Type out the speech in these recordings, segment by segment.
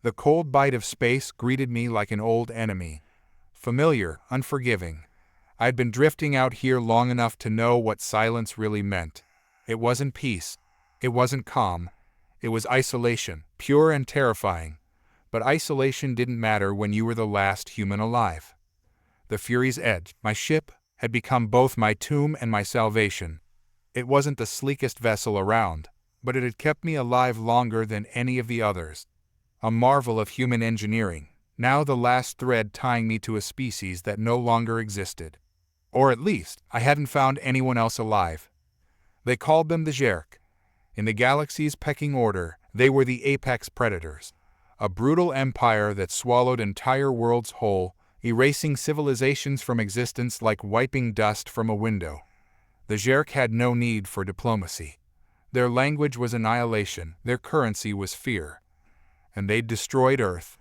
The cold bite of space greeted me like an old enemy. Familiar, unforgiving. I'd been drifting out here long enough to know what silence really meant. It wasn't peace. It wasn't calm. It was isolation, pure and terrifying. But isolation didn't matter when you were the last human alive. The Fury's Edge, my ship, had become both my tomb and my salvation. It wasn't the sleekest vessel around, but it had kept me alive longer than any of the others. A marvel of human engineering, now the last thread tying me to a species that no longer existed. Or at least, I hadn't found anyone else alive. They called them the Zherk. In the galaxy's pecking order, they were the apex predators. A brutal empire that swallowed entire worlds whole, erasing civilizations from existence like wiping dust from a window. The Zherk had no need for diplomacy. Their language was annihilation, their currency was fear. And they'd destroyed Earth,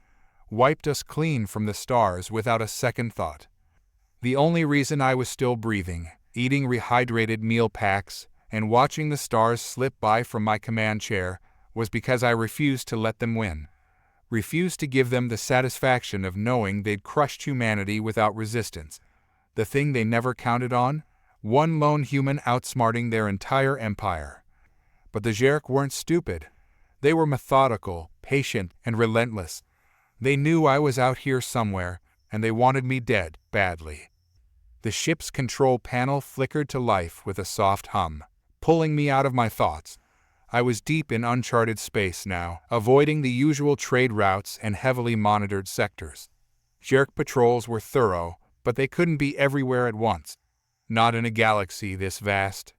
wiped us clean from the stars without a second thought. The only reason I was still breathing, eating rehydrated meal packs, and watching the stars slip by from my command chair, was because I refused to let them win. Refused to give them the satisfaction of knowing they'd crushed humanity without resistance. The thing they never counted on? One lone human outsmarting their entire empire. But the Zherk weren't stupid. They were methodical, patient, and relentless. They knew I was out here somewhere, and they wanted me dead, badly. The ship's control panel flickered to life with a soft hum, pulling me out of my thoughts. I was deep in uncharted space now, avoiding the usual trade routes and heavily monitored sectors. Zherk patrols were thorough, but they couldn't be everywhere at once. Not in a galaxy this vast.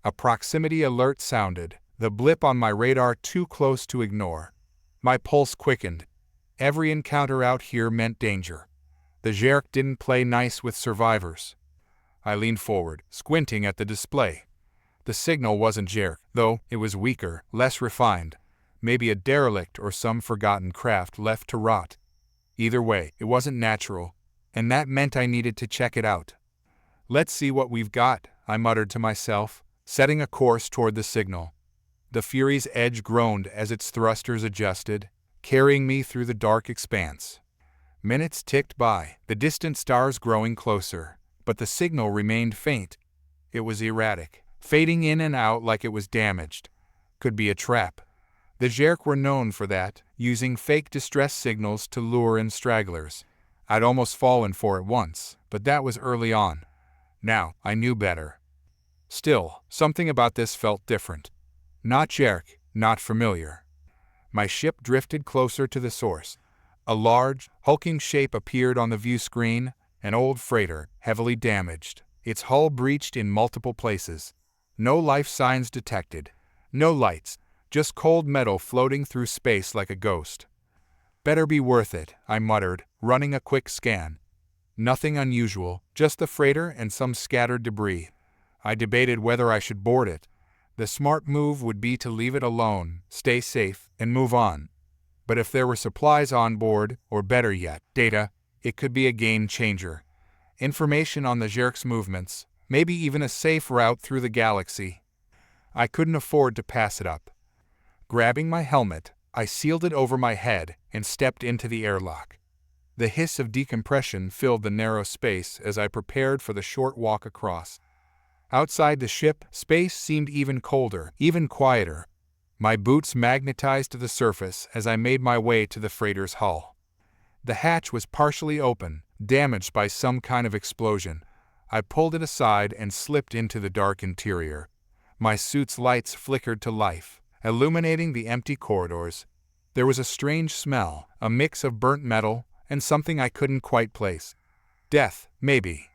A proximity alert sounded, the blip on my radar too close to ignore. My pulse quickened. Every encounter out here meant danger. The Zherk didn't play nice with survivors. I leaned forward, squinting at the display. The signal wasn't Zherk, though it was weaker, less refined. Maybe a derelict or some forgotten craft left to rot. Either way, it wasn't natural, and that meant I needed to check it out. "Let's see what we've got," I muttered to myself, setting a course toward the signal. The Fury's Edge groaned as its thrusters adjusted, carrying me through the dark expanse. Minutes ticked by, the distant stars growing closer, but the signal remained faint. It was erratic, fading in and out like it was damaged. Could be a trap. The Zherk were known for that, using fake distress signals to lure in stragglers. I'd almost fallen for it once, but that was early on. Now, I knew better. Still, something about this felt different. Not Zherk, not familiar. My ship drifted closer to the source. A large, hulking shape appeared on the view screen, an old freighter, heavily damaged, its hull breached in multiple places. No life signs detected. No lights, just cold metal floating through space like a ghost. "Better be worth it," I muttered, running a quick scan. Nothing unusual, just the freighter and some scattered debris. I debated whether I should board it. The smart move would be to leave it alone, stay safe, and move on. But if there were supplies on board, or better yet, data, it could be a game changer. Information on the Zherk's movements, maybe even a safe route through the galaxy. I couldn't afford to pass it up. Grabbing my helmet, I sealed it over my head and stepped into the airlock. The hiss of decompression filled the narrow space as I prepared for the short walk across. Outside the ship, space seemed even colder, even quieter. My boots magnetized to the surface as I made my way to the freighter's hull. The hatch was partially open, damaged by some kind of explosion. I pulled it aside and slipped into the dark interior. My suit's lights flickered to life, illuminating the empty corridors. There was a strange smell, a mix of burnt metal and something I couldn't quite place. Death, maybe.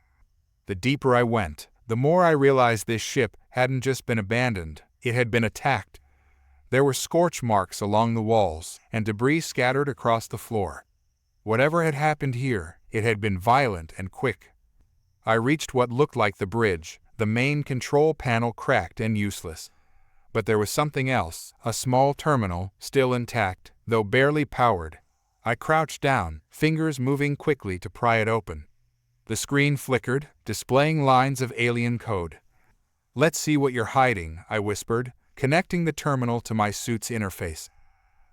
The deeper I went, the more I realized this ship hadn't just been abandoned, it had been attacked. There were scorch marks along the walls and debris scattered across the floor. Whatever had happened here, it had been violent and quick. I reached what looked like the bridge, the main control panel cracked and useless. But there was something else, a small terminal, still intact, though barely powered. I crouched down, fingers moving quickly to pry it open. The screen flickered, displaying lines of alien code. "Let's see what you're hiding," I whispered, connecting the terminal to my suit's interface.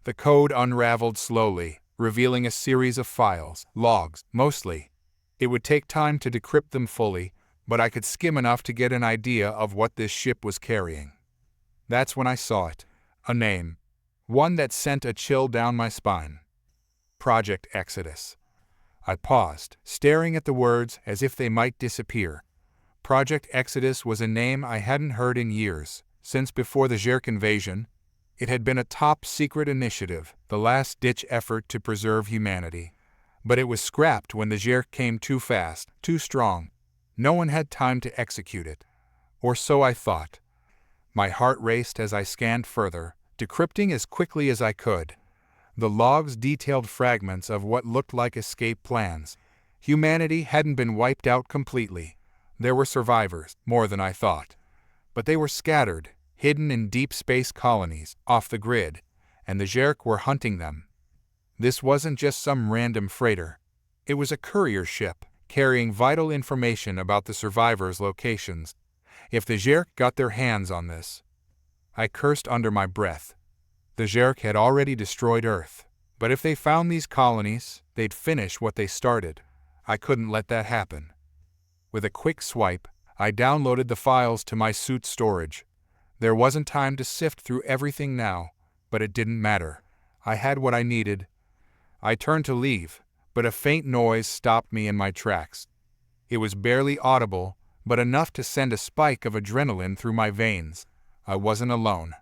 The code unraveled slowly, revealing a series of files, logs, mostly. It would take time to decrypt them fully, but I could skim enough to get an idea of what this ship was carrying. That's when I saw it. A name. One that sent a chill down my spine. Project Exodus. I paused, staring at the words as if they might disappear. Project Exodus was a name I hadn't heard in years, since before the Zherk invasion. It had been a top-secret initiative, the last-ditch effort to preserve humanity. But it was scrapped when the Zherk came too fast, too strong. No one had time to execute it. Or so I thought. My heart raced as I scanned further, decrypting as quickly as I could. The logs detailed fragments of what looked like escape plans. Humanity hadn't been wiped out completely. There were survivors, more than I thought. But they were scattered, hidden in deep space colonies, off the grid, and the Zherk were hunting them. This wasn't just some random freighter. It was a courier ship, carrying vital information about the survivors' locations. If the Zherk got their hands on this... I cursed under my breath. The Zherk had already destroyed Earth, but if they found these colonies, they'd finish what they started. I couldn't let that happen. With a quick swipe, I downloaded the files to my suit's storage. There wasn't time to sift through everything now, but it didn't matter. I had what I needed. I turned to leave, but a faint noise stopped me in my tracks. It was barely audible, but enough to send a spike of adrenaline through my veins. I wasn't alone.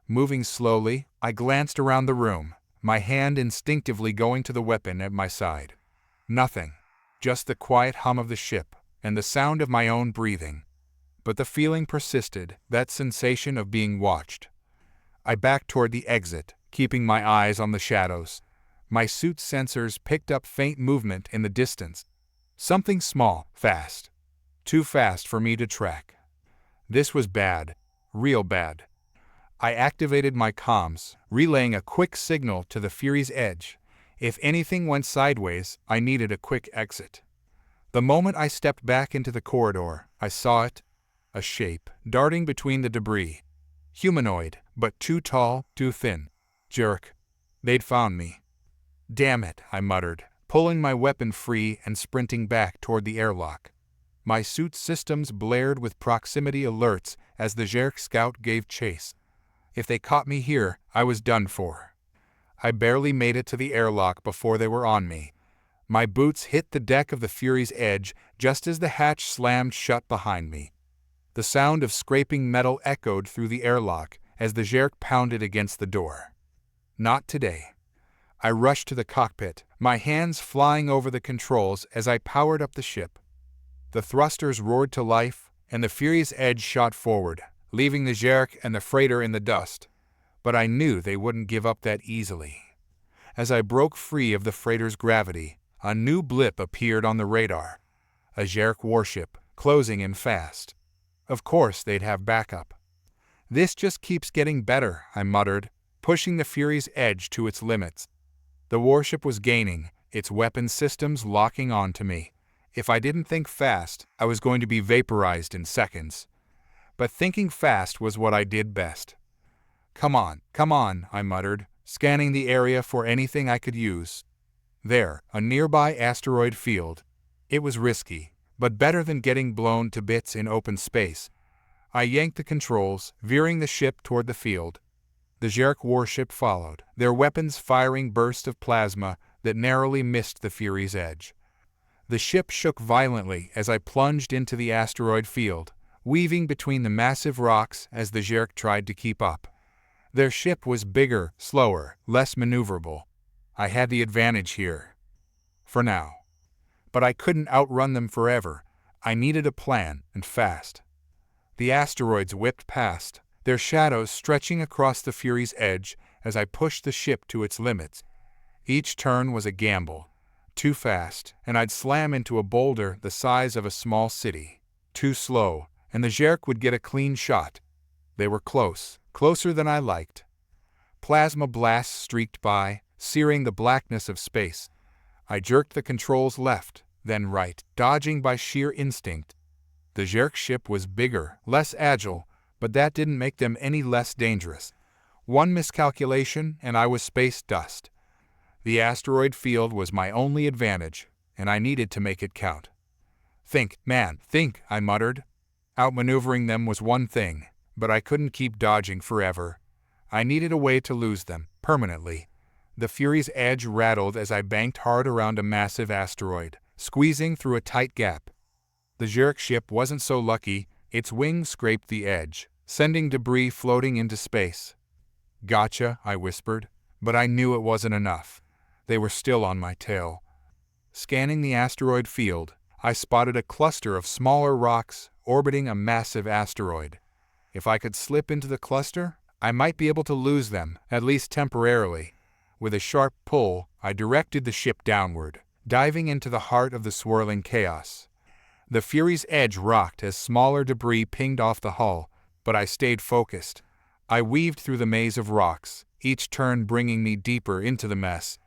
Moving slowly, I glanced around the room, my hand instinctively going to the weapon at my side. Nothing. Just the quiet hum of the ship, and the sound of my own breathing. But the feeling persisted, that sensation of being watched. I backed toward the exit, keeping my eyes on the shadows. My suit's sensors picked up faint movement in the distance. Something small, fast. Too fast for me to track. This was bad. Real bad. I activated my comms, relaying a quick signal to the Fury's edge. If anything went sideways, I needed a quick exit. The moment I stepped back into the corridor, I saw it. A shape, darting between the debris. Humanoid, but too tall, too thin. Zherk. They'd found me. Damn it, I muttered, pulling my weapon free and sprinting back toward the airlock. My suit's systems blared with proximity alerts as the Zherk scout gave chase. If they caught me here, I was done for. I barely made it to the airlock before they were on me. My boots hit the deck of the Fury's edge just as the hatch slammed shut behind me. The sound of scraping metal echoed through the airlock as the Zherk pounded against the door. Not today. I rushed to the cockpit, my hands flying over the controls as I powered up the ship. The thrusters roared to life, and the Fury's edge shot forward, leaving the Zherk and the freighter in the dust. But I knew they wouldn't give up that easily. As I broke free of the freighter's gravity, a new blip appeared on the radar. A Zherk warship, closing in fast. Of course they'd have backup. This just keeps getting better, I muttered, pushing the Fury's edge to its limits. The warship was gaining, its weapon systems locking onto me. If I didn't think fast, I was going to be vaporized in seconds. But thinking fast was what I did best. Come on, I muttered, scanning the area for anything I could use. There, a nearby asteroid field. It was risky, but better than getting blown to bits in open space. I yanked the controls, veering the ship toward the field. The Zherk warship followed, their weapons firing bursts of plasma that narrowly missed the Fury's edge. The ship shook violently as I plunged into the asteroid field, weaving between the massive rocks as the Zherk tried to keep up. Their ship was bigger, slower, less maneuverable. I had the advantage here. For now. But I couldn't outrun them forever. I needed a plan, and fast. The asteroids whipped past, their shadows stretching across the Fury's edge as I pushed the ship to its limits. Each turn was a gamble. Too fast, and I'd slam into a boulder the size of a small city. Too slow, and the Zherk would get a clean shot. They were close, closer than I liked. Plasma blasts streaked by, searing the blackness of space. I jerked the controls left, then right, dodging by sheer instinct. The Zherk ship was bigger, less agile, but that didn't make them any less dangerous. One miscalculation and I was space dust. The asteroid field was my only advantage, and I needed to make it count. "Think, man, think," I muttered. Outmaneuvering them was one thing, but I couldn't keep dodging forever. I needed a way to lose them, permanently. The Fury's edge rattled as I banked hard around a massive asteroid, squeezing through a tight gap. The Zherk ship wasn't so lucky. Its wings scraped the edge, sending debris floating into space. "Gotcha," I whispered, but I knew it wasn't enough. They were still on my tail. Scanning the asteroid field, I spotted a cluster of smaller rocks orbiting a massive asteroid. If I could slip into the cluster, I might be able to lose them, at least temporarily. With a sharp pull, I directed the ship downward, diving into the heart of the swirling chaos. The Fury's edge rocked as smaller debris pinged off the hull, but I stayed focused. I weaved through the maze of rocks, each turn bringing me deeper into the mess.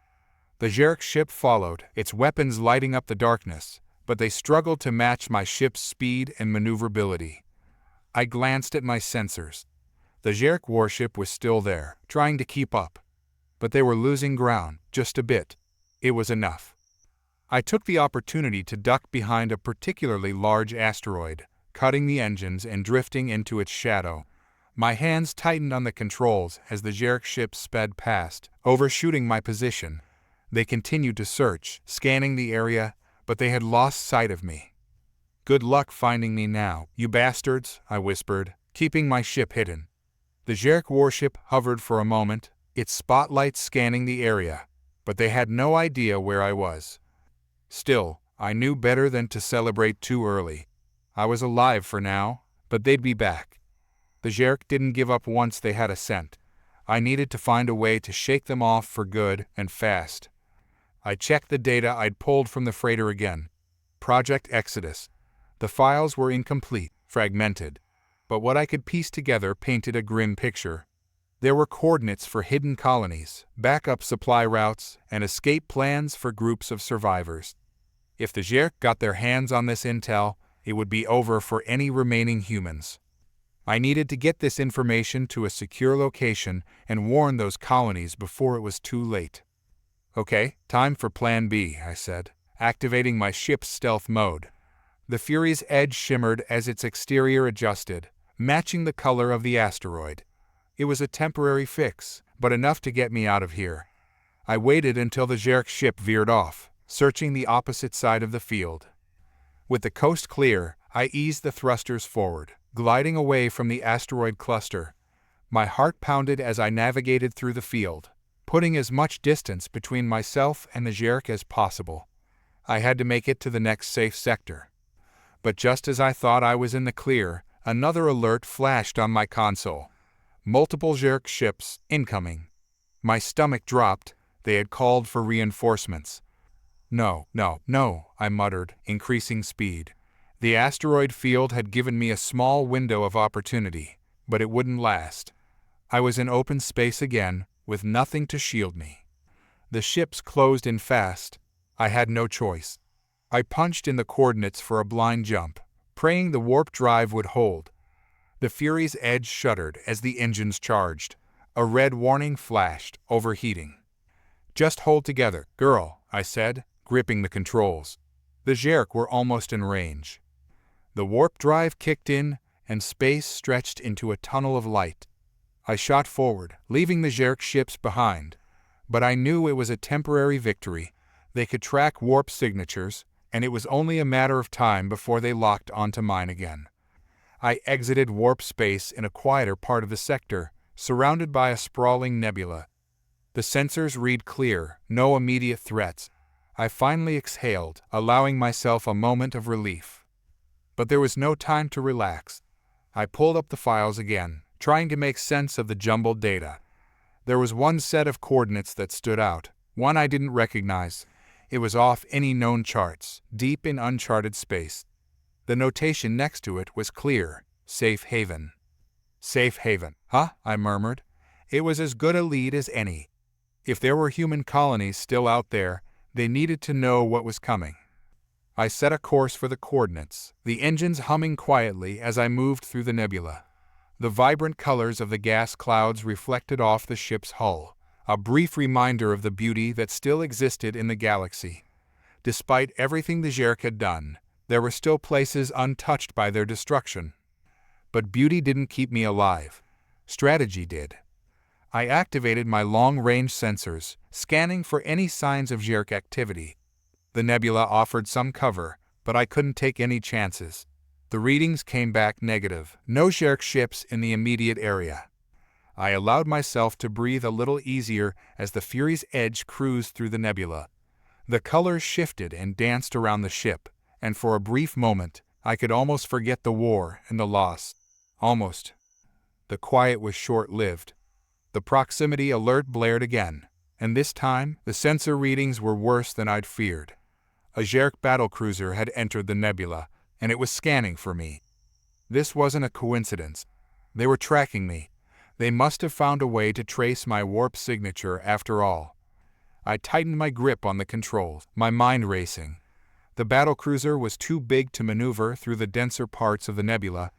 The Zherk ship followed, its weapons lighting up the darkness, but they struggled to match my ship's speed and maneuverability. I glanced at my sensors. The Zherk warship was still there, trying to keep up. But they were losing ground, just a bit. It was enough. I took the opportunity to duck behind a particularly large asteroid, cutting the engines and drifting into its shadow. My hands tightened on the controls as the Zherk ship sped past, overshooting my position. They continued to search, scanning the area, but they had lost sight of me. "Good luck finding me now, you bastards," I whispered, keeping my ship hidden. The Zherk warship hovered for a moment, its spotlights scanning the area, but they had no idea where I was. Still, I knew better than to celebrate too early. I was alive for now, but they'd be back. The Zherk didn't give up once they had a scent. I needed to find a way to shake them off for good and fast. I checked the data I'd pulled from the freighter again. Project Exodus. The files were incomplete, fragmented, but what I could piece together painted a grim picture. There were coordinates for hidden colonies, backup supply routes, and escape plans for groups of survivors. If the Zherk got their hands on this intel, it would be over for any remaining humans. I needed to get this information to a secure location and warn those colonies before it was too late. "Okay, time for Plan B," I said, activating my ship's stealth mode. The Fury's edge shimmered as its exterior adjusted, matching the color of the asteroid. It was a temporary fix, but enough to get me out of here. I waited until the Zherk ship veered off, searching the opposite side of the field. With the coast clear, I eased the thrusters forward, gliding away from the asteroid cluster. My heart pounded as I navigated through the field, putting as much distance between myself and the Zherk as possible. I had to make it to the next safe sector. But just as I thought I was in the clear, another alert flashed on my console. Multiple Zherk ships incoming. My stomach dropped. They had called for reinforcements. No, I muttered, increasing speed. The asteroid field had given me a small window of opportunity, but it wouldn't last. I was in open space again, with nothing to shield me. The ships closed in fast. I had no choice. I punched in the coordinates for a blind jump, praying the warp drive would hold. The Fury's edge shuddered as the engines charged. A red warning flashed, overheating. "Just hold together, girl," I said, gripping the controls. The Zherk were almost in range. The warp drive kicked in, and space stretched into a tunnel of light. I shot forward, leaving the Zherk ships behind. But I knew it was a temporary victory. They could track warp signatures, and it was only a matter of time before they locked onto mine again. I exited warp space in a quieter part of the sector, surrounded by a sprawling nebula. The sensors read clear, no immediate threats. I finally exhaled, allowing myself a moment of relief. But there was no time to relax. I pulled up the files again, trying to make sense of the jumbled data. There was one set of coordinates that stood out, one I didn't recognize. It was off any known charts, deep in uncharted space. The notation next to it was clear: Safe Haven. Safe Haven, huh? I murmured. It was as good a lead as any. If there were human colonies still out there, they needed to know what was coming. I set a course for the coordinates, the engines humming quietly as I moved through the nebula. The vibrant colors of the gas clouds reflected off the ship's hull, a brief reminder of the beauty that still existed in the galaxy. Despite everything the Zherk had done, there were still places untouched by their destruction. But beauty didn't keep me alive. Strategy did. I activated my long-range sensors, scanning for any signs of Zherk activity. The nebula offered some cover, but I couldn't take any chances. The readings came back negative. No Zherk ships in the immediate area. I allowed myself to breathe a little easier as the Fury's edge cruised through the nebula. The colors shifted and danced around the ship, and for a brief moment, I could almost forget the war and the loss. Almost. The quiet was short-lived. The proximity alert blared again, and this time, the sensor readings were worse than I'd feared. A Zherk battlecruiser had entered the nebula, and it was scanning for me. This wasn't a coincidence. They were tracking me. They must have found a way to trace my warp signature after all. I tightened my grip on the controls, my mind racing. The battlecruiser was too big to maneuver through the denser parts of the nebula.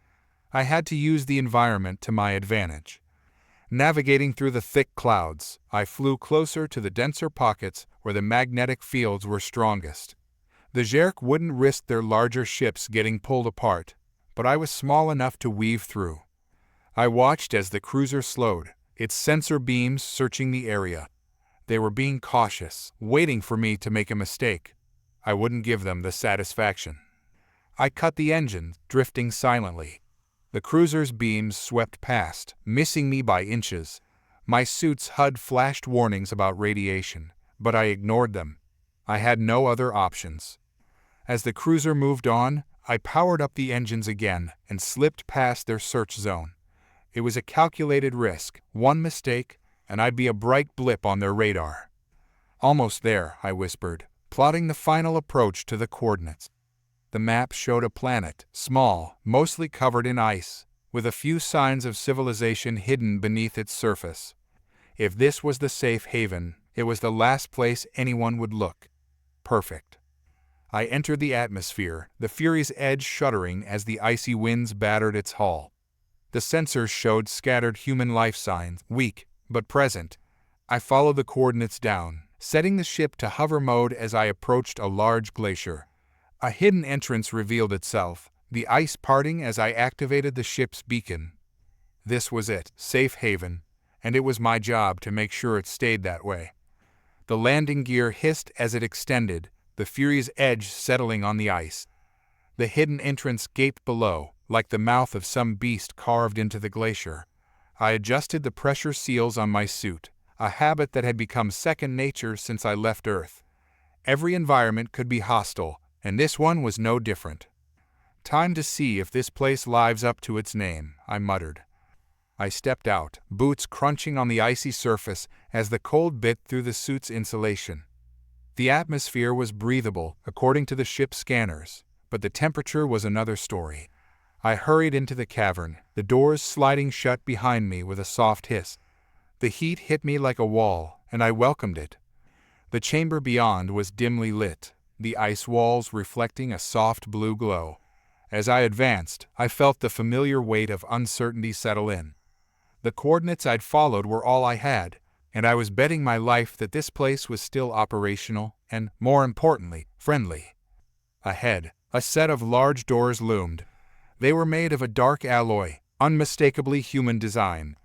I had to use the environment to my advantage. Navigating through the thick clouds, I flew closer to the denser pockets where the magnetic fields were strongest. The Zherk wouldn't risk their larger ships getting pulled apart, but I was small enough to weave through. I watched as the cruiser slowed, its sensor beams searching the area. They were being cautious, waiting for me to make a mistake. I wouldn't give them the satisfaction. I cut the engine, drifting silently. The cruiser's beams swept past, missing me by inches. My suit's HUD flashed warnings about radiation, but I ignored them. I had no other options. As the cruiser moved on, I powered up the engines again and slipped past their search zone. It was a calculated risk. One mistake, and I'd be a bright blip on their radar. "Almost there," I whispered, plotting the final approach to the coordinates. The map showed a planet, small, mostly covered in ice, with a few signs of civilization hidden beneath its surface. If this was the safe haven, it was the last place anyone would look. Perfect. I entered the atmosphere, the Fury's edge shuddering as the icy winds battered its hull. The sensors showed scattered human life signs, weak but present. I followed the coordinates down, setting the ship to hover mode as I approached a large glacier. A hidden entrance revealed itself, the ice parting as I activated the ship's beacon. This was it, safe haven, and it was my job to make sure it stayed that way. The landing gear hissed as it extended, the Fury's edge settling on the ice. The hidden entrance gaped below, like the mouth of some beast carved into the glacier. I adjusted the pressure seals on my suit, a habit that had become second nature since I left Earth. Every environment could be hostile, and this one was no different. "Time to see if this place lives up to its name," I muttered. I stepped out, boots crunching on the icy surface as the cold bit through the suit's insulation. The atmosphere was breathable, according to the ship's scanners, but the temperature was another story. I hurried into the cavern, the doors sliding shut behind me with a soft hiss. The heat hit me like a wall, and I welcomed it. The chamber beyond was dimly lit, the ice walls reflecting a soft blue glow. As I advanced, I felt the familiar weight of uncertainty settle in. The coordinates I'd followed were all I had, and I was betting my life that this place was still operational and, more importantly, friendly. Ahead, a set of large doors loomed. They were made of a dark alloy, unmistakably human design.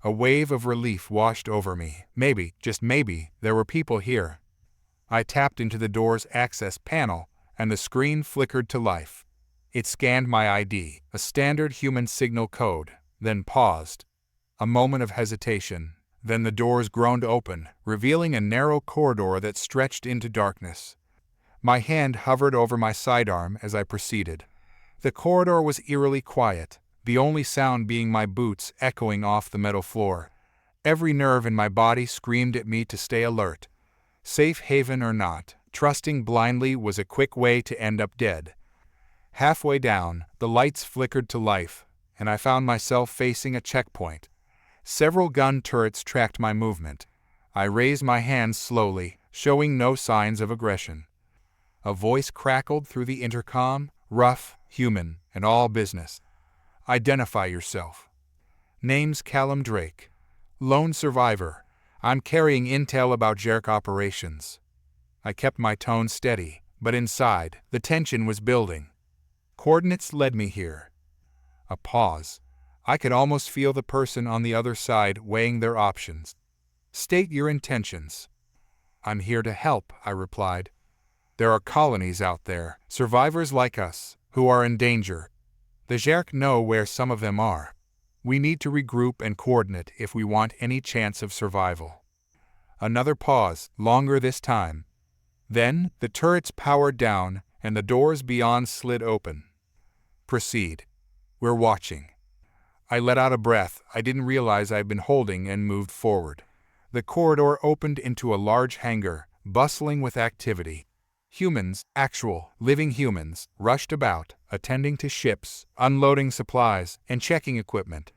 A wave of relief washed over me. Maybe, just maybe, there were people here. I tapped into the door's access panel, and the screen flickered to life. It scanned my ID, a standard human signal code, then paused. A moment of hesitation. Then the doors groaned open, revealing a narrow corridor that stretched into darkness. My hand hovered over my sidearm as I proceeded. The corridor was eerily quiet, the only sound being my boots echoing off the metal floor. Every nerve in my body screamed at me to stay alert. Safe haven or not, trusting blindly was a quick way to end up dead. Halfway down, the lights flickered to life, and I found myself facing a checkpoint. Several gun turrets tracked my movement. I raised my hands slowly, showing no signs of aggression. A voice crackled through the intercom, rough, human, and all business. "Identify yourself." Name's Callum Drake. Lone survivor. I'm carrying intel about Jerk operations. I kept my tone steady, but inside, the tension was building. Coordinates led me here. A pause. I could almost feel the person on the other side weighing their options. State your intentions. I'm here to help, I replied. There are colonies out there, survivors like us, who are in danger. The Jerk know where some of them are. We need to regroup and coordinate if we want any chance of survival. Another pause, longer this time. Then, the turrets powered down, and the doors beyond slid open. Proceed. We're watching. I let out a breath I didn't realize I'd been holding and moved forward. The corridor opened into a large hangar, bustling with activity. Humans, actual, living humans, rushed about, attending to ships, unloading supplies, and checking equipment.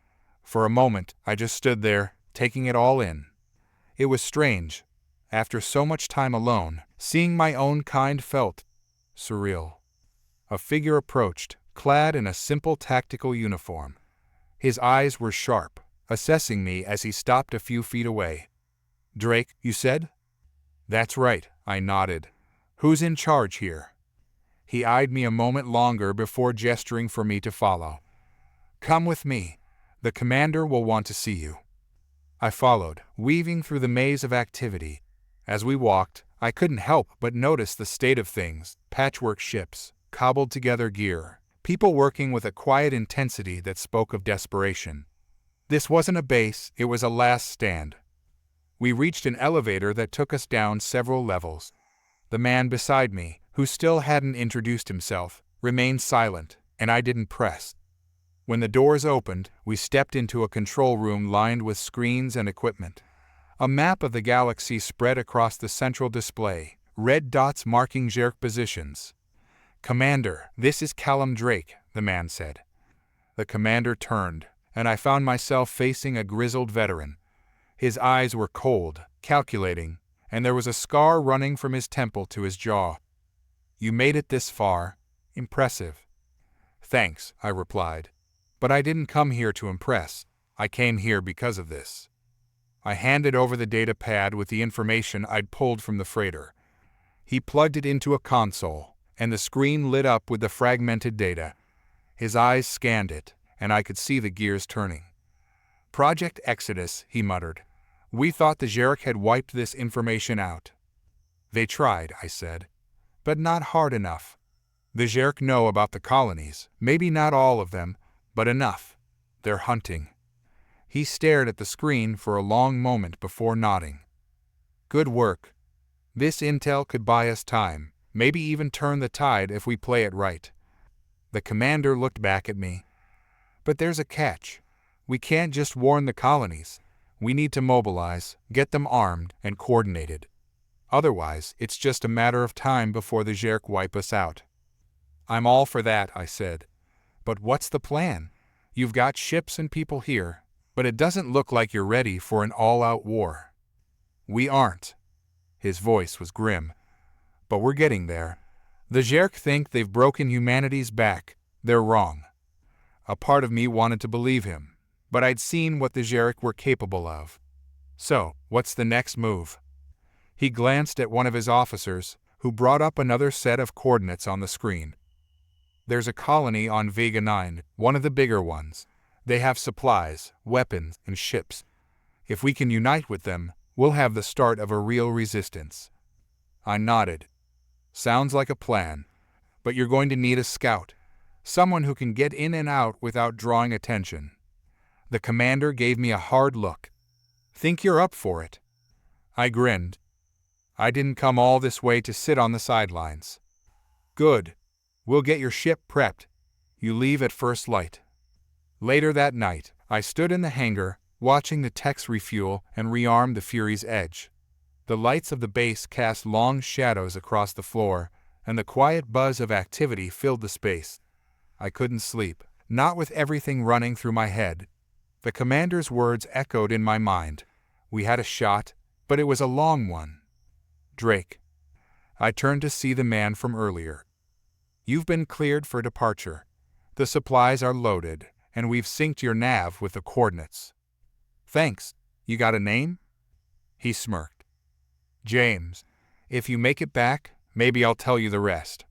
For a moment, I just stood there, taking it all in. It was strange. After so much time alone, seeing my own kind felt surreal. A figure approached, clad in a simple tactical uniform. His eyes were sharp, assessing me as he stopped a few feet away. Drake, you said? That's right, I nodded. Who's in charge here? He eyed me a moment longer before gesturing for me to follow. Come with me. The commander will want to see you. I followed, weaving through the maze of activity. As we walked, I couldn't help but notice the state of things, patchwork ships, cobbled together gear, people working with a quiet intensity that spoke of desperation. This wasn't a base, it was a last stand. We reached an elevator that took us down several levels. The man beside me, who still hadn't introduced himself, remained silent, and I didn't press. When the doors opened, we stepped into a control room lined with screens and equipment. A map of the galaxy spread across the central display, red dots marking Jerk positions. Commander, this is Callum Drake, the man said. The commander turned, and I found myself facing a grizzled veteran. His eyes were cold, calculating, and there was a scar running from his temple to his jaw. You made it this far. Impressive. Thanks, I replied. But I didn't come here to impress. I came here because of this. I handed over the data pad with the information I'd pulled from the freighter. He plugged it into a console, and the screen lit up with the fragmented data. His eyes scanned it, and I could see the gears turning. Project Exodus, he muttered. We thought the Jerk had wiped this information out. They tried, I said. But not hard enough. The Jerk know about the colonies, maybe not all of them, but enough. They're hunting. He stared at the screen for a long moment before nodding. Good work. This intel could buy us time, maybe even turn the tide if we play it right. The commander looked back at me. But there's a catch. We can't just warn the colonies. We need to mobilize, get them armed, and coordinated. Otherwise, it's just a matter of time before the Jerk wipe us out. I'm all for that, I said. But what's the plan? You've got ships and people here, but it doesn't look like you're ready for an all-out war. We aren't. His voice was grim. But we're getting there. The Jerk think they've broken humanity's back. They're wrong. A part of me wanted to believe him, but I'd seen what the Jerk were capable of. So, what's the next move? He glanced at one of his officers, who brought up another set of coordinates on the screen. There's a colony on Vega 9, one of the bigger ones. They have supplies, weapons, and ships. If we can unite with them, we'll have the start of a real resistance. I nodded. Sounds like a plan. But you're going to need a scout. Someone who can get in and out without drawing attention. The commander gave me a hard look. Think you're up for it? I grinned. I didn't come all this way to sit on the sidelines. Good. We'll get your ship prepped. You leave at first light. Later that night, I stood in the hangar, watching the techs refuel and rearm the Fury's Edge. The lights of the base cast long shadows across the floor, and the quiet buzz of activity filled the space. I couldn't sleep, not with everything running through my head. The commander's words echoed in my mind. We had a shot, but it was a long one. Drake. I turned to see the man from earlier. You've been cleared for departure. The supplies are loaded, and we've synced your nav with the coordinates. Thanks. You got a name? He smirked. James. If you make it back, maybe I'll tell you the rest.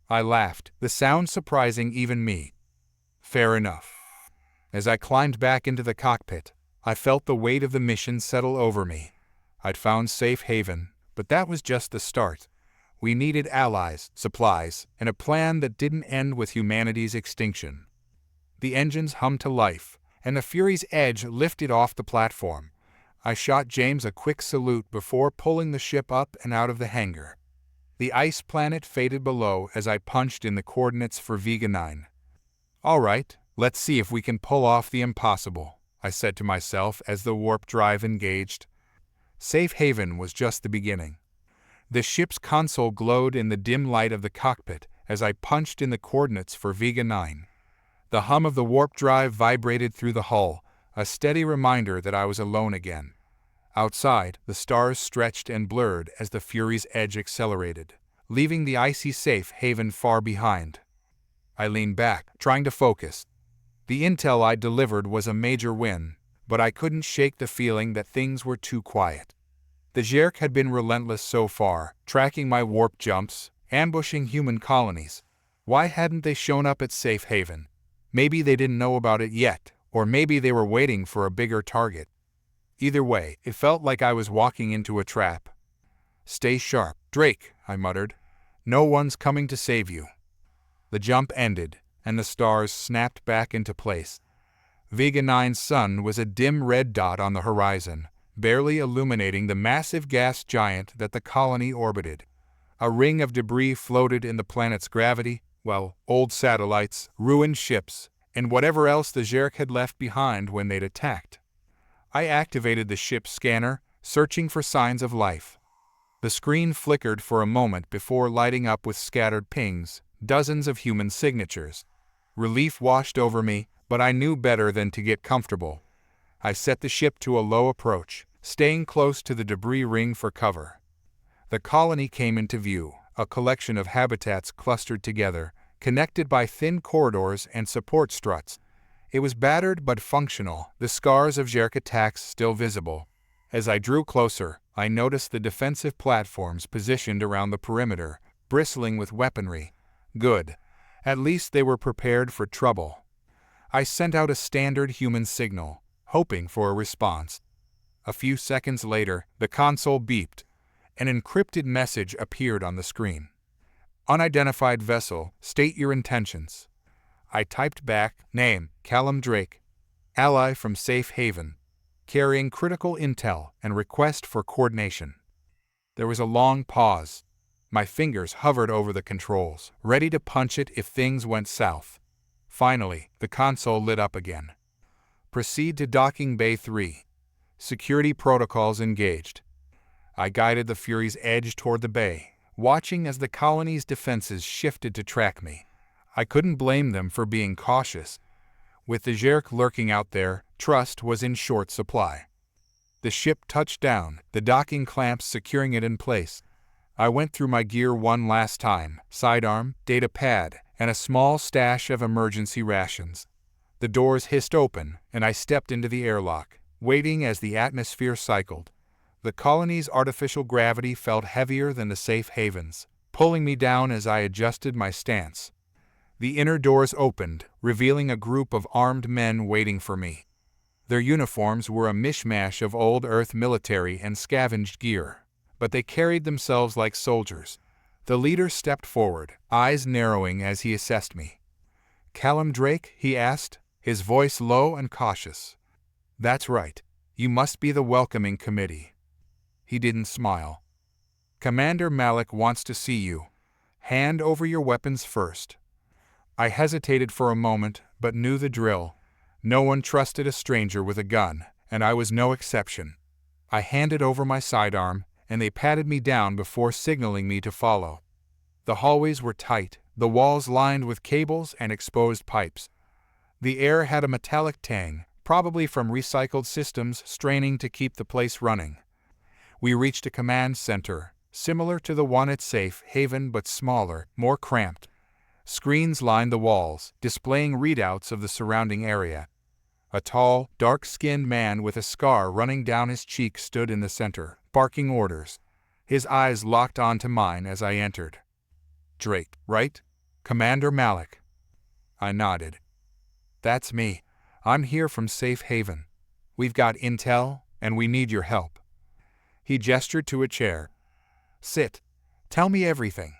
I laughed, the sound surprising even me. Fair enough. As I climbed back into the cockpit, I felt the weight of the mission settle over me. I'd found safe haven, but that was just the start. We needed allies, supplies, and a plan that didn't end with humanity's extinction. The engines hummed to life, and the Fury's edge lifted off the platform. I shot James a quick salute before pulling the ship up and out of the hangar. The ice planet faded below as I punched in the coordinates for Vega 9. All right, let's see if we can pull off the impossible, I said to myself as the warp drive engaged. Safe haven was just the beginning. The ship's console glowed in the dim light of the cockpit as I punched in the coordinates for Vega 9. The hum of the warp drive vibrated through the hull, a steady reminder that I was alone again. Outside, the stars stretched and blurred as the Fury's edge accelerated, leaving the icy safe haven far behind. I leaned back, trying to focus. The intel I delivered was a major win, but I couldn't shake the feeling that things were too quiet. The Zerk had been relentless so far, tracking my warp jumps, ambushing human colonies. Why hadn't they shown up at Safe Haven? Maybe they didn't know about it yet, or maybe they were waiting for a bigger target. Either way, it felt like I was walking into a trap. Stay sharp, Drake, I muttered. No one's coming to save you. The jump ended, and the stars snapped back into place. Vega 9's sun was a dim red dot on the horizon, barely illuminating the massive gas giant that the colony orbited. A ring of debris floated in the planet's gravity, while old satellites, ruined ships, and whatever else the Zerk had left behind when they'd attacked. I activated the ship's scanner, searching for signs of life. The screen flickered for a moment before lighting up with scattered pings, dozens of human signatures. Relief washed over me, but I knew better than to get comfortable. I set the ship to a low approach, staying close to the debris ring for cover. The colony came into view, a collection of habitats clustered together, connected by thin corridors and support struts. It was battered but functional, the scars of Zerk attacks still visible. As I drew closer, I noticed the defensive platforms positioned around the perimeter, bristling with weaponry. Good. At least they were prepared for trouble. I sent out a standard human signal, hoping for a response. A few seconds later, the console beeped. An encrypted message appeared on the screen. Unidentified vessel, state your intentions. I typed back, name, Callum Drake. Ally from Safe Haven. Carrying critical intel and request for coordination. There was a long pause. My fingers hovered over the controls, ready to punch it if things went south. Finally, the console lit up again. Proceed to Docking Bay 3. Security protocols engaged. I guided the Fury's edge toward the bay, watching as the colony's defenses shifted to track me. I couldn't blame them for being cautious. With the Zerk lurking out there, trust was in short supply. The ship touched down, the docking clamps securing it in place. I went through my gear one last time, sidearm, data pad, and a small stash of emergency rations. The doors hissed open, and I stepped into the airlock, waiting as the atmosphere cycled. The colony's artificial gravity felt heavier than the Safe Haven's, pulling me down as I adjusted my stance. The inner doors opened, revealing a group of armed men waiting for me. Their uniforms were a mishmash of old Earth military and scavenged gear, but they carried themselves like soldiers. The leader stepped forward, eyes narrowing as he assessed me. Callum Drake, he asked, his voice low and cautious. That's right. You must be the welcoming committee. He didn't smile. Commander Malik wants to see you. Hand over your weapons first. I hesitated for a moment, but knew the drill. No one trusted a stranger with a gun, and I was no exception. I handed over my sidearm, and they patted me down before signaling me to follow. The hallways were tight, the walls lined with cables and exposed pipes. The air had a metallic tang, probably from recycled systems straining to keep the place running. We reached a command center, similar to the one at Safe Haven but smaller, more cramped. Screens lined the walls, displaying readouts of the surrounding area. A tall, dark-skinned man with a scar running down his cheek stood in the center, barking orders. His eyes locked onto mine as I entered. "Drake, right? Commander Malik." I nodded. "That's me. I'm here from Safe Haven. We've got intel, and we need your help." He gestured to a chair. "Sit. Tell me everything."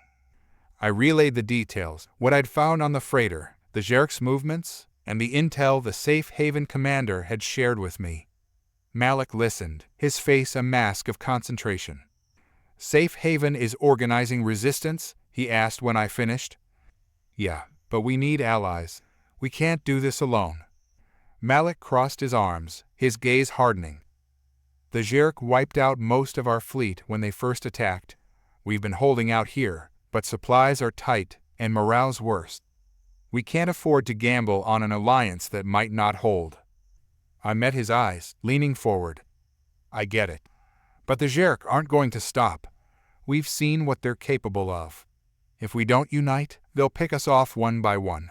I relayed the details, what I'd found on the freighter, the Zherk's movements, and the intel the Safe Haven commander had shared with me. Malik listened, his face a mask of concentration. "Safe Haven is organizing resistance?" he asked when I finished. "Yeah, but we need allies. We can't do this alone." Malik crossed his arms, his gaze hardening. "The Zherk wiped out most of our fleet when they first attacked. We've been holding out here, but supplies are tight and morale's worse. We can't afford to gamble on an alliance that might not hold." I met his eyes, leaning forward. "I get it. But the Zherk aren't going to stop. We've seen what they're capable of. If we don't unite, they'll pick us off one by one."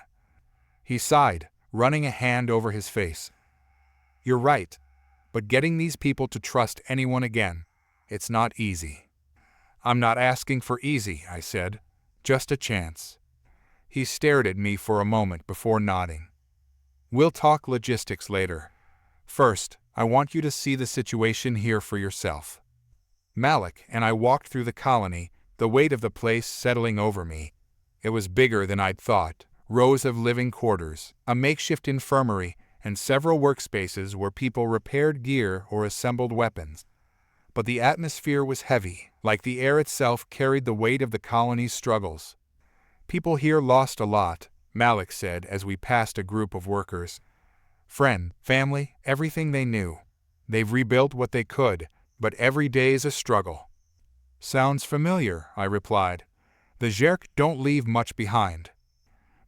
He sighed, running a hand over his face. "You're right. But getting these people to trust anyone again, it's not easy." "I'm not asking for easy," I said. "Just a chance." He stared at me for a moment before nodding. "We'll talk logistics later. First, I want you to see the situation here for yourself." Malik and I walked through the colony, the weight of the place settling over me. It was bigger than I'd thought. Rows of living quarters, a makeshift infirmary, and several workspaces where people repaired gear or assembled weapons. But the atmosphere was heavy, like the air itself carried the weight of the colony's struggles. "People here lost a lot," Malik said as we passed a group of workers. "Friend, family, everything they knew. They've rebuilt what they could, but every day is a struggle." "Sounds familiar," I replied. "The Zherk don't leave much behind."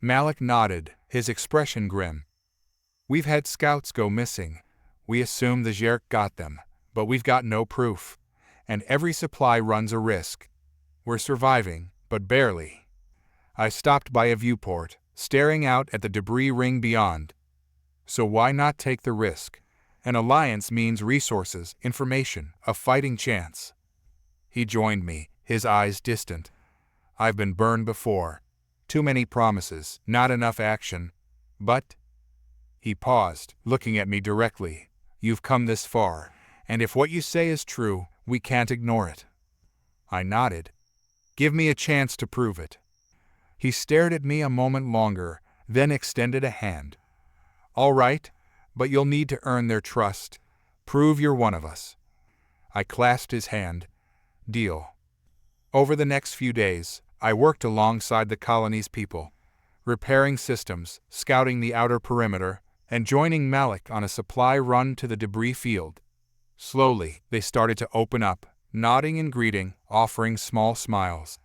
Malik nodded, his expression grim. "We've had scouts go missing. We assume the Zherk got them, but we've got no proof. And every supply runs a risk. We're surviving, but barely." I stopped by a viewport, staring out at the debris ring beyond. "So why not take the risk? An alliance means resources, information, a fighting chance." He joined me, his eyes distant. "I've been burned before. Too many promises, not enough action. But—" He paused, looking at me directly. "You've come this far, and if what you say is true, we can't ignore it." I nodded. "Give me a chance to prove it." He stared at me a moment longer, then extended a hand. "All right, but you'll need to earn their trust. Prove you're one of us." I clasped his hand. "Deal." Over the next few days, I worked alongside the colony's people, repairing systems, scouting the outer perimeter, and joining Malik on a supply run to the debris field. Slowly, they started to open up, nodding and greeting, offering small smiles.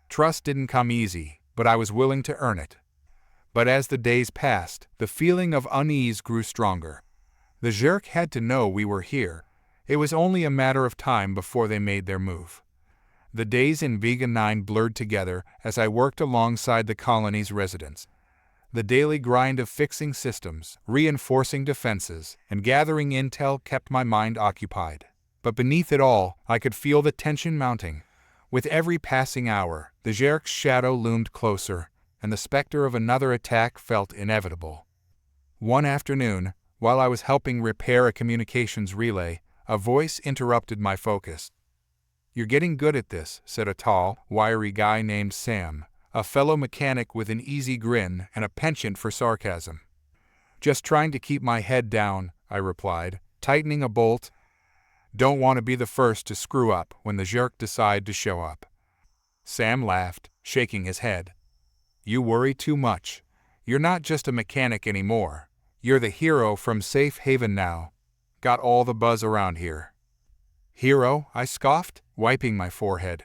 Trust didn't come easy, but I was willing to earn it. But as the days passed, the feeling of unease grew stronger. The Zherk had to know we were here. It was only a matter of time before they made their move. The days in Vega 9 blurred together as I worked alongside the colony's residents. The daily grind of fixing systems, reinforcing defenses, and gathering intel kept my mind occupied. But beneath it all, I could feel the tension mounting. With every passing hour, the Zherk's shadow loomed closer, and the specter of another attack felt inevitable. One afternoon, while I was helping repair a communications relay, a voice interrupted my focus. "You're getting good at this," said a tall, wiry guy named Sam, a fellow mechanic with an easy grin and a penchant for sarcasm. "Just trying to keep my head down," I replied, tightening a bolt. "Don't want to be the first to screw up when the Zherk decide to show up." Sam laughed, shaking his head. "You worry too much. You're not just a mechanic anymore. You're the hero from Safe Haven now. Got all the buzz around here." "Hero?" I scoffed, wiping my forehead.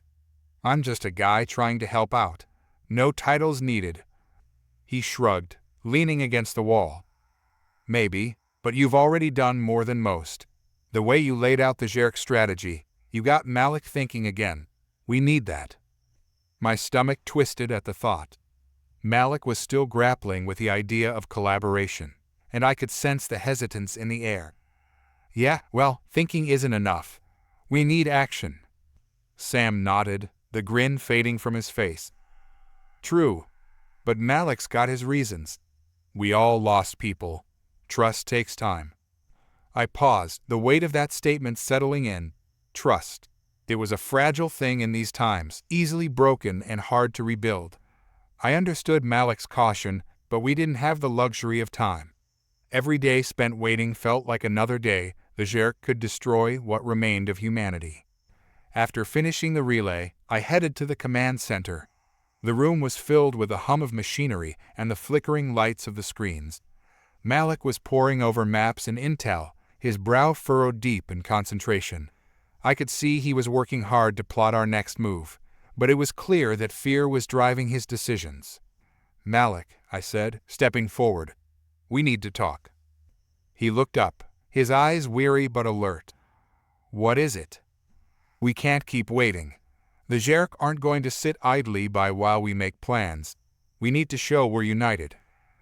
"I'm just a guy trying to help out. No titles needed." He shrugged, leaning against the wall. "Maybe, but you've already done more than most. The way you laid out the Zherk strategy, you got Malik thinking again. We need that." My stomach twisted at the thought. Malik was still grappling with the idea of collaboration, and I could sense the hesitance in the air. Yeah, well, thinking isn't enough. We need action. Sam nodded, the grin fading from his face. True, but Malik's got his reasons. We all lost people. Trust takes time. I paused, the weight of that statement settling in. Trust. It was a fragile thing in these times, easily broken and hard to rebuild. I understood Malik's caution, but we didn't have the luxury of time. Every day spent waiting felt like another day the Zherk could destroy what remained of humanity. After finishing the relay, I headed to the command center. The room was filled with the hum of machinery and the flickering lights of the screens. Malik was poring over maps and intel, his brow furrowed deep in concentration. I could see he was working hard to plot our next move, but it was clear that fear was driving his decisions. Malik, I said, stepping forward, we need to talk. He looked up, his eyes weary but alert. What is it? We can't keep waiting. The Zherk aren't going to sit idly by while we make plans. We need to show we're united.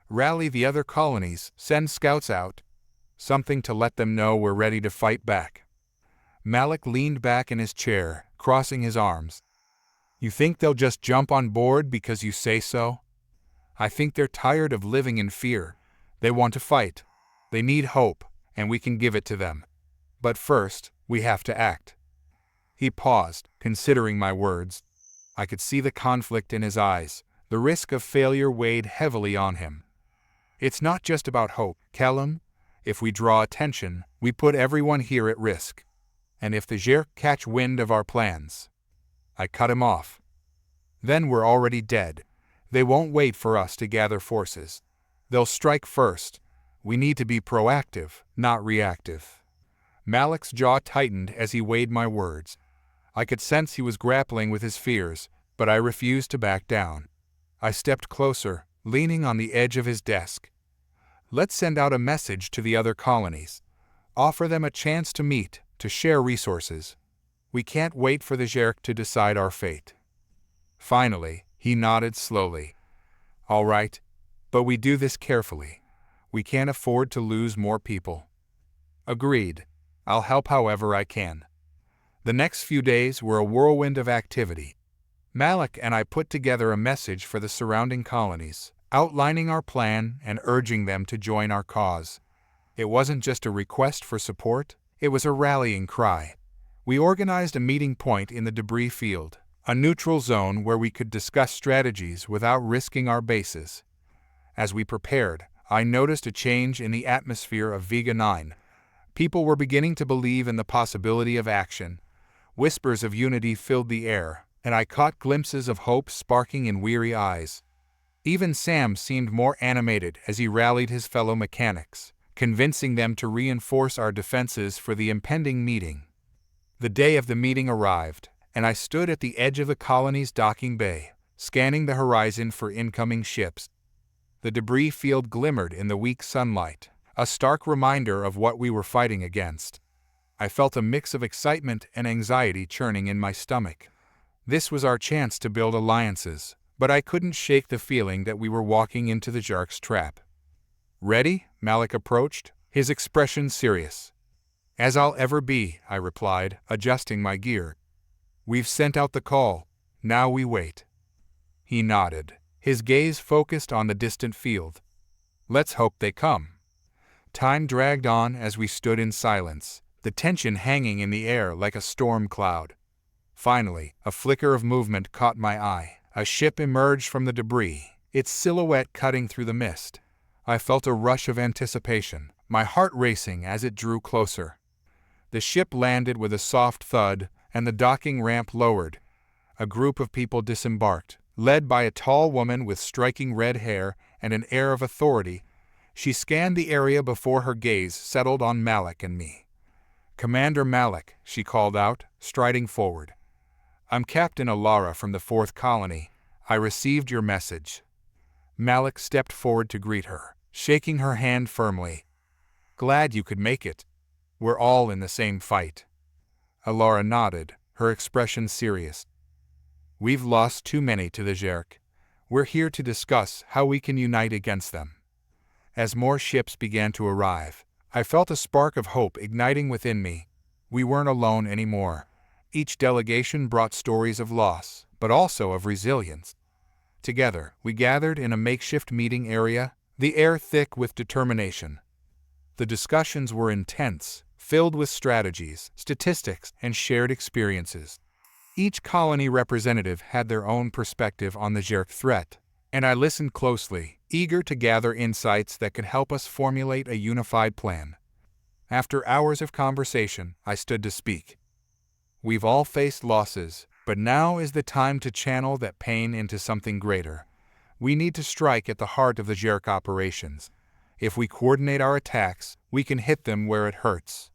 Rally the other colonies, send scouts out. Something to let them know we're ready to fight back. Malik leaned back in his chair, crossing his arms. You think they'll just jump on board because you say so? I think they're tired of living in fear. They want to fight. They need hope, and we can give it to them. But first, we have to act. He paused, considering my words. I could see the conflict in his eyes. The risk of failure weighed heavily on him. It's not just about hope, Callum. If we draw attention, we put everyone here at risk. And if the Zherk catch wind of our plans, I cut him off. Then we're already dead. They won't wait for us to gather forces. They'll strike first. We need to be proactive, not reactive. Malik's jaw tightened as he weighed my words. I could sense he was grappling with his fears, but I refused to back down. I stepped closer, leaning on the edge of his desk. Let's send out a message to the other colonies. Offer them a chance to meet, to share resources. We can't wait for the Zherk to decide our fate. Finally, he nodded slowly. All right, but we do this carefully. We can't afford to lose more people. Agreed. I'll help however I can. The next few days were a whirlwind of activity. Malik and I put together a message for the surrounding colonies, outlining our plan and urging them to join our cause. It wasn't just a request for support, it was a rallying cry. We organized a meeting point in the debris field, a neutral zone where we could discuss strategies without risking our bases. As we prepared, I noticed a change in the atmosphere of Vega 9. People were beginning to believe in the possibility of action. Whispers of unity filled the air, and I caught glimpses of hope sparking in weary eyes. Even Sam seemed more animated as he rallied his fellow mechanics, convincing them to reinforce our defenses for the impending meeting. The day of the meeting arrived, and I stood at the edge of the colony's docking bay, scanning the horizon for incoming ships. The debris field glimmered in the weak sunlight, a stark reminder of what we were fighting against. I felt a mix of excitement and anxiety churning in my stomach. This was our chance to build alliances, but I couldn't shake the feeling that we were walking into the Zherk's trap. Ready? Malik approached, his expression serious. As I'll ever be, I replied, adjusting my gear. We've sent out the call. Now we wait. He nodded, his gaze focused on the distant field. Let's hope they come. Time dragged on as we stood in silence, the tension hanging in the air like a storm cloud. Finally, a flicker of movement caught my eye. A ship emerged from the debris, its silhouette cutting through the mist. I felt a rush of anticipation, my heart racing as it drew closer. The ship landed with a soft thud, and the docking ramp lowered. A group of people disembarked, led by a tall woman with striking red hair and an air of authority. She scanned the area before her gaze settled on Malik and me. Commander Malik, she called out, striding forward. I'm Captain Alara from the 4th Colony. I received your message. Malik stepped forward to greet her, shaking her hand firmly. Glad you could make it. We're all in the same fight. Alara nodded, her expression serious. We've lost too many to the Zherk. We're here to discuss how we can unite against them. As more ships began to arrive, I felt a spark of hope igniting within me. We weren't alone anymore. Each delegation brought stories of loss, but also of resilience. Together, we gathered in a makeshift meeting area, the air thick with determination. The discussions were intense, filled with strategies, statistics, and shared experiences. Each colony representative had their own perspective on the Zerg threat, and I listened closely, eager to gather insights that could help us formulate a unified plan. After hours of conversation, I stood to speak. We've all faced losses, but now is the time to channel that pain into something greater. We need to strike at the heart of the Zerg operations. If we coordinate our attacks, we can hit them where it hurts.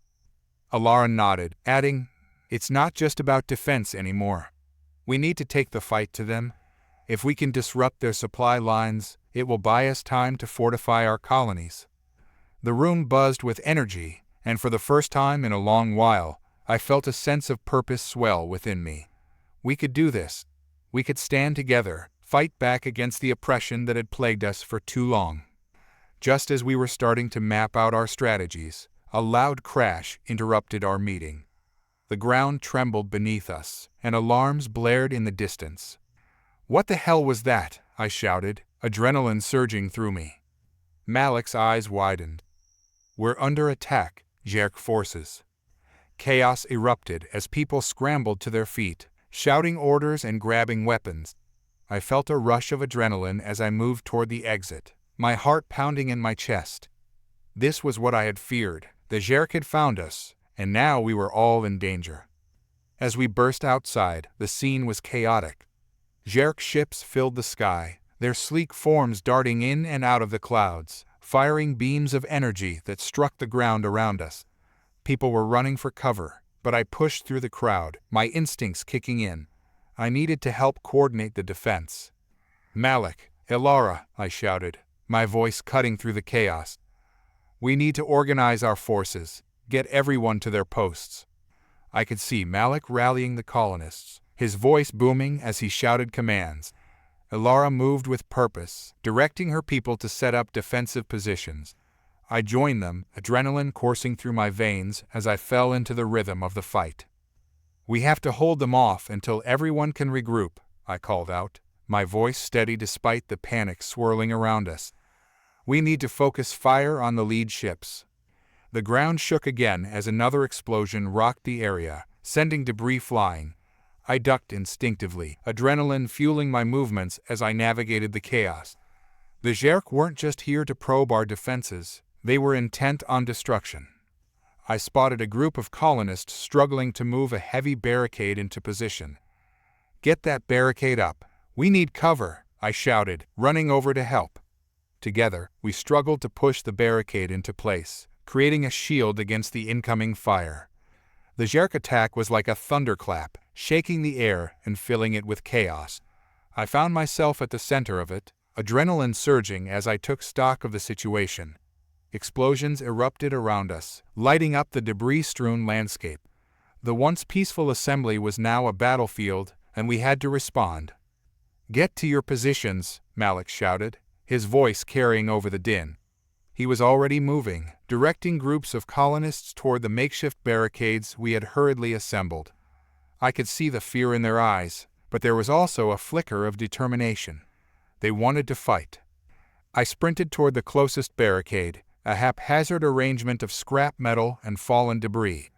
Alara nodded, adding, "It's not just about defense anymore. We need to take the fight to them. If we can disrupt their supply lines, it will buy us time to fortify our colonies." The room buzzed with energy, and for the first time in a long while, I felt a sense of purpose swell within me. We could do this. We could stand together, fight back against the oppression that had plagued us for too long. Just as we were starting to map out our strategies, a loud crash interrupted our meeting. The ground trembled beneath us, and alarms blared in the distance. "What the hell was that?" I shouted, adrenaline surging through me. Malik's eyes widened. "We're under attack, Zerg forces." Chaos erupted as people scrambled to their feet, shouting orders and grabbing weapons. I felt a rush of adrenaline as I moved toward the exit, my heart pounding in my chest. This was what I had feared. The Zerg had found us, and now we were all in danger. As we burst outside, the scene was chaotic. Zerg ships filled the sky, their sleek forms darting in and out of the clouds, firing beams of energy that struck the ground around us. People were running for cover, but I pushed through the crowd, my instincts kicking in. I needed to help coordinate the defense. "Malik, Alara," I shouted, my voice cutting through the chaos. "We need to organize our forces, get everyone to their posts." I could see Malik rallying the colonists, his voice booming as he shouted commands. Alara moved with purpose, directing her people to set up defensive positions. I joined them, adrenaline coursing through my veins as I fell into the rhythm of the fight. "We have to hold them off until everyone can regroup," I called out, my voice steady despite the panic swirling around us. "We need to focus fire on the lead ships." The ground shook again as another explosion rocked the area, sending debris flying. I ducked instinctively, adrenaline fueling my movements as I navigated the chaos. The Zerg weren't just here to probe our defenses, they were intent on destruction. I spotted a group of colonists struggling to move a heavy barricade into position. "Get that barricade up. We need cover," I shouted, running over to help. Together, we struggled to push the barricade into place, creating a shield against the incoming fire. The Zerg attack was like a thunderclap, shaking the air and filling it with chaos. I found myself at the center of it, adrenaline surging as I took stock of the situation. Explosions erupted around us, lighting up the debris-strewn landscape. The once peaceful assembly was now a battlefield, and we had to respond. "Get to your positions," Malik shouted, his voice carrying over the din. He was already moving, directing groups of colonists toward the makeshift barricades we had hurriedly assembled. I could see the fear in their eyes, but there was also a flicker of determination. They wanted to fight. I sprinted toward the closest barricade, a haphazard arrangement of scrap metal and fallen debris.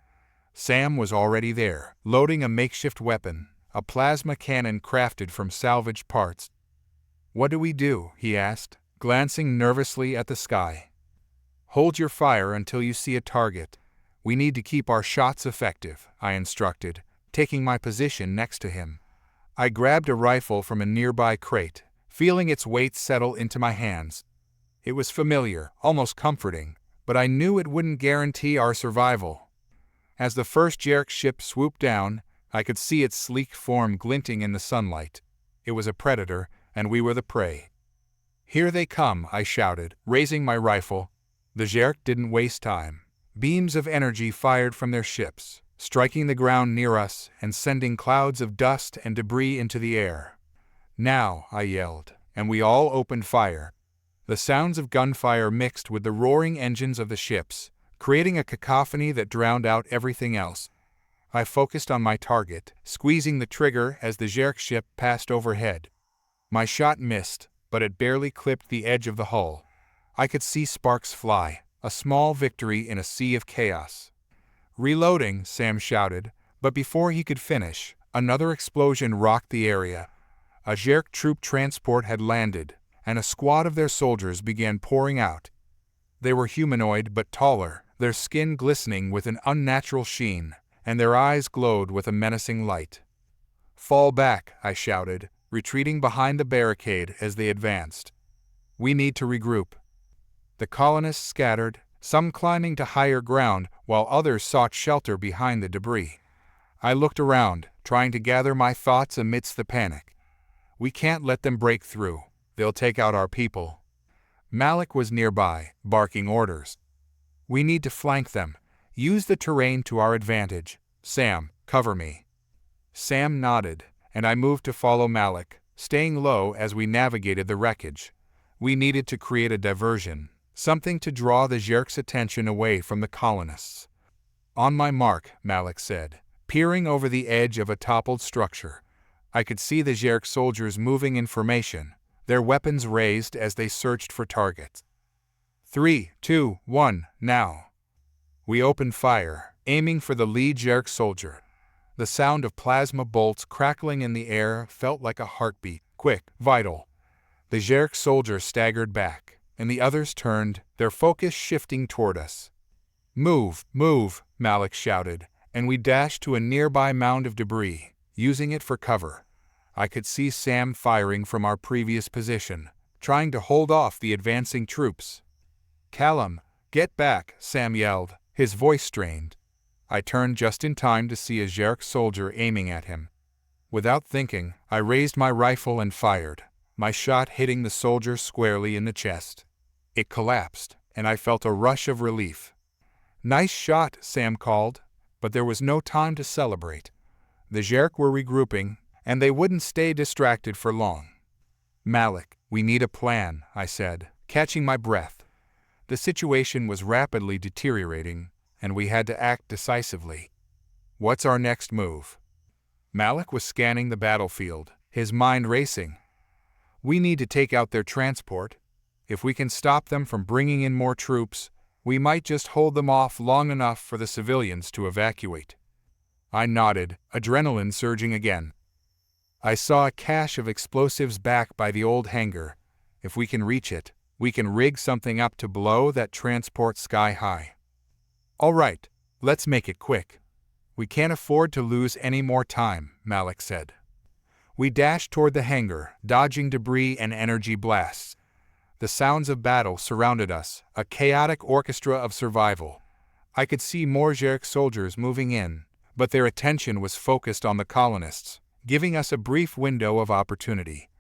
Sam was already there, loading a makeshift weapon, a plasma cannon crafted from salvaged parts. "What do we do?" he asked, glancing nervously at the sky. "Hold your fire until you see a target. We need to keep our shots effective," I instructed, taking my position next to him. I grabbed a rifle from a nearby crate, feeling its weight settle into my hands. It was familiar, almost comforting, but I knew it wouldn't guarantee our survival. As the first Zerg ship swooped down, I could see its sleek form glinting in the sunlight. It was a predator, and we were the prey. "Here they come," I shouted, raising my rifle. The Zerg didn't waste time. Beams of energy fired from their ships, striking the ground near us and sending clouds of dust and debris into the air. "Now," I yelled, and we all opened fire. The sounds of gunfire mixed with the roaring engines of the ships, creating a cacophony that drowned out everything else. I focused on my target, squeezing the trigger as the Zerk ship passed overhead. My shot missed, but it barely clipped the edge of the hull. I could see sparks fly, a small victory in a sea of chaos. "Reloading," Sam shouted, but before he could finish, another explosion rocked the area. A Zerk troop transport had landed, and a squad of their soldiers began pouring out. They were humanoid but taller, their skin glistening with an unnatural sheen, and their eyes glowed with a menacing light. "Fall back," I shouted, retreating behind the barricade as they advanced. "We need to regroup." The colonists scattered, some climbing to higher ground while others sought shelter behind the debris. I looked around, trying to gather my thoughts amidst the panic. "We can't let them break through. They'll take out our people." Malik was nearby, barking orders. "We need to flank them. Use the terrain to our advantage. Sam, cover me." Sam nodded, and I moved to follow Malik, staying low as we navigated the wreckage. We needed to create a diversion, something to draw the Zerk's attention away from the colonists. "On my mark," Malik said, peering over the edge of a toppled structure. I could see the Zerk soldiers moving in formation, their weapons raised as they searched for targets. 3, 2, 1, now. We opened fire, aiming for the lead Zerk soldier. The sound of plasma bolts crackling in the air felt like a heartbeat, quick, vital. The Zerk soldier staggered back, and the others turned, their focus shifting toward us. "Move, move," Malik shouted, and we dashed to a nearby mound of debris, using it for cover. I could see Sam firing from our previous position, trying to hold off the advancing troops. "Callum, get back," Sam yelled, his voice strained. I turned just in time to see a Zerk soldier aiming at him. Without thinking, I raised my rifle and fired, my shot hitting the soldier squarely in the chest. It collapsed, and I felt a rush of relief. "Nice shot," Sam called, but there was no time to celebrate. The Zerk were regrouping, and they wouldn't stay distracted for long. "Malik, we need a plan," I said, catching my breath. The situation was rapidly deteriorating, and we had to act decisively. "What's our next move?" Malik was scanning the battlefield, his mind racing. "We need to take out their transport. If we can stop them from bringing in more troops, we might just hold them off long enough for the civilians to evacuate." I nodded, adrenaline surging again. I saw a cache of explosives back by the old hangar. If we can reach it, we can rig something up to blow that transport sky high. "All right, let's make it quick. We can't afford to lose any more time," Malik said. We dashed toward the hangar, dodging debris and energy blasts. The sounds of battle surrounded us, a chaotic orchestra of survival. I could see more Zerk soldiers moving in, but their attention was focused on the colonists, giving us a brief window of opportunity.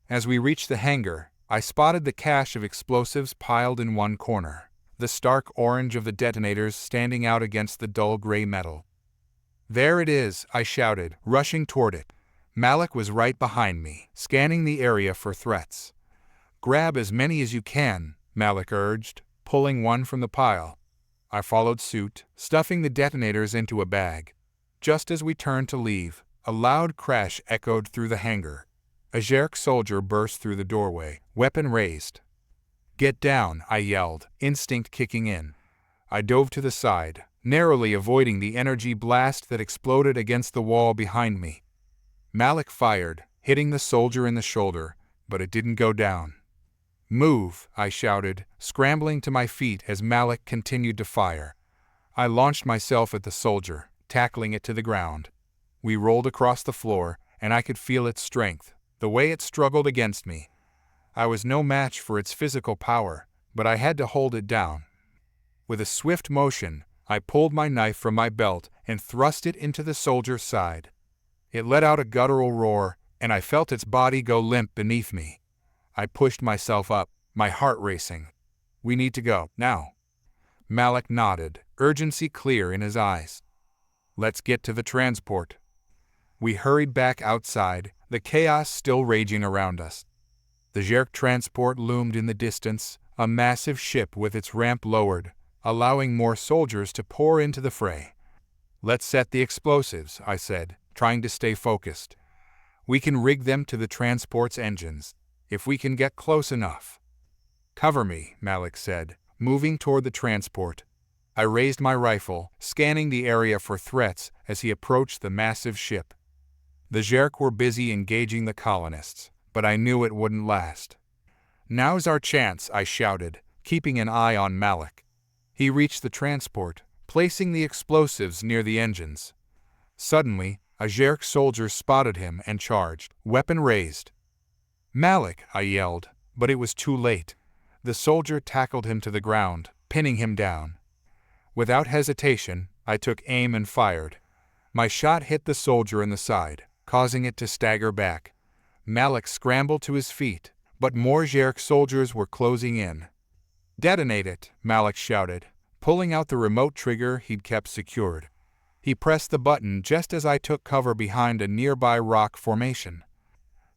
As we reached the hangar, I spotted the cache of explosives piled in one corner, the stark orange of the detonators standing out against the dull gray metal. "There it is," I shouted, rushing toward it. Malik was right behind me, scanning the area for threats. "Grab as many as you can," Malik urged, pulling one from the pile. I followed suit, stuffing the detonators into a bag. Just as we turned to leave, a loud crash echoed through the hangar. A Zerk soldier burst through the doorway, weapon raised. "Get down," I yelled, instinct kicking in. I dove to the side, narrowly avoiding the energy blast that exploded against the wall behind me. Malik fired, hitting the soldier in the shoulder, but it didn't go down. "Move," I shouted, scrambling to my feet as Malik continued to fire. I launched myself at the soldier, tackling it to the ground. We rolled across the floor, and I could feel its strength, the way it struggled against me. I was no match for its physical power, but I had to hold it down. With a swift motion, I pulled my knife from my belt and thrust it into the soldier's side. It let out a guttural roar, and I felt its body go limp beneath me. I pushed myself up, my heart racing. "We need to go, now." Malik nodded, urgency clear in his eyes. "Let's get to the transport." We hurried back outside, the chaos still raging around us. The Zerk transport loomed in the distance, a massive ship with its ramp lowered, allowing more soldiers to pour into the fray. "Let's set the explosives," I said, trying to stay focused. "We can rig them to the transport's engines, if we can get close enough." "Cover me," Malik said, moving toward the transport. I raised my rifle, scanning the area for threats as he approached the massive ship. The Zerk were busy engaging the colonists, but I knew it wouldn't last. "Now's our chance," I shouted, keeping an eye on Malik. He reached the transport, placing the explosives near the engines. Suddenly, a Zerk soldier spotted him and charged, weapon raised. "Malik!" I yelled, but it was too late. The soldier tackled him to the ground, pinning him down. Without hesitation, I took aim and fired. My shot hit the soldier in the side, causing it to stagger back. Malik scrambled to his feet, but more Zerk soldiers were closing in. "Detonate it," Malik shouted, pulling out the remote trigger he'd kept secured. He pressed the button just as I took cover behind a nearby rock formation.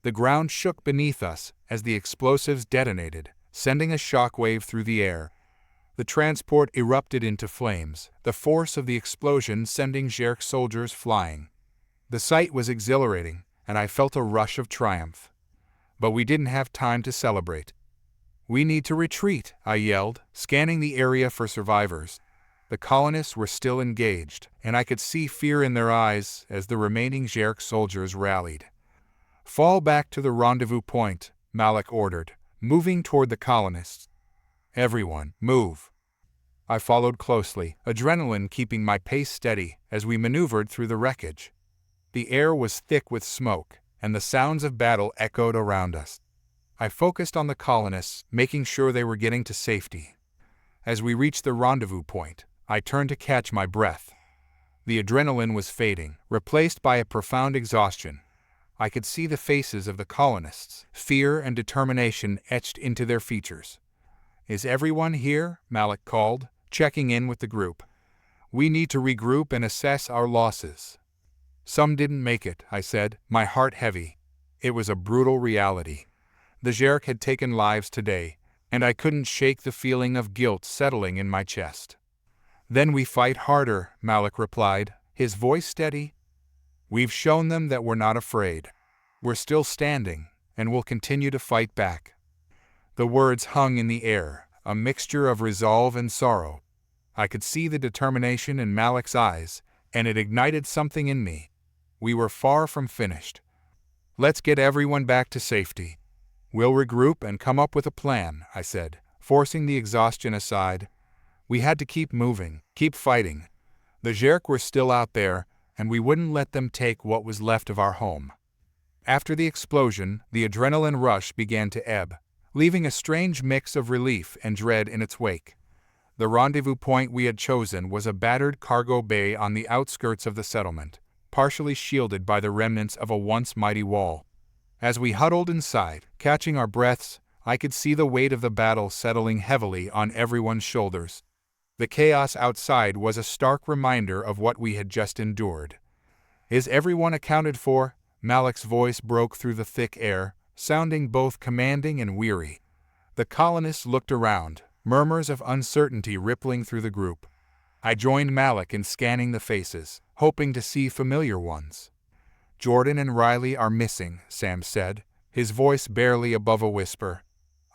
The ground shook beneath us as the explosives detonated, sending a shockwave through the air. The transport erupted into flames, the force of the explosion sending Zerk soldiers flying. The sight was exhilarating, and I felt a rush of triumph. But we didn't have time to celebrate. "We need to retreat," I yelled, scanning the area for survivors. The colonists were still engaged, and I could see fear in their eyes as the remaining Zerk soldiers rallied. "Fall back to the rendezvous point," Malik ordered, moving toward the colonists. "Everyone, move." I followed closely, adrenaline keeping my pace steady as we maneuvered through the wreckage. The air was thick with smoke, and the sounds of battle echoed around us. I focused on the colonists, making sure they were getting to safety. As we reached the rendezvous point, I turned to catch my breath. The adrenaline was fading, replaced by a profound exhaustion. I could see the faces of the colonists, fear and determination etched into their features. "Is everyone here?" Malik called, checking in with the group. "We need to regroup and assess our losses." "Some didn't make it," I said, my heart heavy. It was a brutal reality. The Zerk had taken lives today, and I couldn't shake the feeling of guilt settling in my chest. "Then we fight harder," Malik replied, his voice steady. "We've shown them that we're not afraid. We're still standing, and we'll continue to fight back." The words hung in the air, a mixture of resolve and sorrow. I could see the determination in Malik's eyes, and it ignited something in me. We were far from finished. "Let's get everyone back to safety. We'll regroup and come up with a plan," I said, forcing the exhaustion aside. We had to keep moving, keep fighting. The Zerk were still out there, and we wouldn't let them take what was left of our home. After the explosion, the adrenaline rush began to ebb, leaving a strange mix of relief and dread in its wake. The rendezvous point we had chosen was a battered cargo bay on the outskirts of the settlement, partially shielded by the remnants of a once mighty wall. As we huddled inside, catching our breaths, I could see the weight of the battle settling heavily on everyone's shoulders. The chaos outside was a stark reminder of what we had just endured. "Is everyone accounted for?" Malik's voice broke through the thick air, sounding both commanding and weary. The colonists looked around, murmurs of uncertainty rippling through the group. I joined Malik in scanning the faces, hoping to see familiar ones. "Jordan and Riley are missing," Sam said, his voice barely above a whisper.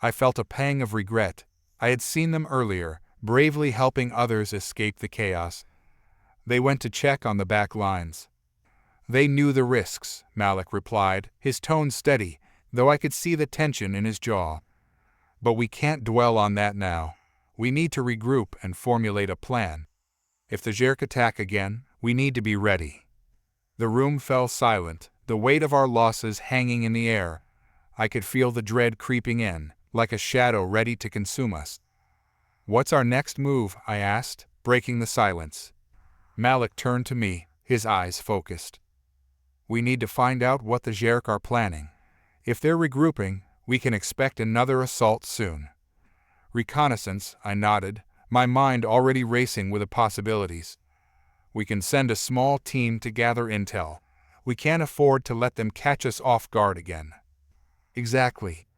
I felt a pang of regret. I had seen them earlier, bravely helping others escape the chaos. "They went to check on the back lines." "They knew the risks," Malik replied, his tone steady, though I could see the tension in his jaw. "But we can't dwell on that now. We need to regroup and formulate a plan. If the Zerk attack again, we need to be ready." The room fell silent, the weight of our losses hanging in the air. I could feel the dread creeping in, like a shadow ready to consume us. "What's our next move?" I asked, breaking the silence. Malik turned to me, his eyes focused. "We need to find out what the Zerk are planning. If they're regrouping, we can expect another assault soon." "Reconnaissance," I nodded, my mind already racing with the possibilities. "We can send a small team to gather intel. We can't afford to let them catch us off guard again." "Exactly."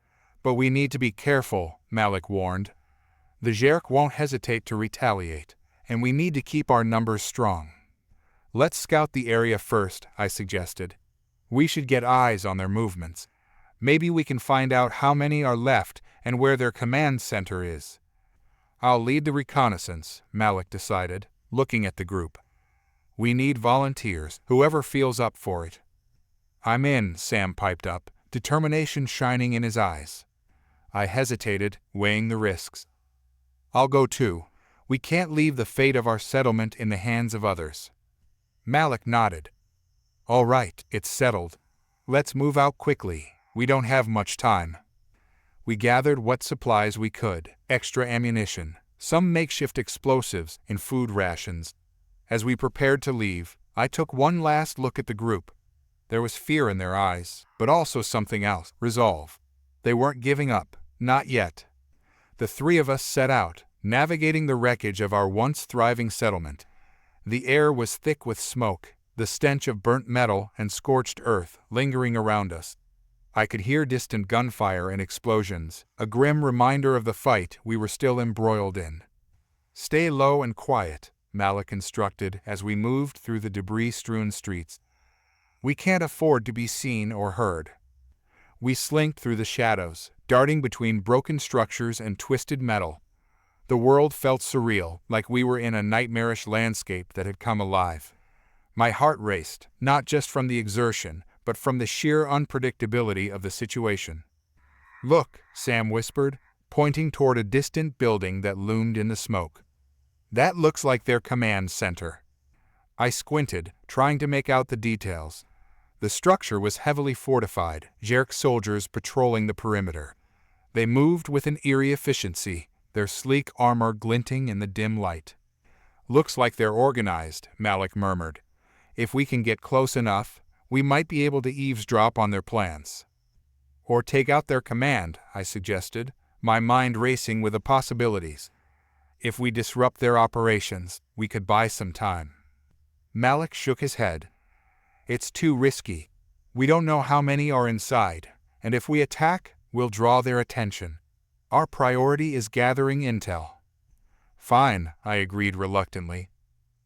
But we need to be careful, Malik warned. The Zherk won't hesitate to retaliate, and we need to keep our numbers strong. Let's scout the area first, I suggested. We should get eyes on their movements. Maybe we can find out how many are left and where their command center is. I'll lead the reconnaissance, Malik decided, looking at the group. We need volunteers, whoever feels up for it. I'm in, Sam piped up, determination shining in his eyes. I hesitated, weighing the risks. I'll go too. We can't leave the fate of our settlement in the hands of others. Malik nodded. All right, it's settled. Let's move out quickly. We don't have much time. We gathered what supplies we could, extra ammunition, some makeshift explosives, and food rations. As we prepared to leave, I took one last look at the group. There was fear in their eyes, but also something else, resolve. They weren't giving up, not yet. The three of us set out, navigating the wreckage of our once thriving settlement. The air was thick with smoke, the stench of burnt metal and scorched earth lingering around us. I could hear distant gunfire and explosions, a grim reminder of the fight we were still embroiled in. Stay low and quiet, Malik instructed as we moved through the debris-strewn streets. We can't afford to be seen or heard. We slinked through the shadows, darting between broken structures and twisted metal. The world felt surreal, like we were in a nightmarish landscape that had come alive. My heart raced, not just from the exertion, but from the sheer unpredictability of the situation. Look, Sam whispered, pointing toward a distant building that loomed in the smoke. That looks like their command center. I squinted, trying to make out the details. The structure was heavily fortified, Zherk soldiers patrolling the perimeter. They moved with an eerie efficiency, their sleek armor glinting in the dim light. Looks like they're organized, Malik murmured. If we can get close enough, we might be able to eavesdrop on their plans. Or take out their command, I suggested, my mind racing with the possibilities. If we disrupt their operations, we could buy some time. Malik shook his head. It's too risky. We don't know how many are inside, and if we attack, we'll draw their attention. Our priority is gathering intel. Fine, I agreed reluctantly.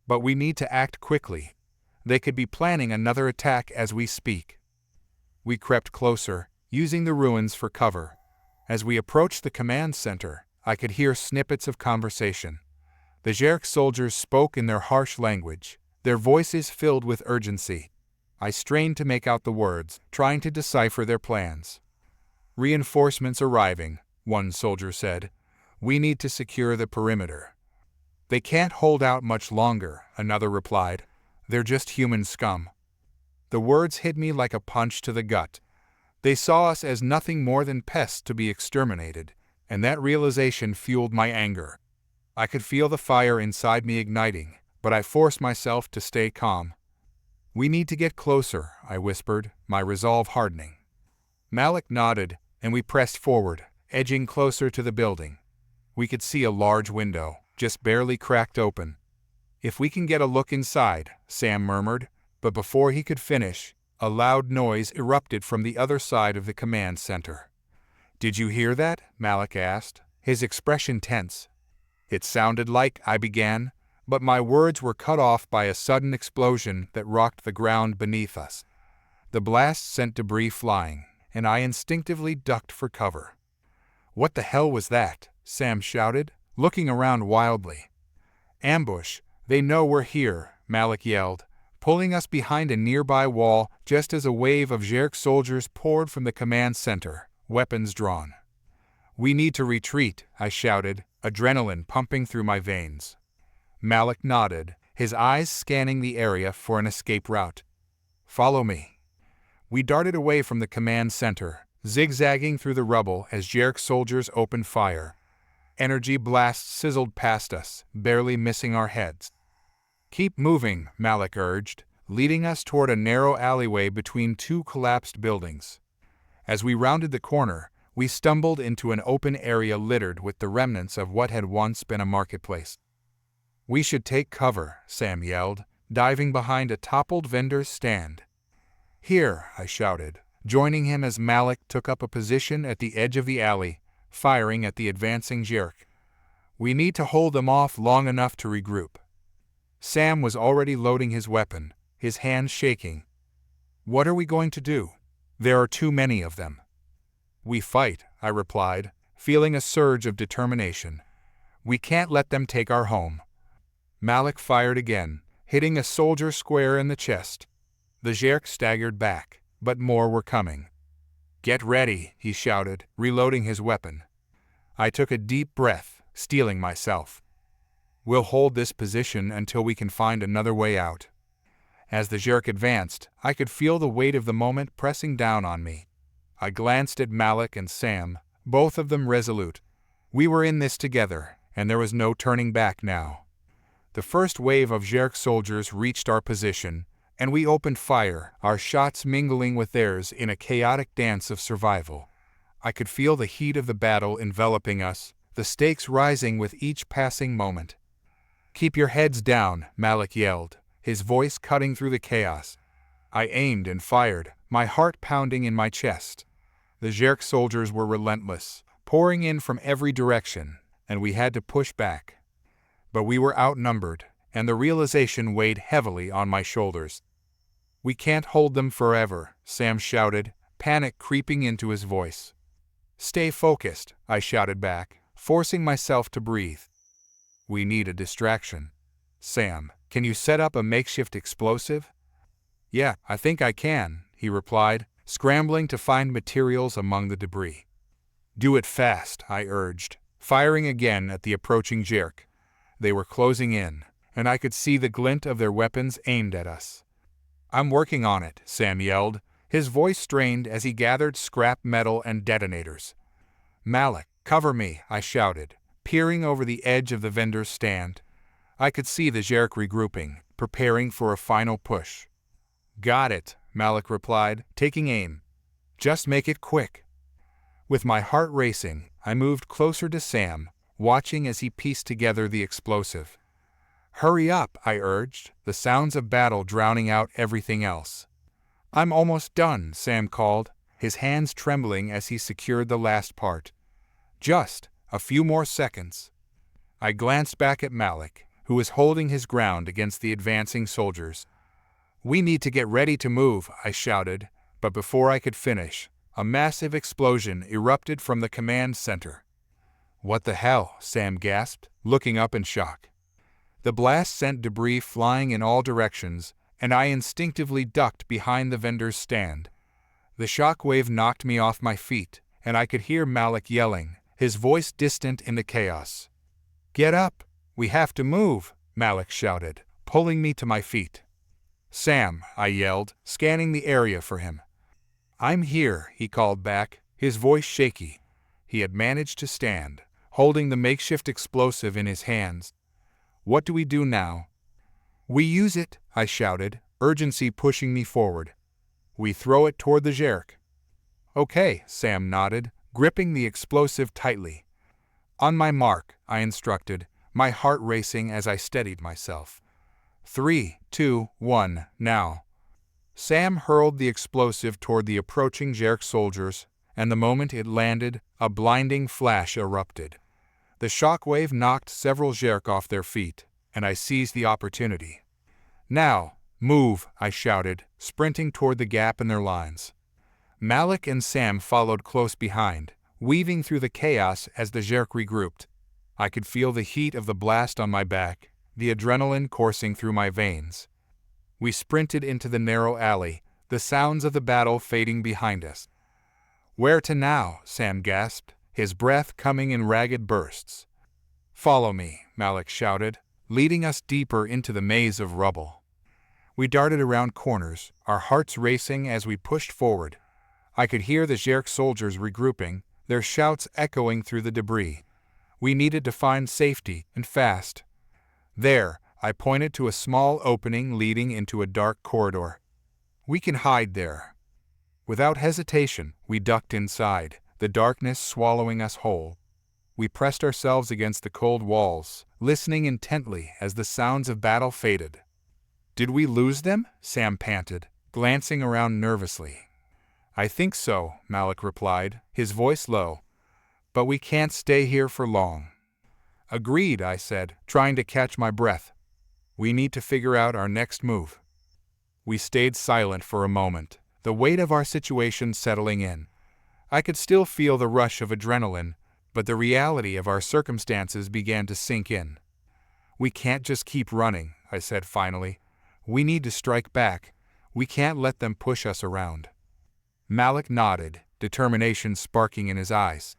But we need to act quickly. They could be planning another attack as we speak. We crept closer, using the ruins for cover. As we approached the command center, I could hear snippets of conversation. The Zherk soldiers spoke in their harsh language, their voices filled with urgency. I strained to make out the words, trying to decipher their plans. Reinforcements arriving, one soldier said. We need to secure the perimeter. They can't hold out much longer, another replied. They're just human scum. The words hit me like a punch to the gut. They saw us as nothing more than pests to be exterminated, and that realization fueled my anger. I could feel the fire inside me igniting, but I forced myself to stay calm. We need to get closer, I whispered, my resolve hardening. Malik nodded, and we pressed forward, edging closer to the building. We could see a large window, just barely cracked open. If we can get a look inside, Sam murmured, but before he could finish, a loud noise erupted from the other side of the command center. Did you hear that? Malik asked, his expression tense. It sounded like I began, but my words were cut off by a sudden explosion that rocked the ground beneath us. The blast sent debris flying, and I instinctively ducked for cover. What the hell was that? Sam shouted, looking around wildly. Ambush! They know we're here, Malik yelled, pulling us behind a nearby wall just as a wave of Zherk soldiers poured from the command center, weapons drawn. We need to retreat, I shouted, adrenaline pumping through my veins. Malik nodded, his eyes scanning the area for an escape route. Follow me. We darted away from the command center, zigzagging through the rubble as Zherk soldiers opened fire. Energy blasts sizzled past us, barely missing our heads. Keep moving, Malik urged, leading us toward a narrow alleyway between two collapsed buildings. As we rounded the corner, we stumbled into an open area littered with the remnants of what had once been a marketplace. We should take cover, Sam yelled, diving behind a toppled vendor's stand. Here, I shouted, joining him as Malik took up a position at the edge of the alley, firing at the advancing jerk. We need to hold them off long enough to regroup. Sam was already loading his weapon, his hands shaking. What are we going to do? There are too many of them. We fight, I replied, feeling a surge of determination. We can't let them take our home. Malik fired again, hitting a soldier square in the chest. The jerk staggered back, but more were coming. Get ready, he shouted, reloading his weapon. I took a deep breath, steeling myself. We'll hold this position until we can find another way out. As the jerk advanced, I could feel the weight of the moment pressing down on me. I glanced at Malik and Sam, both of them resolute. We were in this together, and there was no turning back now. The first wave of jerk soldiers reached our position, and we opened fire, our shots mingling with theirs in a chaotic dance of survival. I could feel the heat of the battle enveloping us, the stakes rising with each passing moment. Keep your heads down, Malik yelled, his voice cutting through the chaos. I aimed and fired, my heart pounding in my chest. The jerk soldiers were relentless, pouring in from every direction, and we had to push back. But we were outnumbered, and the realization weighed heavily on my shoulders. We can't hold them forever, Sam shouted, panic creeping into his voice. Stay focused, I shouted back, forcing myself to breathe. We need a distraction. Sam, can you set up a makeshift explosive? Yeah, I think I can, he replied, scrambling to find materials among the debris. Do it fast, I urged, firing again at the approaching jerk. They were closing in, and I could see the glint of their weapons aimed at us. I'm working on it, Sam yelled, his voice strained as he gathered scrap metal and detonators. Malik, cover me, I shouted, peering over the edge of the vendor's stand. I could see the jerk regrouping, preparing for a final push. Got it, Malik replied, taking aim. Just make it quick. With my heart racing, I moved closer to Sam, watching as he pieced together the explosive. Hurry up, I urged, the sounds of battle drowning out everything else. I'm almost done, Sam called, his hands trembling as he secured the last part. Just a few more seconds. I glanced back at Malik, who was holding his ground against the advancing soldiers. We need to get ready to move, I shouted, but before I could finish, a massive explosion erupted from the command center. What the hell? Sam gasped, looking up in shock. The blast sent debris flying in all directions, and I instinctively ducked behind the vendor's stand. The shockwave knocked me off my feet, and I could hear Malik yelling, his voice distant in the chaos. Get up! We have to move, Malik shouted, pulling me to my feet. Sam, I yelled, scanning the area for him. I'm here, he called back, his voice shaky. He had managed to stand, holding the makeshift explosive in his hands. What do we do now? We use it, I shouted, urgency pushing me forward. We throw it toward the jerk. Okay, Sam nodded, gripping the explosive tightly. On my mark, I instructed, my heart racing as I steadied myself. 3, 2, 1, now. Sam hurled the explosive toward the approaching jerk soldiers, and the moment it landed, a blinding flash erupted. The shockwave knocked several jerk off their feet, and I seized the opportunity. Now, move, I shouted, sprinting toward the gap in their lines. Malik and Sam followed close behind, weaving through the chaos as the jerk regrouped. I could feel the heat of the blast on my back, the adrenaline coursing through my veins. We sprinted into the narrow alley, the sounds of the battle fading behind us. Where to now? Sam gasped, his breath coming in ragged bursts. Follow me, Malik shouted, leading us deeper into the maze of rubble. We darted around corners, our hearts racing as we pushed forward. I could hear the jerk soldiers regrouping, their shouts echoing through the debris. We needed to find safety, and fast. There, I pointed to a small opening leading into a dark corridor. We can hide there. Without hesitation, we ducked inside, the darkness swallowing us whole. We pressed ourselves against the cold walls, listening intently as the sounds of battle faded. Did we lose them? Sam panted, glancing around nervously. I think so, Malik replied, his voice low. But we can't stay here for long. Agreed, I said, trying to catch my breath. We need to figure out our next move. We stayed silent for a moment, the weight of our situation settling in. I could still feel the rush of adrenaline, but the reality of our circumstances began to sink in. We can't just keep running, I said finally. We need to strike back. We can't let them push us around. Malik nodded, determination sparking in his eyes.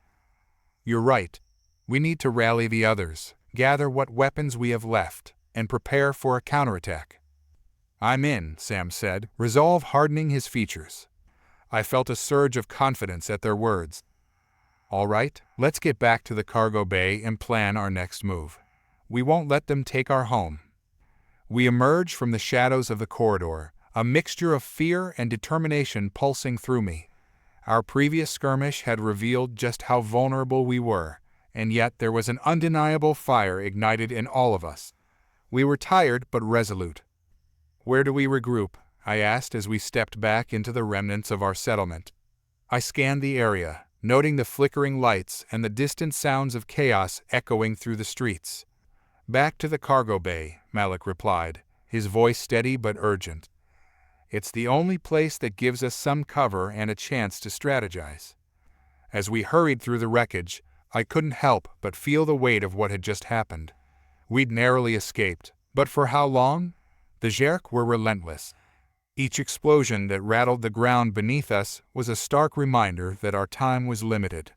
You're right. We need to rally the others, gather what weapons we have left, and prepare for a counterattack. I'm in, Sam said, resolve hardening his features. I felt a surge of confidence at their words. All right, let's get back to the cargo bay and plan our next move. We won't let them take our home. We emerged from the shadows of the corridor, a mixture of fear and determination pulsing through me. Our previous skirmish had revealed just how vulnerable we were, and yet there was an undeniable fire ignited in all of us. We were tired but resolute. Where do we regroup? I asked as we stepped back into the remnants of our settlement. I scanned the area, noting the flickering lights and the distant sounds of chaos echoing through the streets. Back to the cargo bay, Malik replied, his voice steady but urgent. It's the only place that gives us some cover and a chance to strategize. As we hurried through the wreckage, I couldn't help but feel the weight of what had just happened. We'd narrowly escaped, but for how long? The Zherk were relentless. Each explosion that rattled the ground beneath us was a stark reminder that our time was limited.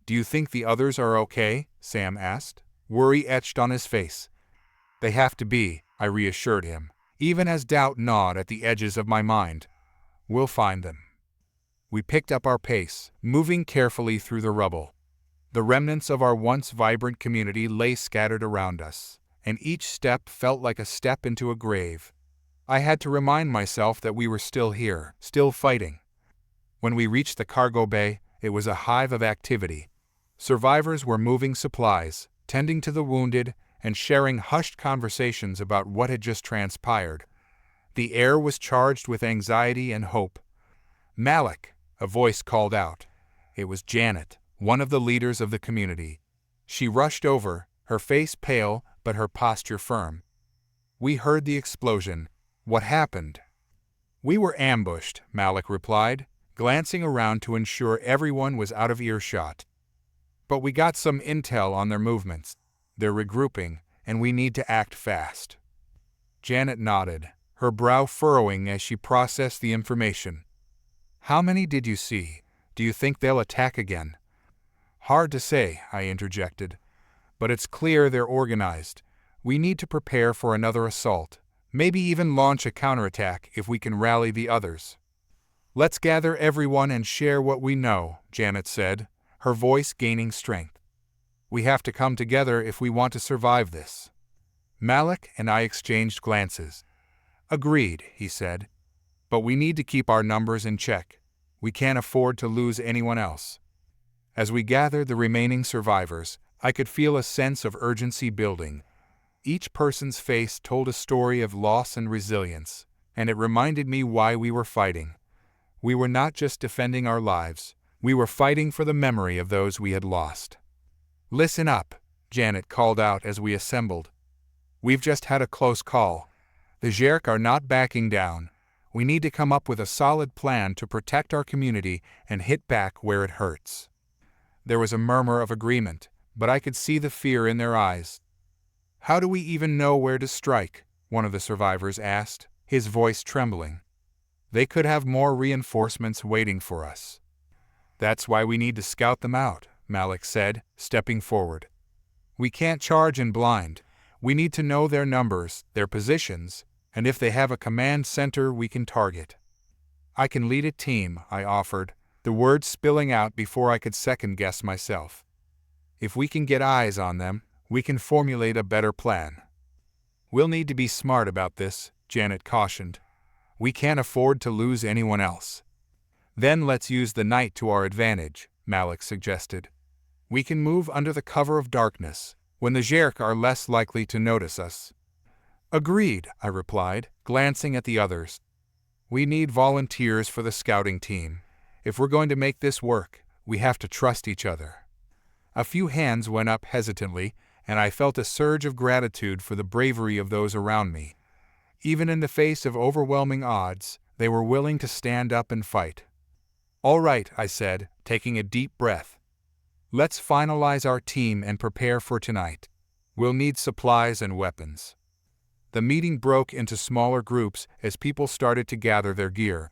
Do you think the others are okay? Sam asked. Worry etched on his face. They have to be, I reassured him, even as doubt gnawed at the edges of my mind. We'll find them. We picked up our pace, moving carefully through the rubble. The remnants of our once vibrant community lay scattered around us, and each step felt like a step into a grave. I had to remind myself that we were still here, still fighting. When we reached the cargo bay, it was a hive of activity. Survivors were moving supplies, tending to the wounded, and sharing hushed conversations about what had just transpired. The air was charged with anxiety and hope. Malik, a voice called out. It was Janet, one of the leaders of the community. She rushed over, her face pale but her posture firm. We heard the explosion. What happened? We were ambushed, Malik replied, glancing around to ensure everyone was out of earshot. But we got some intel on their movements. They're regrouping, and we need to act fast. Janet nodded, her brow furrowing as she processed the information. How many did you see? Do you think they'll attack again? Hard to say, I interjected. But it's clear they're organized. We need to prepare for another assault, maybe even launch a counterattack if we can rally the others. Let's gather everyone and share what we know, Janet said, her voice gaining strength. We have to come together if we want to survive this. Malik and I exchanged glances. Agreed, he said. But we need to keep our numbers in check. We can't afford to lose anyone else. As we gathered the remaining survivors, I could feel a sense of urgency building. Each person's face told a story of loss and resilience, and it reminded me why we were fighting. We were not just defending our lives, we were fighting for the memory of those we had lost. Listen up, Janet called out as we assembled. We've just had a close call. The Zherk are not backing down. We need to come up with a solid plan to protect our community and hit back where it hurts. There was a murmur of agreement, but I could see the fear in their eyes. How do we even know where to strike? One of the survivors asked, his voice trembling. They could have more reinforcements waiting for us. That's why we need to scout them out, Malik said, stepping forward. We can't charge in blind. We need to know their numbers, their positions, and if they have a command center we can target. I can lead a team, I offered, the words spilling out before I could second-guess myself. If we can get eyes on them, we can formulate a better plan. We'll need to be smart about this, Janet cautioned. We can't afford to lose anyone else. Then let's use the night to our advantage, Malik suggested. We can move under the cover of darkness, when the Zherk are less likely to notice us. Agreed, I replied, glancing at the others. We need volunteers for the scouting team. If we're going to make this work, we have to trust each other. A few hands went up hesitantly, and I felt a surge of gratitude for the bravery of those around me. Even in the face of overwhelming odds, they were willing to stand up and fight. "All right," I said, taking a deep breath. "Let's finalize our team and prepare for tonight. We'll need supplies and weapons." The meeting broke into smaller groups as people started to gather their gear.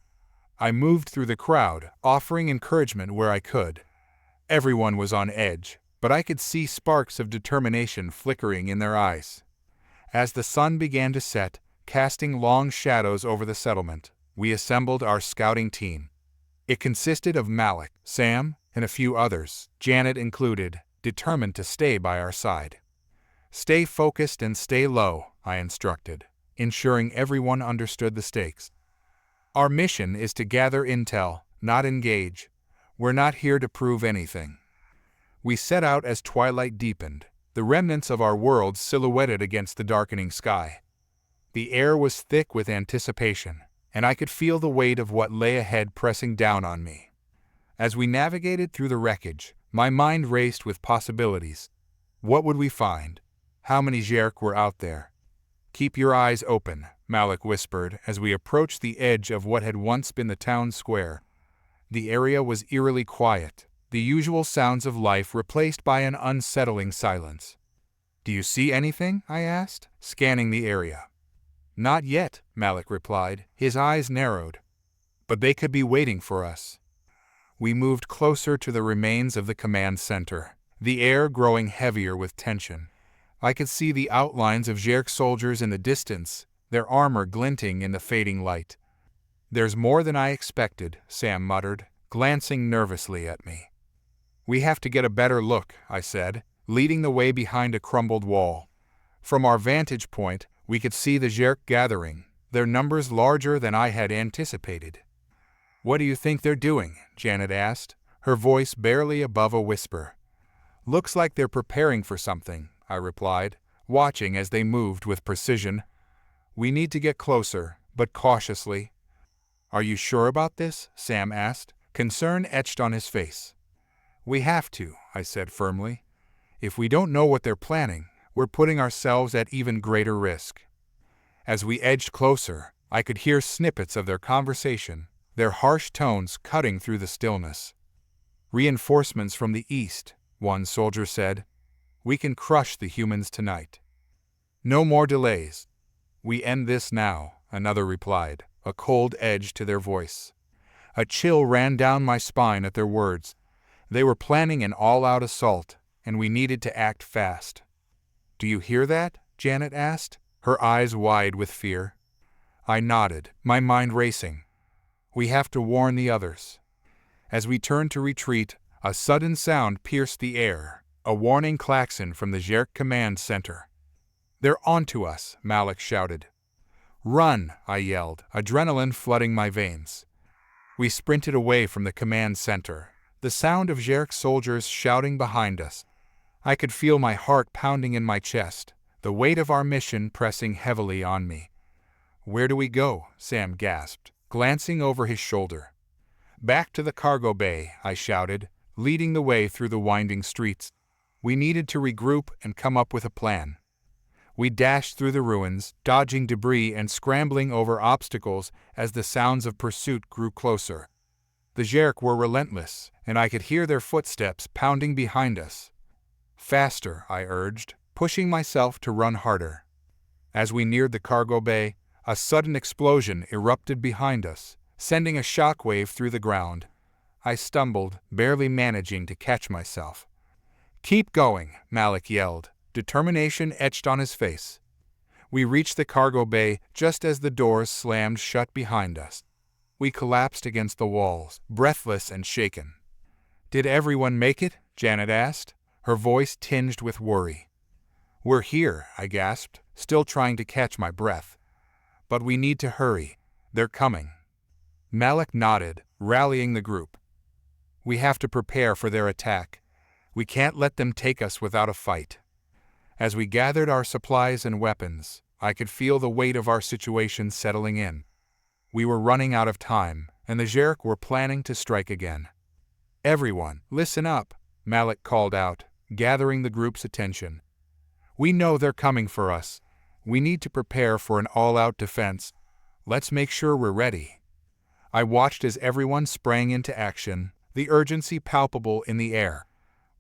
I moved through the crowd, offering encouragement where I could. Everyone was on edge, but I could see sparks of determination flickering in their eyes. As the sun began to set, casting long shadows over the settlement, we assembled our scouting team. It consisted of Malik, Sam, and a few others, Janet included, determined to stay by our side. "Stay focused and stay low," I instructed, ensuring everyone understood the stakes. "Our mission is to gather intel, not engage. We're not here to prove anything." We set out as twilight deepened, the remnants of our world silhouetted against the darkening sky. The air was thick with anticipation, and I could feel the weight of what lay ahead pressing down on me. As we navigated through the wreckage, my mind raced with possibilities. What would we find? How many Zerk were out there? "Keep your eyes open," Malik whispered as we approached the edge of what had once been the town square. The area was eerily quiet, the usual sounds of life replaced by an unsettling silence. "Do you see anything?" I asked, scanning the area. "Not yet," Malik replied, his eyes narrowed. "But they could be waiting for us." We moved closer to the remains of the command center, the air growing heavier with tension. I could see the outlines of Zerk soldiers in the distance, their armor glinting in the fading light. "There's more than I expected," Sam muttered, glancing nervously at me. "We have to get a better look," I said, leading the way behind a crumbled wall. From our vantage point, we could see the Zerk gathering, their numbers larger than I had anticipated. "What do you think they're doing?" Janet asked, her voice barely above a whisper. "Looks like they're preparing for something," I replied, watching as they moved with precision. "We need to get closer, but cautiously." "Are you sure about this?" Sam asked, concern etched on his face. "We have to," I said firmly. "If we don't know what they're planning, we're putting ourselves at even greater risk." As we edged closer, I could hear snippets of their conversation, their harsh tones cutting through the stillness. "Reinforcements from the east," one soldier said. "We can crush the humans tonight." "No more delays." "We end this now," another replied, a cold edge to their voice. A chill ran down my spine at their words. They were planning an all-out assault, and we needed to act fast. "Do you hear that?" Janet asked, her eyes wide with fear. I nodded, my mind racing. "We have to warn the others." As we turned to retreat, a sudden sound pierced the air, a warning klaxon from the Zerk command center. "They're onto us," Malik shouted. "Run," I yelled, adrenaline flooding my veins. We sprinted away from the command center, the sound of Zerk soldiers shouting behind us. I could feel my heart pounding in my chest, the weight of our mission pressing heavily on me. "Where do we go?" Sam gasped, glancing over his shoulder. "Back to the cargo bay," I shouted, leading the way through the winding streets. We needed to regroup and come up with a plan. We dashed through the ruins, dodging debris and scrambling over obstacles as the sounds of pursuit grew closer. The Zerk were relentless, and I could hear their footsteps pounding behind us. "Faster," I urged, pushing myself to run harder. As we neared the cargo bay, a sudden explosion erupted behind us, sending a shockwave through the ground. I stumbled, barely managing to catch myself. "Keep going," Malik yelled, determination etched on his face. We reached the cargo bay just as the doors slammed shut behind us. We collapsed against the walls, breathless and shaken. "Did everyone make it?" Janet asked, her voice tinged with worry. "We're here," I gasped, still trying to catch my breath. "But we need to hurry. They're coming." Malik nodded, rallying the group. "We have to prepare for their attack. We can't let them take us without a fight." As we gathered our supplies and weapons, I could feel the weight of our situation settling in. We were running out of time, and the Zherk were planning to strike again. "Everyone, listen up," Malik called out, gathering the group's attention. "We know they're coming for us. We need to prepare for an all-out defense. Let's make sure we're ready." I watched as everyone sprang into action, the urgency palpable in the air.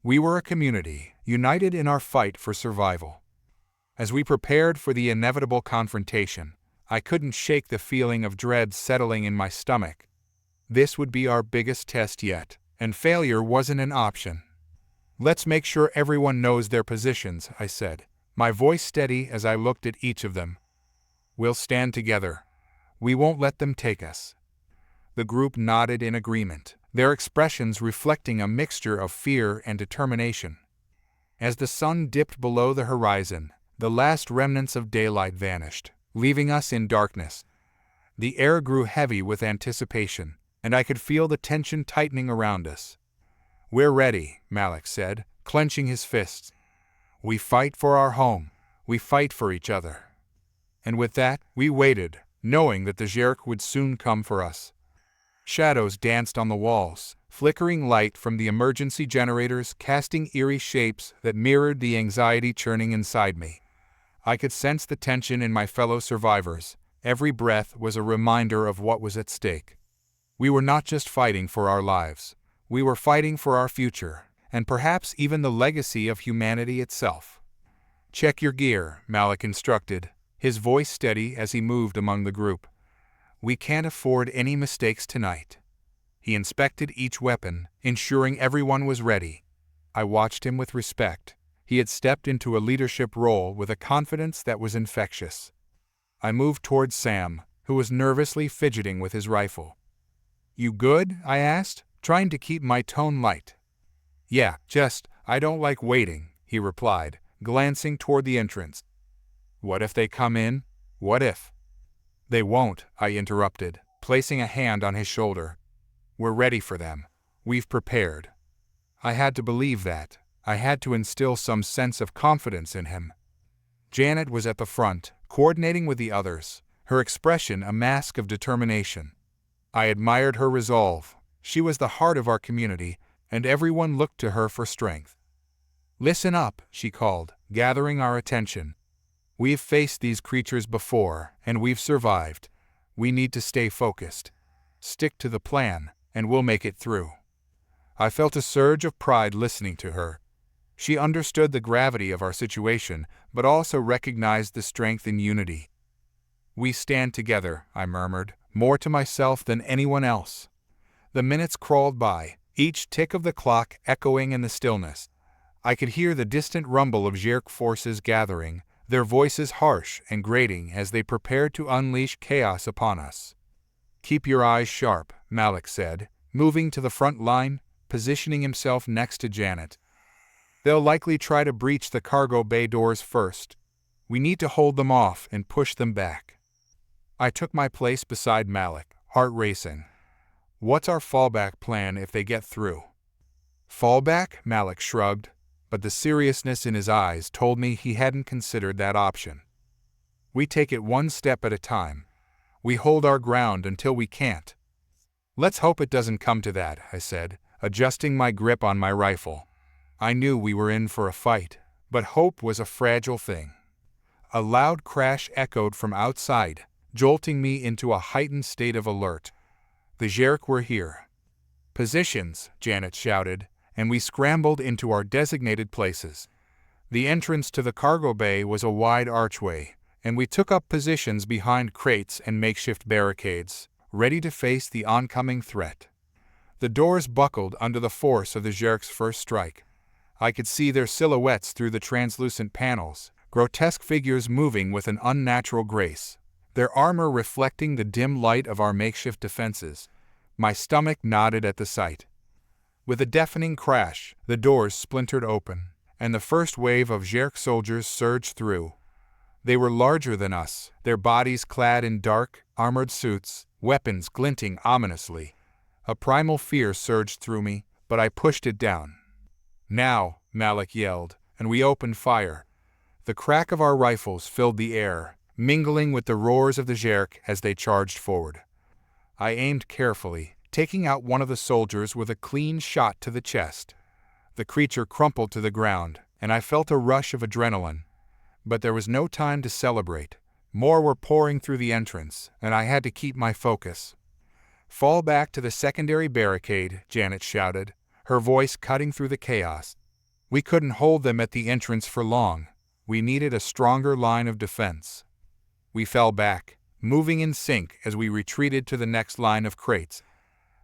We were a community, united in our fight for survival. As we prepared for the inevitable confrontation, I couldn't shake the feeling of dread settling in my stomach. This would be our biggest test yet, and failure wasn't an option. "Let's make sure everyone knows their positions," I said, my voice steady as I looked at each of them. "We'll stand together. We won't let them take us." The group nodded in agreement, their expressions reflecting a mixture of fear and determination. As the sun dipped below the horizon, the last remnants of daylight vanished, leaving us in darkness. The air grew heavy with anticipation, and I could feel the tension tightening around us. "We're ready," Malik said, clenching his fists. "We fight for our home. We fight for each other." And with that, we waited, knowing that the Zherk would soon come for us. Shadows danced on the walls, flickering light from the emergency generators casting eerie shapes that mirrored the anxiety churning inside me. I could sense the tension in my fellow survivors. Every breath was a reminder of what was at stake. We were not just fighting for our lives. We were fighting for our future, and perhaps even the legacy of humanity itself. "Check your gear," Malik instructed, his voice steady as he moved among the group. "We can't afford any mistakes tonight." He inspected each weapon, ensuring everyone was ready. I watched him with respect. He had stepped into a leadership role with a confidence that was infectious. I moved towards Sam, who was nervously fidgeting with his rifle. "You good?" I asked, trying to keep my tone light. "Yeah, I don't like waiting," he replied, glancing toward the entrance. "What if they come in? What if?" "They won't," I interrupted, placing a hand on his shoulder. "We're ready for them. We've prepared." I had to believe that. I had to instill some sense of confidence in him. Janet was at the front, coordinating with the others, her expression a mask of determination. I admired her resolve. She was the heart of our community, and everyone looked to her for strength. "Listen up," she called, gathering our attention. "We've faced these creatures before, and we've survived. We need to stay focused. Stick to the plan, and we'll make it through." I felt a surge of pride listening to her. She understood the gravity of our situation, but also recognized the strength in unity. "We stand together," I murmured, more to myself than anyone else. The minutes crawled by, each tick of the clock echoing in the stillness. I could hear the distant rumble of Zherk forces gathering, their voices harsh and grating as they prepared to unleash chaos upon us. "Keep your eyes sharp," Malik said, moving to the front line, positioning himself next to Janet. "They'll likely try to breach the cargo bay doors first. We need to hold them off and push them back." I took my place beside Malik, heart racing. "What's our fallback plan if they get through?" "Fallback?" Malik shrugged, but the seriousness in his eyes told me he hadn't considered that option. "We take it one step at a time. We hold our ground until we can't." "Let's hope it doesn't come to that," I said, adjusting my grip on my rifle. I knew we were in for a fight, but hope was a fragile thing. A loud crash echoed from outside, jolting me into a heightened state of alert. The Zherk were here. "Positions," Janet shouted, and we scrambled into our designated places. The entrance to the cargo bay was a wide archway, and we took up positions behind crates and makeshift barricades, ready to face the oncoming threat. The doors buckled under the force of the Zherk's first strike. I could see their silhouettes through the translucent panels, grotesque figures moving with an unnatural grace, their armor reflecting the dim light of our makeshift defenses. My stomach knotted at the sight. With a deafening crash, the doors splintered open, and the first wave of Zherk soldiers surged through. They were larger than us, their bodies clad in dark, armored suits, weapons glinting ominously. A primal fear surged through me, but I pushed it down. "Now," Malik yelled, and we opened fire. The crack of our rifles filled the air, mingling with the roars of the Zherk as they charged forward. I aimed carefully, taking out one of the soldiers with a clean shot to the chest. The creature crumpled to the ground, and I felt a rush of adrenaline. But there was no time to celebrate. More were pouring through the entrance, and I had to keep my focus. "Fall back to the secondary barricade," Janet shouted, her voice cutting through the chaos. We couldn't hold them at the entrance for long. We needed a stronger line of defense. We fell back, moving in sync as we retreated to the next line of crates.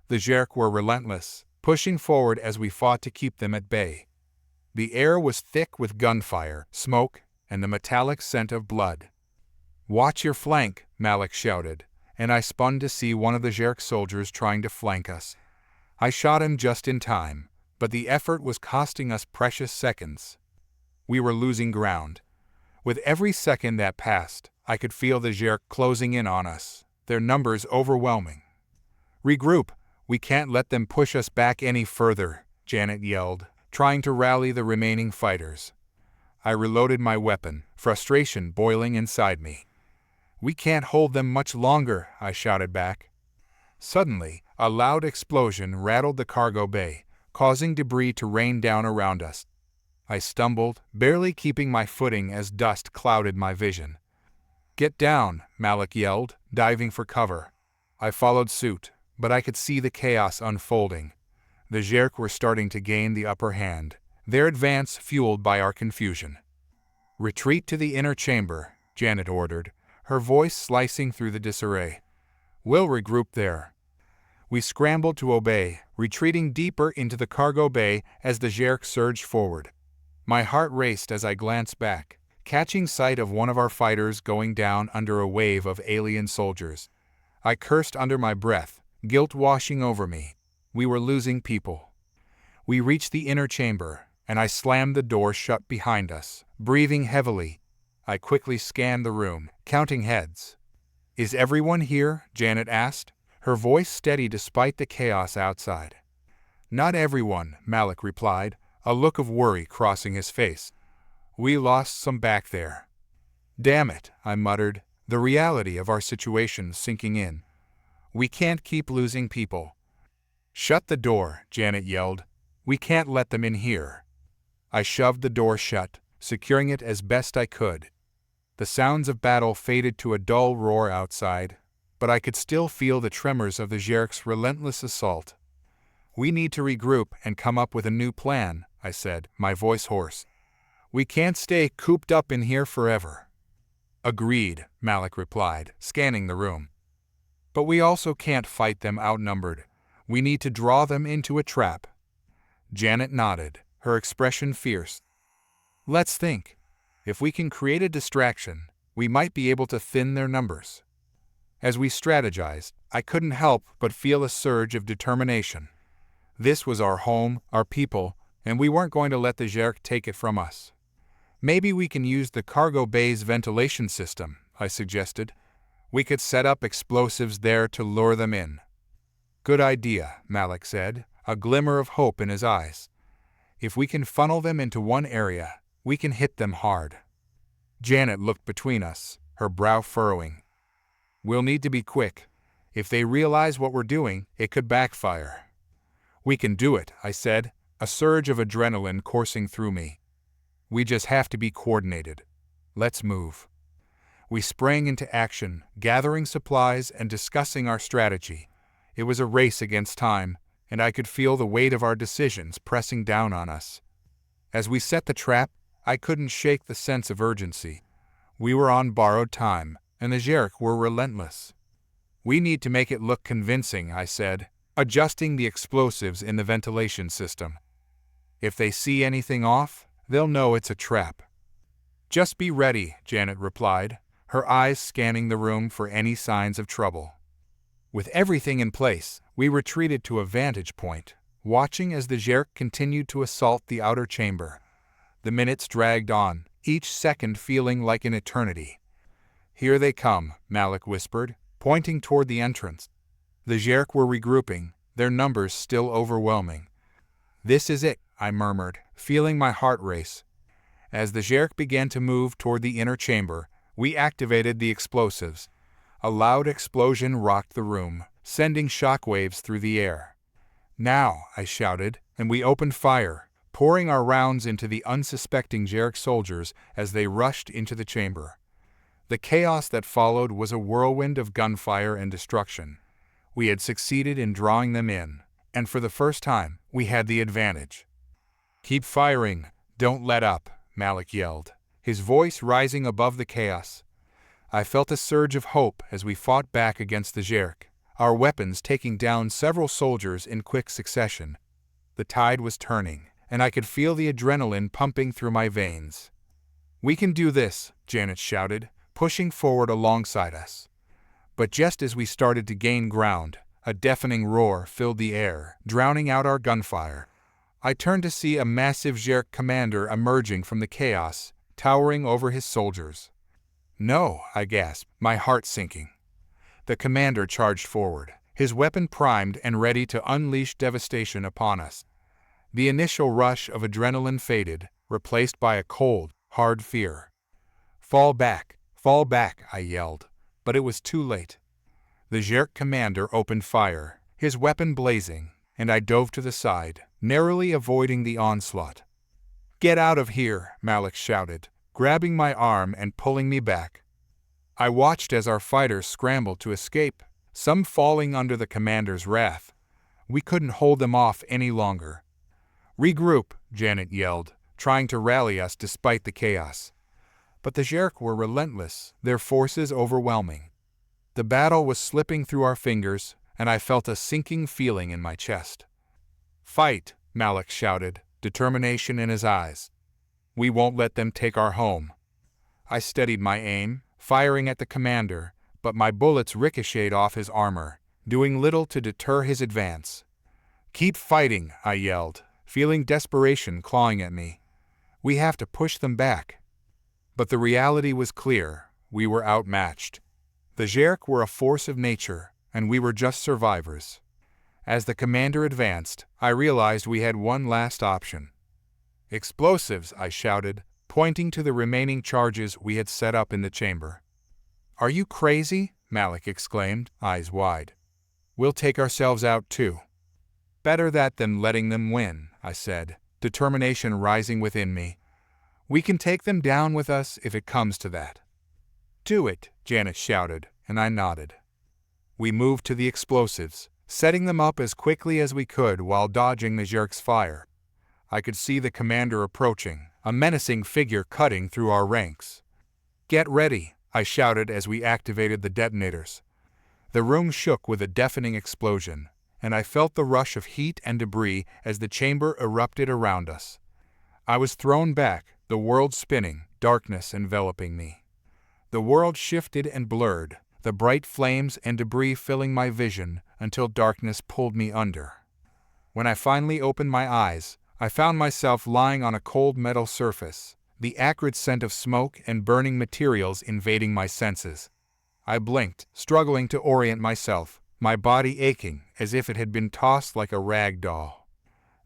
The Zherk were relentless, pushing forward as we fought to keep them at bay. The air was thick with gunfire, smoke, and the metallic scent of blood. "Watch your flank," Malik shouted, and I spun to see one of the Zherk soldiers trying to flank us. I shot him just in time, but the effort was costing us precious seconds. We were losing ground. With every second that passed, I could feel the Zherk closing in on us, their numbers overwhelming. "Regroup! We can't let them push us back any further," Janet yelled, trying to rally the remaining fighters. I reloaded my weapon, frustration boiling inside me. "We can't hold them much longer," I shouted back. Suddenly, a loud explosion rattled the cargo bay, causing debris to rain down around us. I stumbled, barely keeping my footing as dust clouded my vision. "Get down," Malik yelled, diving for cover. I followed suit, but I could see the chaos unfolding. The Zherk were starting to gain the upper hand, their advance fueled by our confusion. "Retreat to the inner chamber," Janet ordered, her voice slicing through the disarray. "We'll regroup there." We scrambled to obey, retreating deeper into the cargo bay as the Zherk surged forward. My heart raced as I glanced back, catching sight of one of our fighters going down under a wave of alien soldiers. I cursed under my breath, guilt washing over me. We were losing people. We reached the inner chamber, and I slammed the door shut behind us, breathing heavily. I quickly scanned the room, counting heads. "Is everyone here?" Janet asked, her voice steady despite the chaos outside. "Not everyone," Malik replied, a look of worry crossing his face. "We lost some back there." "Damn it," I muttered, the reality of our situation sinking in. "We can't keep losing people." "Shut the door," Janet yelled. "We can't let them in here." I shoved the door shut, securing it as best I could. The sounds of battle faded to a dull roar outside, but I could still feel the tremors of the Zherk's relentless assault. "We need to regroup and come up with a new plan," I said, my voice hoarse. "We can't stay cooped up in here forever." "Agreed," Malik replied, scanning the room. "But we also can't fight them outnumbered. We need to draw them into a trap." Janet nodded, her expression fierce. "Let's think. If we can create a distraction, we might be able to thin their numbers." As we strategized, I couldn't help but feel a surge of determination. This was our home, our people, and we weren't going to let the Zherk take it from us. "Maybe we can use the cargo bay's ventilation system," I suggested. "We could set up explosives there to lure them in." "Good idea," Malik said, a glimmer of hope in his eyes. "If we can funnel them into one area, we can hit them hard." Janet looked between us, her brow furrowing. "We'll need to be quick. If they realize what we're doing, it could backfire." "We can do it," I said, a surge of adrenaline coursing through me. "We just have to be coordinated. Let's move." We sprang into action, gathering supplies and discussing our strategy. It was a race against time, and I could feel the weight of our decisions pressing down on us. As we set the trap, I couldn't shake the sense of urgency. We were on borrowed time, and the Zherk were relentless. "We need to make it look convincing," I said, adjusting the explosives in the ventilation system. "If they see anything off, they'll know it's a trap." "Just be ready," Janet replied, her eyes scanning the room for any signs of trouble. With everything in place, we retreated to a vantage point, watching as the Zherk continued to assault the outer chamber. The minutes dragged on, each second feeling like an eternity. "Here they come," Malik whispered, pointing toward the entrance. The Zherk were regrouping, their numbers still overwhelming. "This is it," I murmured, feeling my heart race. As the Zherk began to move toward the inner chamber, we activated the explosives. A loud explosion rocked the room, sending shockwaves through the air. "Now!" I shouted, and we opened fire, pouring our rounds into the unsuspecting Jarek soldiers as they rushed into the chamber. The chaos that followed was a whirlwind of gunfire and destruction. We had succeeded in drawing them in, and for the first time, we had the advantage. "Keep firing! Don't let up!" Malik yelled, his voice rising above the chaos. I felt a surge of hope as we fought back against the Jarek, our weapons taking down several soldiers in quick succession. The tide was turning, and I could feel the adrenaline pumping through my veins. "We can do this," Janet shouted, pushing forward alongside us. But just as we started to gain ground, a deafening roar filled the air, drowning out our gunfire. I turned to see a massive Jarek commander emerging from the chaos, towering over his soldiers. "No," I gasped, my heart sinking. The commander charged forward, his weapon primed and ready to unleash devastation upon us. The initial rush of adrenaline faded, replaced by a cold, hard fear. Fall back, I yelled, but it was too late. The Jarek commander opened fire, his weapon blazing, and I dove to the side, narrowly avoiding the onslaught. "Get out of here," Malik shouted, grabbing my arm and pulling me back. I watched as our fighters scrambled to escape, some falling under the commander's wrath. We couldn't hold them off any longer. "Regroup," Janet yelled, trying to rally us despite the chaos. But the Jarek were relentless, their forces overwhelming. The battle was slipping through our fingers, and I felt a sinking feeling in my chest. "Fight," Malik shouted, determination in his eyes. "We won't let them take our home." I steadied my aim, firing at the commander, but my bullets ricocheted off his armor, doing little to deter his advance. "Keep fighting," I yelled, feeling desperation clawing at me. "We have to push them back." But the reality was clear. We were outmatched. The Jarek were a force of nature, and we were just survivors. As the commander advanced, I realized we had one last option. "Explosives," I shouted, pointing to the remaining charges we had set up in the chamber. "Are you crazy?" Malik exclaimed, eyes wide. "We'll take ourselves out too." "Better that than letting them win," I said, determination rising within me. "We can take them down with us if it comes to that." "Do it," Janet shouted, and I nodded. We moved to the explosives, setting them up as quickly as we could while dodging the Jarek's fire. I could see the commander approaching, a menacing figure cutting through our ranks. "Get ready," I shouted as we activated the detonators. The room shook with a deafening explosion, and I felt the rush of heat and debris as the chamber erupted around us. I was thrown back, the world spinning, darkness enveloping me. The world shifted and blurred, the bright flames and debris filling my vision until darkness pulled me under. When I finally opened my eyes, I found myself lying on a cold metal surface, the acrid scent of smoke and burning materials invading my senses. I blinked, struggling to orient myself, my body aching as if it had been tossed like a rag doll.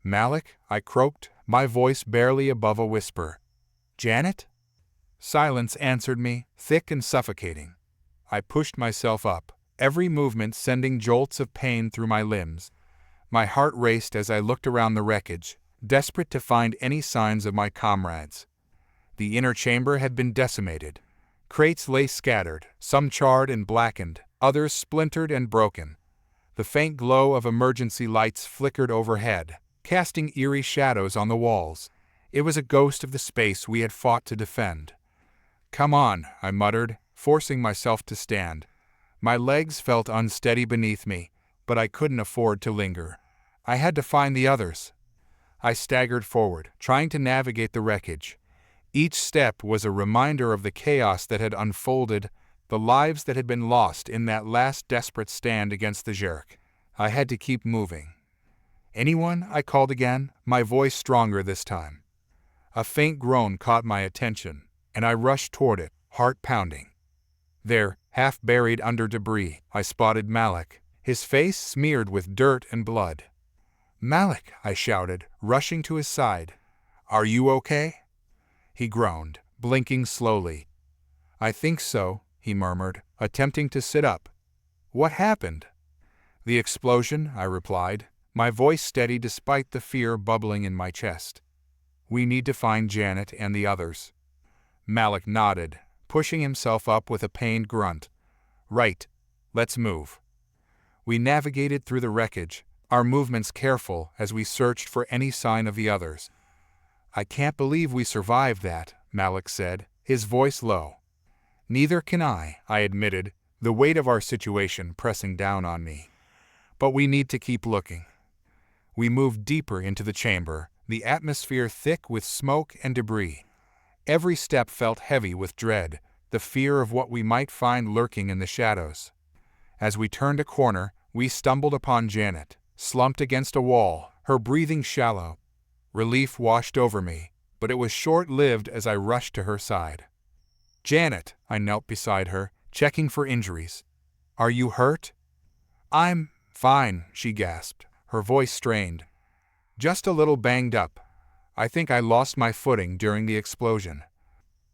"Malik," I croaked, my voice barely above a whisper. "Janet?" Silence answered me, thick and suffocating. I pushed myself up, every movement sending jolts of pain through my limbs. My heart raced as I looked around the wreckage, desperate to find any signs of my comrades. The inner chamber had been decimated. Crates lay scattered, some charred and blackened, others splintered and broken. The faint glow of emergency lights flickered overhead, casting eerie shadows on the walls. It was a ghost of the space we had fought to defend. "Come on," I muttered, forcing myself to stand. My legs felt unsteady beneath me, but I couldn't afford to linger. I had to find the others. I staggered forward, trying to navigate the wreckage. Each step was a reminder of the chaos that had unfolded, the lives that had been lost in that last desperate stand against the Jarek. I had to keep moving. "Anyone?" I called again, my voice stronger this time. A faint groan caught my attention, and I rushed toward it, heart pounding. There, half buried under debris, I spotted Malik, his face smeared with dirt and blood. "Malik," I shouted, rushing to his side. "Are you okay?" He groaned, blinking slowly. "I think so," he murmured, attempting to sit up. What happened? The explosion, I replied, my voice steady despite the fear bubbling in my chest. We need to find Janet and the others. Malik nodded, pushing himself up with a pained grunt. Right. Let's move. We navigated through the wreckage, our movements careful as we searched for any sign of the others. I can't believe we survived that, Malik said, his voice low. Neither can I admitted, the weight of our situation pressing down on me. But we need to keep looking. We moved deeper into the chamber, the atmosphere thick with smoke and debris. Every step felt heavy with dread, the fear of what we might find lurking in the shadows. As we turned a corner, we stumbled upon Janet, slumped against a wall, her breathing shallow. Relief washed over me, but it was short-lived as I rushed to her side. Janet, I knelt beside her, checking for injuries. Are you hurt? I'm fine, she gasped, her voice strained. Just a little banged up. I think I lost my footing during the explosion.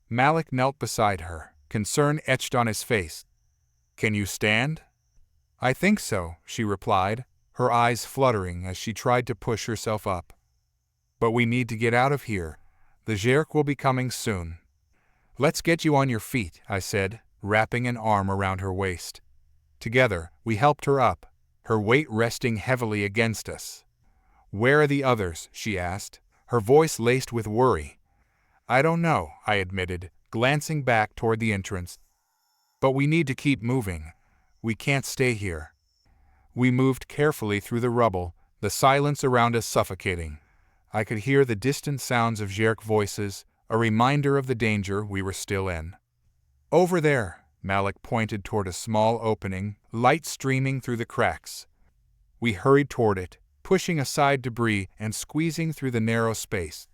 Malik knelt beside her, concern etched on his face. Can you stand? I think so, she replied, her eyes fluttering as she tried to push herself up. But we need to get out of here. The Zherk will be coming soon. Let's get you on your feet, I said, wrapping an arm around her waist. Together, we helped her up, her weight resting heavily against us. Where are the others? She asked, her voice laced with worry. I don't know, I admitted, glancing back toward the entrance. But we need to keep moving. We can't stay here. We moved carefully through the rubble, the silence around us suffocating. I could hear the distant sounds of Zherk voices, a reminder of the danger we were still in. Over there, Malik pointed toward a small opening, light streaming through the cracks. We hurried toward it, pushing aside debris and squeezing through the narrow space.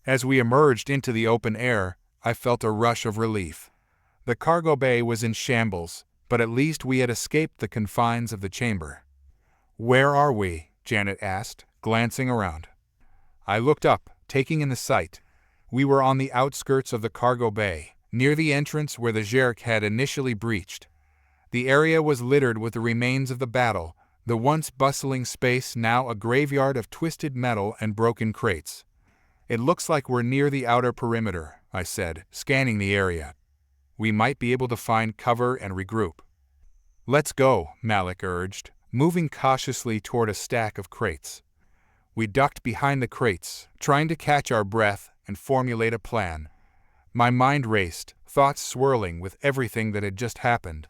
As we emerged into the open air, I felt a rush of relief. The cargo bay was in shambles, but at least we had escaped the confines of the chamber. Where are we? Janet asked, glancing around. I looked up, taking in the sight. We were on the outskirts of the cargo bay, near the entrance where the Zherk had initially breached. The area was littered with the remains of the battle, the once bustling space now a graveyard of twisted metal and broken crates. It looks like we're near the outer perimeter, I said, scanning the area. We might be able to find cover and regroup. Let's go, Malik urged, moving cautiously toward a stack of crates. We ducked behind the crates, trying to catch our breath and formulate a plan. My mind raced, thoughts swirling with everything that had just happened.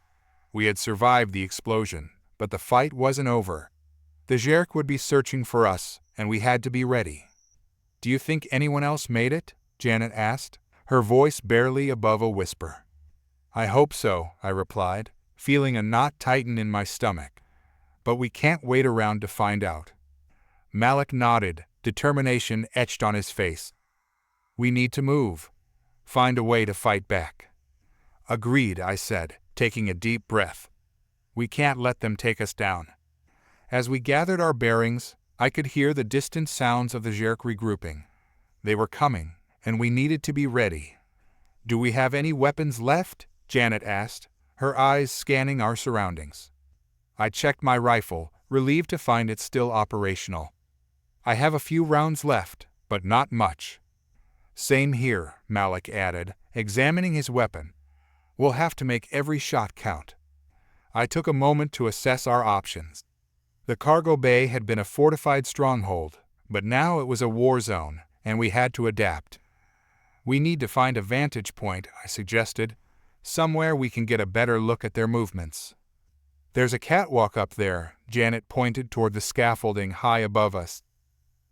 We had survived the explosion, but the fight wasn't over. The Zherk would be searching for us, and we had to be ready. Do you think anyone else made it? Janet asked, her voice barely above a whisper. I hope so, I replied, feeling a knot tighten in my stomach. But we can't wait around to find out. Malik nodded, determination etched on his face. We need to move. Find a way to fight back. Agreed, I said, taking a deep breath. We can't let them take us down. As we gathered our bearings, I could hear the distant sounds of the Zherk regrouping. They were coming, and we needed to be ready. Do we have any weapons left? Janet asked, her eyes scanning our surroundings. I checked my rifle, relieved to find it still operational. I have a few rounds left, but not much. Same here, Malik added, examining his weapon. We'll have to make every shot count. I took a moment to assess our options. The cargo bay had been a fortified stronghold, but now it was a war zone, and we had to adapt. We need to find a vantage point, I suggested, somewhere we can get a better look at their movements. There's a catwalk up there, Janet pointed toward the scaffolding high above us.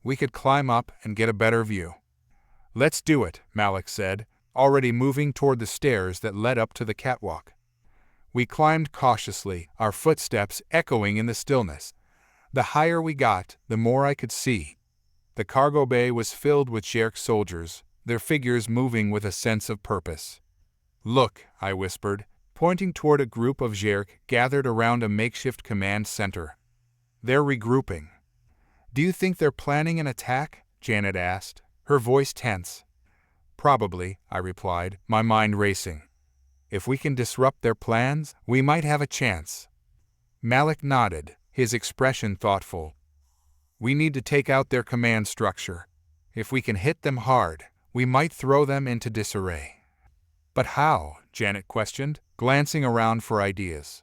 We could climb up and get a better view. Let's do it, Malik said, already moving toward the stairs that led up to the catwalk. We climbed cautiously, our footsteps echoing in the stillness. The higher we got, the more I could see. The cargo bay was filled with Zherk soldiers, their figures moving with a sense of purpose. Look, I whispered, pointing toward a group of Zherk gathered around a makeshift command center. They're regrouping. Do you think they're planning an attack? Janet asked, her voice tense. Probably, I replied, my mind racing. If we can disrupt their plans, we might have a chance. Malik nodded, his expression thoughtful. We need to take out their command structure. If we can hit them hard, we might throw them into disarray. But how? Janet questioned, glancing around for ideas.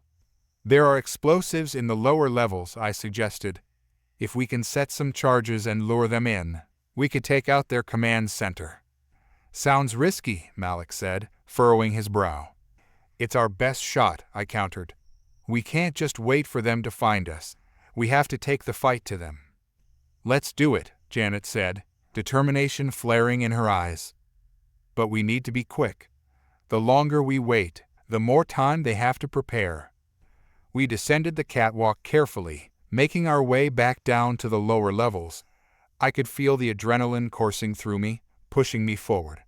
There are explosives in the lower levels, I suggested. If we can set some charges and lure them in, we could take out their command center. Sounds risky, Malik said, furrowing his brow. It's our best shot, I countered. We can't just wait for them to find us. We have to take the fight to them. Let's do it, Janet said, determination flaring in her eyes. But we need to be quick. The longer we wait, the more time they have to prepare. We descended the catwalk carefully, making our way back down to the lower levels. I could feel the adrenaline coursing through me, pushing me forward.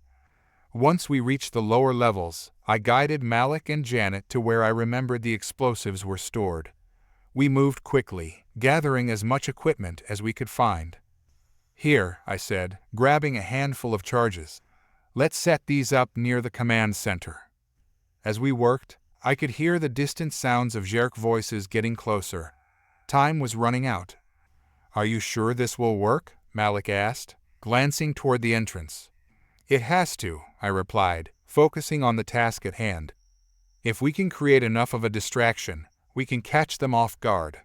Once we reached the lower levels, I guided Malik and Janet to where I remembered the explosives were stored. We moved quickly, gathering as much equipment as we could find. Here, I said, grabbing a handful of charges. Let's set these up near the command center. As we worked, I could hear the distant sounds of Jerk voices getting closer. Time was running out. Are you sure this will work? Malik asked, glancing toward the entrance. It has to, I replied, focusing on the task at hand. If we can create enough of a distraction, we can catch them off guard.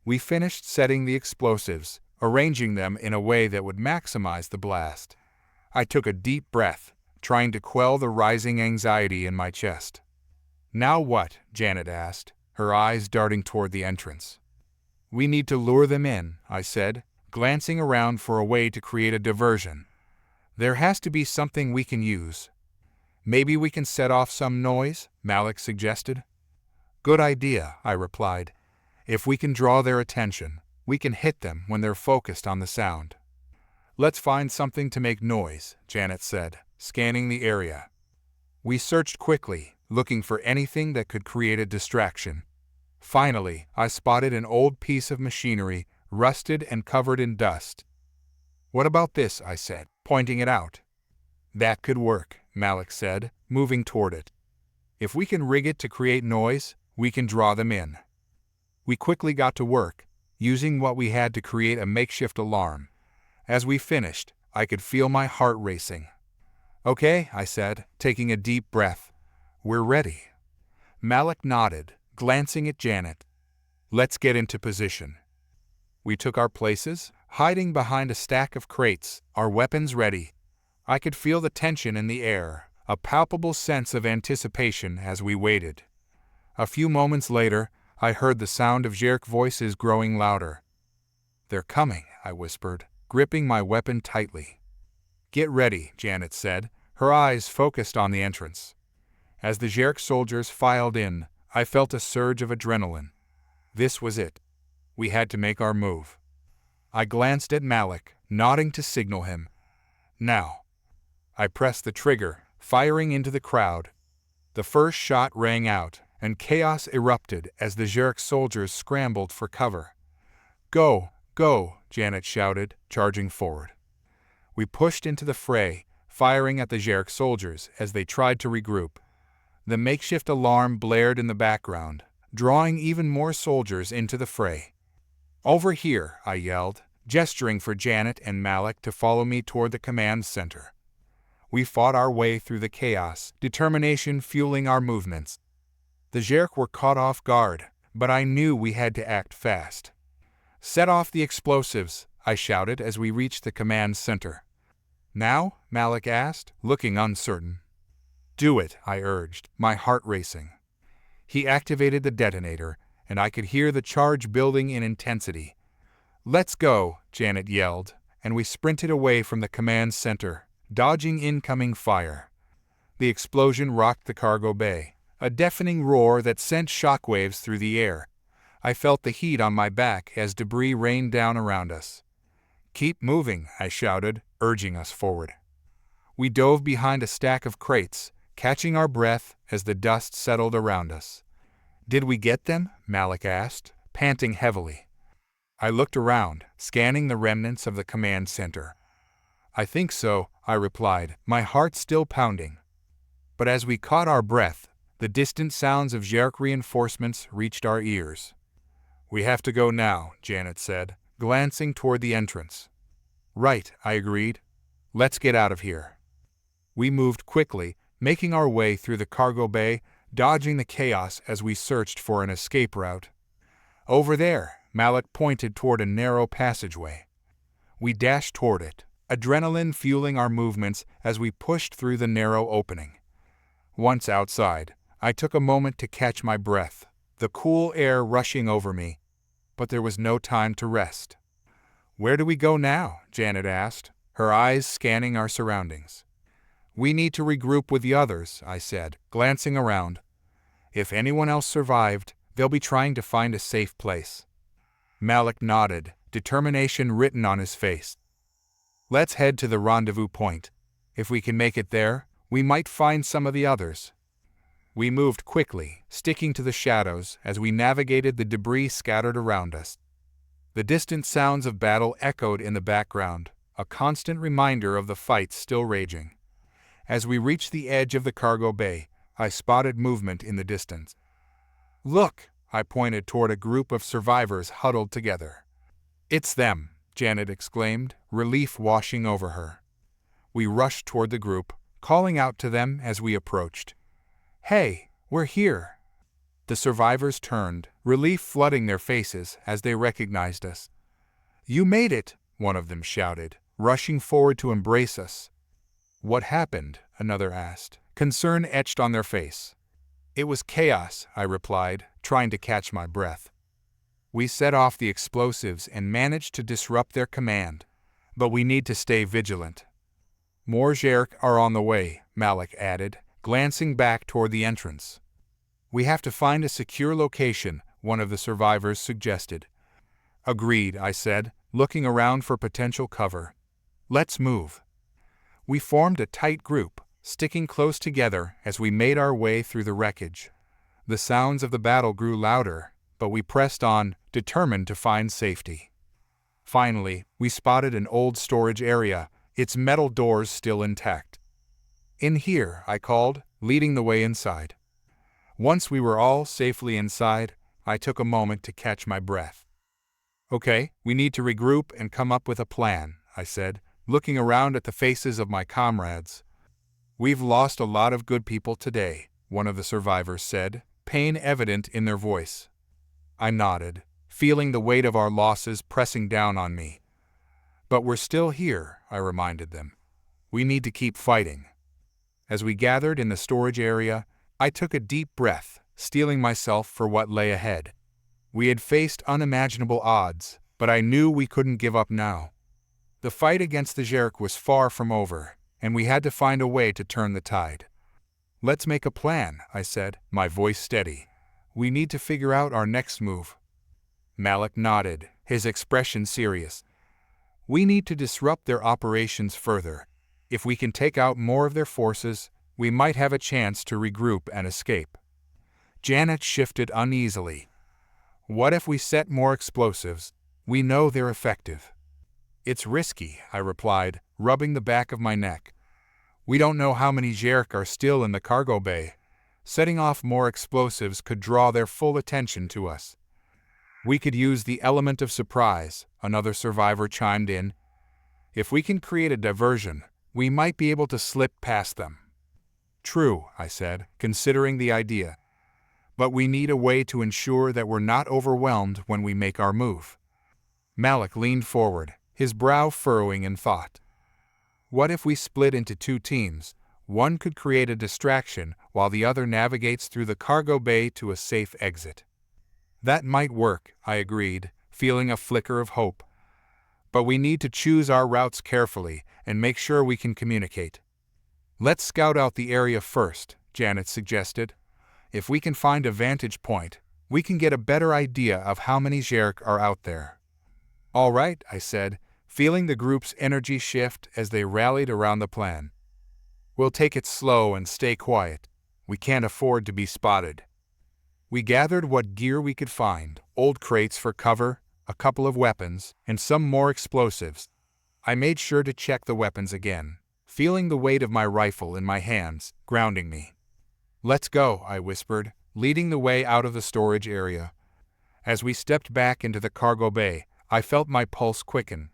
We finished setting the explosives, arranging them in a way that would maximize the blast. I took a deep breath, trying to quell the rising anxiety in my chest. Now what? Janet asked, her eyes darting toward the entrance. We need to lure them in, I said, glancing around for a way to create a diversion. There has to be something we can use. Maybe we can set off some noise, Malik suggested. Good idea, I replied. If we can draw their attention, we can hit them when they're focused on the sound. Let's find something to make noise, Janet said, scanning the area. We searched quickly, looking for anything that could create a distraction. Finally, I spotted an old piece of machinery, rusted and covered in dust. What about this? I said, pointing it out. That could work, Malik said, moving toward it. If we can rig it to create noise, we can draw them in. We quickly got to work, using what we had to create a makeshift alarm. As we finished, I could feel my heart racing. Okay, I said, taking a deep breath. We're ready. Malik nodded, glancing at Janet. Let's get into position. We took our places, hiding behind a stack of crates, our weapons ready. I could feel the tension in the air, a palpable sense of anticipation as we waited. A few moments later, I heard the sound of Jerk voices growing louder. They're coming, I whispered, gripping my weapon tightly. Get ready, Janet said, her eyes focused on the entrance. As the Jerk soldiers filed in, I felt a surge of adrenaline. This was it. We had to make our move. I glanced at Malik, nodding to signal him. Now. I pressed the trigger, firing into the crowd. The first shot rang out, and chaos erupted as the Jerk soldiers scrambled for cover. Go, go, Janet shouted, charging forward. We pushed into the fray, firing at the Jerk soldiers as they tried to regroup. The makeshift alarm blared in the background, drawing even more soldiers into the fray. Over here, I yelled, gesturing for Janet and Malik to follow me toward the command center. We fought our way through the chaos, determination fueling our movements. The Jerk were caught off guard, but I knew we had to act fast. Set off the explosives, I shouted as we reached the command center. Now? Malik asked, looking uncertain. Do it, I urged, my heart racing. He activated the detonator, and I could hear the charge building in intensity. Let's go, Janet yelled, and we sprinted away from the command center, dodging incoming fire. The explosion rocked the cargo bay, a deafening roar that sent shockwaves through the air. I felt the heat on my back as debris rained down around us. Keep moving, I shouted, urging us forward. We dove behind a stack of crates, catching our breath as the dust settled around us. Did we get them? Malik asked, panting heavily. I looked around, scanning the remnants of the command center. I think so, I replied, my heart still pounding. But as we caught our breath, the distant sounds of Zherk reinforcements reached our ears. "We have to go now," Janet said, glancing toward the entrance. "Right," I agreed. "Let's get out of here." We moved quickly, making our way through the cargo bay, dodging the chaos as we searched for an escape route. "Over there," Malik pointed toward a narrow passageway. We dashed toward it, adrenaline fueling our movements as we pushed through the narrow opening. Once outside, I took a moment to catch my breath, the cool air rushing over me. But there was no time to rest. "Where do we go now?" Janet asked, her eyes scanning our surroundings. "We need to regroup with the others," I said, glancing around. "If anyone else survived, they'll be trying to find a safe place." Malik nodded, determination written on his face. "Let's head to the rendezvous point. If we can make it there, we might find some of the others." We moved quickly, sticking to the shadows as we navigated the debris scattered around us. The distant sounds of battle echoed in the background, a constant reminder of the fight still raging. As we reached the edge of the cargo bay, I spotted movement in the distance. "Look!" I pointed toward a group of survivors huddled together. "It's them!" Janet exclaimed, relief washing over her. We rushed toward the group, calling out to them as we approached. "Hey, we're here!" The survivors turned, relief flooding their faces as they recognized us. "You made it!" one of them shouted, rushing forward to embrace us. "What happened?" another asked, concern etched on their face. "It was chaos," I replied, trying to catch my breath. "We set off the explosives and managed to disrupt their command, but we need to stay vigilant." "More Zherk are on the way," Malik added, glancing back toward the entrance. "We have to find a secure location," one of the survivors suggested. "Agreed," I said, looking around for potential cover. "Let's move." We formed a tight group, sticking close together as we made our way through the wreckage. The sounds of the battle grew louder, but we pressed on, determined to find safety. Finally, we spotted an old storage area, its metal doors still intact. "In here," I called, leading the way inside. Once we were all safely inside, I took a moment to catch my breath. "Okay, we need to regroup and come up with a plan," I said, looking around at the faces of my comrades. "We've lost a lot of good people today," one of the survivors said, pain evident in their voice. I nodded, feeling the weight of our losses pressing down on me. "But we're still here," I reminded them. "We need to keep fighting." As we gathered in the storage area, I took a deep breath, steeling myself for what lay ahead. We had faced unimaginable odds, but I knew we couldn't give up now. The fight against the Zherk was far from over, and we had to find a way to turn the tide. "Let's make a plan," I said, my voice steady. "We need to figure out our next move." Malik nodded, his expression serious. "We need to disrupt their operations further. If we can take out more of their forces, we might have a chance to regroup and escape." Janet shifted uneasily. "What if we set more explosives? We know they're effective." "It's risky," I replied, rubbing the back of my neck. "We don't know how many Zherk are still in the cargo bay. Setting off more explosives could draw their full attention to us." "We could use the element of surprise," another survivor chimed in. "If we can create a diversion, we might be able to slip past them." "True," I said, considering the idea. "But we need a way to ensure that we're not overwhelmed when we make our move." Malik leaned forward, his brow furrowing in thought. "What if we split into two teams? One could create a distraction while the other navigates through the cargo bay to a safe exit." "That might work," I agreed, feeling a flicker of hope. "But we need to choose our routes carefully and make sure we can communicate." "Let's scout out the area first," Janet suggested. "If we can find a vantage point, we can get a better idea of how many Zherk are out there." "All right," I said, feeling the group's energy shift as they rallied around the plan. "We'll take it slow and stay quiet. We can't afford to be spotted." We gathered what gear we could find, old crates for cover, a couple of weapons, and some more explosives. I made sure to check the weapons again, feeling the weight of my rifle in my hands, grounding me. "Let's go," I whispered, leading the way out of the storage area. As we stepped back into the cargo bay, I felt my pulse quicken.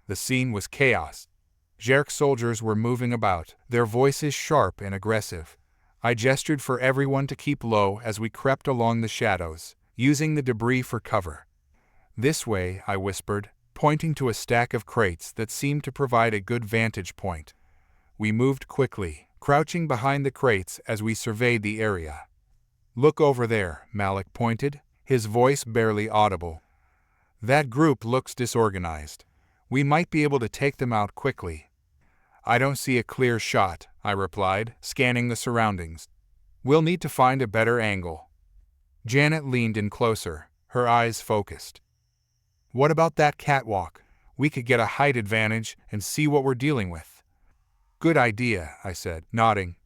The scene was chaos. Jerk soldiers were moving about, their voices sharp and aggressive. I gestured for everyone to keep low as we crept along the shadows, using the debris for cover. "This way," I whispered, pointing to a stack of crates that seemed to provide a good vantage point. We moved quickly, crouching behind the crates as we surveyed the area. "Look over there," Malik pointed, his voice barely audible. "That group looks disorganized. We might be able to take them out quickly." "I don't see a clear shot," I replied, scanning the surroundings. "We'll need to find a better angle." Janet leaned in closer, her eyes focused. "What about that catwalk? We could get a height advantage and see what we're dealing with." "Good idea," I said, nodding.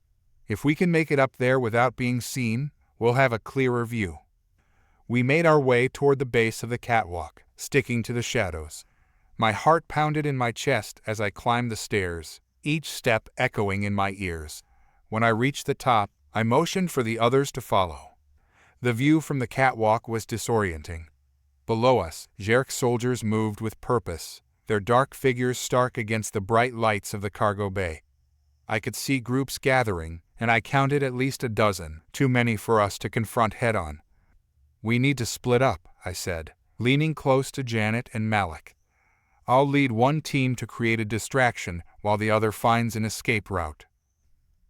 "If we can make it up there without being seen, we'll have a clearer view." We made our way toward the base of the catwalk, sticking to the shadows. My heart pounded in my chest as I climbed the stairs, each step echoing in my ears. When I reached the top, I motioned for the others to follow. The view from the catwalk was disorienting. Below us, Jerk soldiers moved with purpose, their dark figures stark against the bright lights of the cargo bay. I could see groups gathering, and I counted at least a dozen, too many for us to confront head-on. "We need to split up," I said, leaning close to Janet and Malik. "I'll lead one team to create a distraction while the other finds an escape route."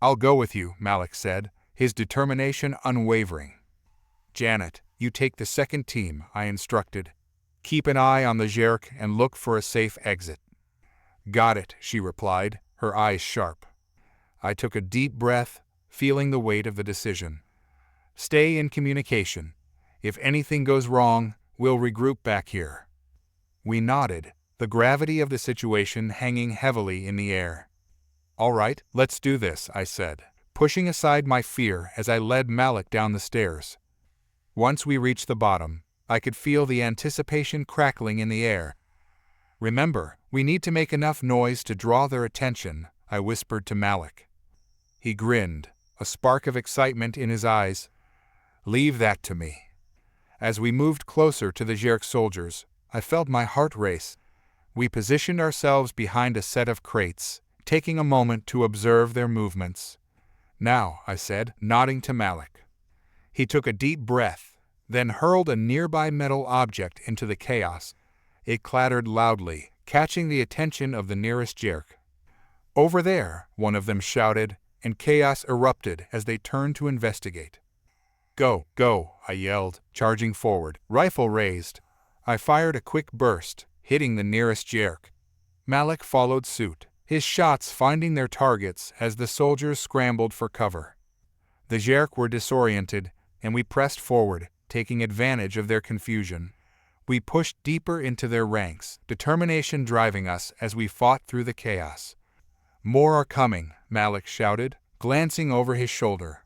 "I'll go with you," Malik said, his determination unwavering. "Janet, you take the second team," I instructed. "Keep an eye on the Jerk and look for a safe exit." "Got it," she replied, her eyes sharp. I took a deep breath, feeling the weight of the decision. "Stay in communication. If anything goes wrong, we'll regroup back here." We nodded, the gravity of the situation hanging heavily in the air. "All right, let's do this," I said, pushing aside my fear as I led Malik down the stairs. Once we reached the bottom, I could feel the anticipation crackling in the air. "Remember, we need to make enough noise to draw their attention," I whispered to Malik. He grinned, a spark of excitement in his eyes. "Leave that to me." As we moved closer to the Jerk soldiers, I felt my heart race. We positioned ourselves behind a set of crates, taking a moment to observe their movements. "Now," I said, nodding to Malik. He took a deep breath, then hurled a nearby metal object into the chaos. It clattered loudly, catching the attention of the nearest Jerk. "Over there," one of them shouted, and chaos erupted as they turned to investigate. "Go, go," I yelled, charging forward, rifle raised. I fired a quick burst, hitting the nearest Jerk. Malik followed suit, his shots finding their targets as the soldiers scrambled for cover. The Jerk were disoriented, and we pressed forward, taking advantage of their confusion. We pushed deeper into their ranks, determination driving us as we fought through the chaos. "More are coming," Malik shouted, glancing over his shoulder.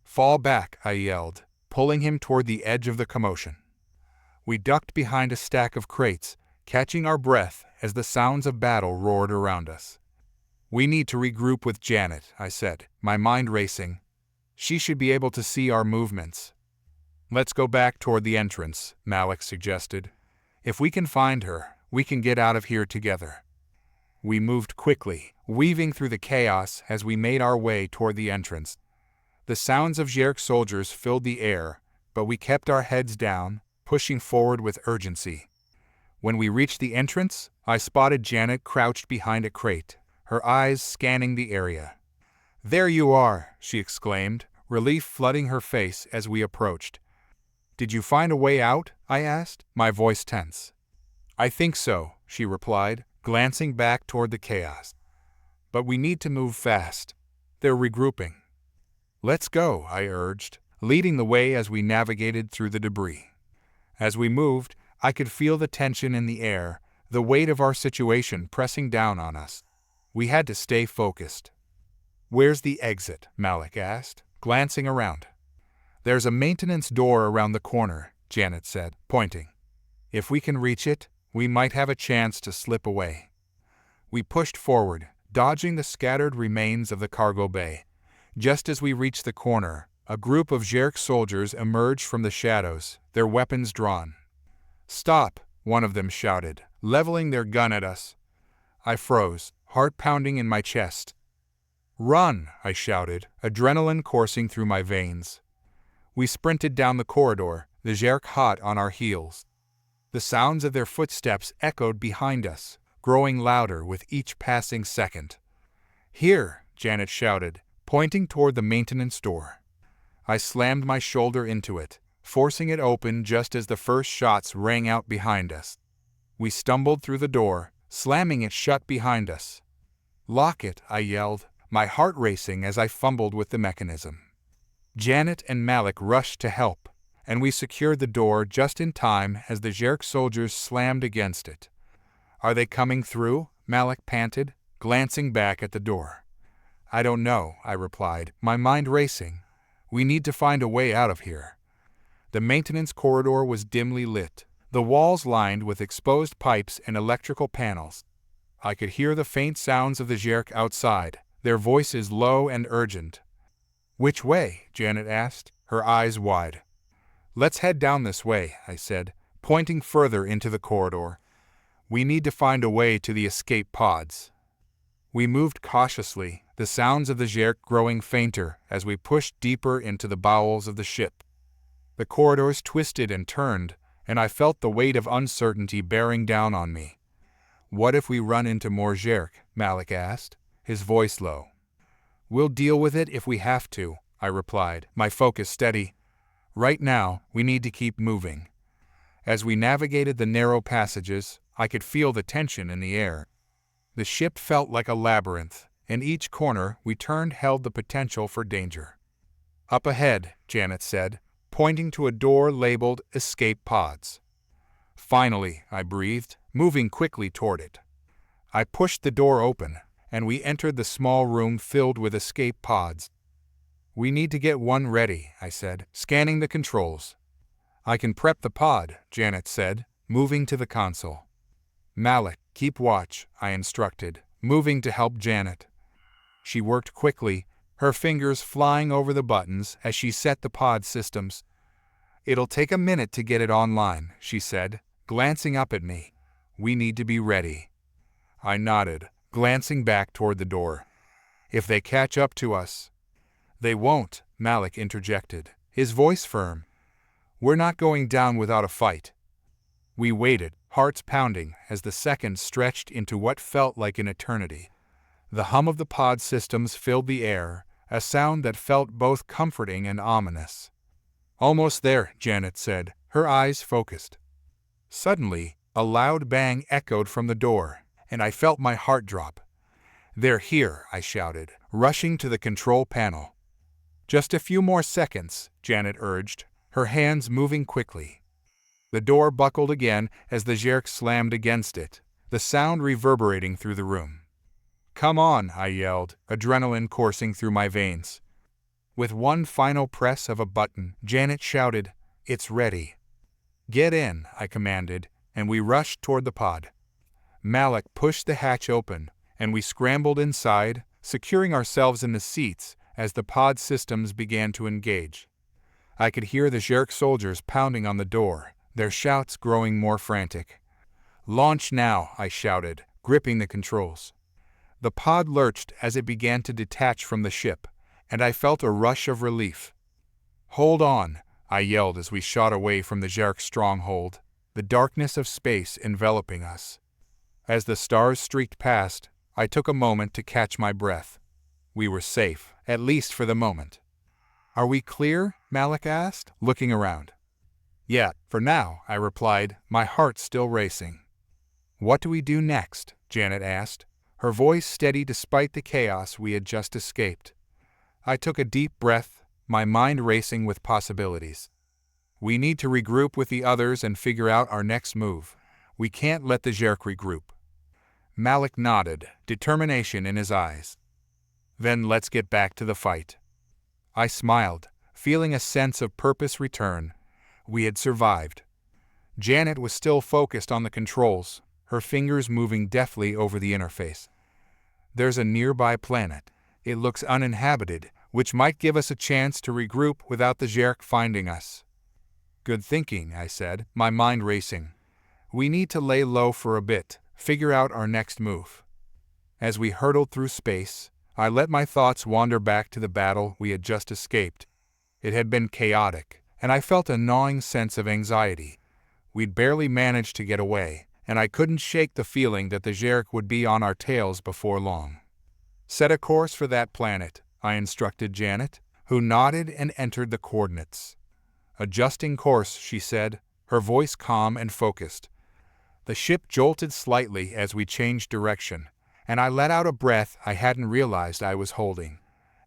"Fall back," I yelled, pulling him toward the edge of the commotion. We ducked behind a stack of crates, catching our breath as the sounds of battle roared around us. "We need to regroup with Janet," I said, my mind racing. "She should be able to see our movements." "Let's go back toward the entrance," Malik suggested. "If we can find her, we can get out of here together." We moved quickly, weaving through the chaos as we made our way toward the entrance. The sounds of Jerk soldiers filled the air, but we kept our heads down, pushing forward with urgency. When we reached the entrance, I spotted Janet crouched behind a crate, her eyes scanning the area. "There you are," she exclaimed, relief flooding her face as we approached. "Did you find a way out?" I asked, my voice tense. "I think so," she replied, glancing back toward the chaos. "But we need to move fast. They're regrouping." "Let's go," I urged, leading the way as we navigated through the debris. As we moved, I could feel the tension in the air, the weight of our situation pressing down on us. We had to stay focused. "Where's the exit?" Malik asked, glancing around. "There's a maintenance door around the corner," Janet said, pointing. "If we can reach it, we might have a chance to slip away." We pushed forward, dodging the scattered remains of the cargo bay. Just as we reached the corner, a group of Zerk soldiers emerged from the shadows, their weapons drawn. "Stop!" one of them shouted, leveling their gun at us. I froze, heart pounding in my chest. "Run!" I shouted, adrenaline coursing through my veins. We sprinted down the corridor, the Zerk hot on our heels. The sounds of their footsteps echoed behind us, growing louder with each passing second. "Here!" Janet shouted, pointing toward the maintenance door. I slammed my shoulder into it, forcing it open just as the first shots rang out behind us. We stumbled through the door, slamming it shut behind us. "Lock it!" I yelled, my heart racing as I fumbled with the mechanism. Janet and Malik rushed to help, and we secured the door just in time as the Zerk soldiers slammed against it. "Are they coming through?" Malik panted, glancing back at the door. "I don't know," I replied, my mind racing. "We need to find a way out of here." The maintenance corridor was dimly lit, the walls lined with exposed pipes and electrical panels. I could hear the faint sounds of the Zerk outside, their voices low and urgent. "Which way?" Janet asked, her eyes wide. "Let's head down this way," I said, pointing further into the corridor. "We need to find a way to the escape pods." We moved cautiously, the sounds of the Zerk growing fainter as we pushed deeper into the bowels of the ship. The corridors twisted and turned, and I felt the weight of uncertainty bearing down on me. "What if we run into more Zerk?" Malik asked, his voice low. "We'll deal with it if we have to," I replied, my focus steady. "Right now, we need to keep moving." As we navigated the narrow passages, I could feel the tension in the air. The ship felt like a labyrinth, and each corner we turned held the potential for danger. "Up ahead," Janet said, pointing to a door labeled Escape Pods. "Finally," I breathed, moving quickly toward it. I pushed the door open, and we entered the small room filled with escape pods. "We need to get one ready," I said, scanning the controls. "I can prep the pod," Janet said, moving to the console. "Malik, keep watch," I instructed, moving to help Janet. She worked quickly, her fingers flying over the buttons as she set the pod systems. "It'll take a minute to get it online," she said, glancing up at me. "We need to be ready." I nodded, glancing back toward the door. "If they catch up to us—" "They won't," Malik interjected, his voice firm. "We're not going down without a fight." We waited, hearts pounding, as the seconds stretched into what felt like an eternity. The hum of the pod systems filled the air, a sound that felt both comforting and ominous. "Almost there," Janet said, her eyes focused. Suddenly, a loud bang echoed from the door, and I felt my heart drop. "They're here," I shouted, rushing to the control panel. "Just a few more seconds," Janet urged, her hands moving quickly. The door buckled again as the Zerk slammed against it, the sound reverberating through the room. "Come on," I yelled, adrenaline coursing through my veins. With one final press of a button, Janet shouted, "It's ready." "Get in," I commanded, and we rushed toward the pod. Malik pushed the hatch open, and we scrambled inside, securing ourselves in the seats as the pod systems began to engage. I could hear the Zerk soldiers pounding on the door, their shouts growing more frantic. "Launch now," I shouted, gripping the controls. The pod lurched as it began to detach from the ship, and I felt a rush of relief. "Hold on," I yelled as we shot away from the Zerk stronghold, the darkness of space enveloping us. As the stars streaked past, I took a moment to catch my breath. We were safe, at least for the moment. "Are we clear?" Malik asked, looking around. "Yeah, for now," I replied, my heart still racing. "What do we do next?" Janet asked, her voice steady despite the chaos we had just escaped. I took a deep breath, my mind racing with possibilities. "We need to regroup with the others and figure out our next move. We can't let the Zerk regroup." Malik nodded, determination in his eyes. "Then let's get back to the fight." I smiled, feeling a sense of purpose return. We had survived. Janet was still focused on the controls, her fingers moving deftly over the interface. "There's a nearby planet. It looks uninhabited, which might give us a chance to regroup without the Zerk finding us. Good thinking, I said, my mind racing. We need to lay low for a bit, figure out our next move. As we hurtled through space, I let my thoughts wander back to the battle we had just escaped. It had been chaotic, and I felt a gnawing sense of anxiety. We'd barely managed to get away, and I couldn't shake the feeling that the Zerk would be on our tails before long. Set a course for that planet, I instructed Janet, who nodded and entered the coordinates. Adjusting course, she said, her voice calm and focused. The ship jolted slightly as we changed direction, and I let out a breath I hadn't realized I was holding.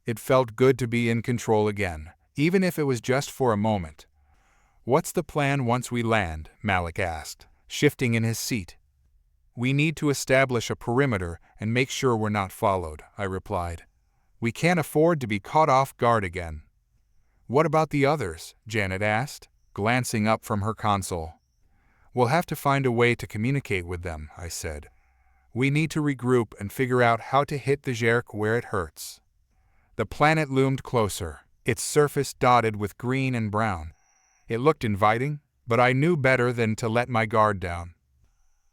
It felt good to be in control again, even if it was just for a moment. What's the plan once we land? Malik asked, shifting in his seat. We need to establish a perimeter and make sure we're not followed, I replied. We can't afford to be caught off guard again. What about the others? Janet asked, glancing up from her console. We'll have to find a way to communicate with them, I said. We need to regroup and figure out how to hit the Zerk where it hurts. The planet loomed closer, its surface dotted with green and brown. It looked inviting, but I knew better than to let my guard down.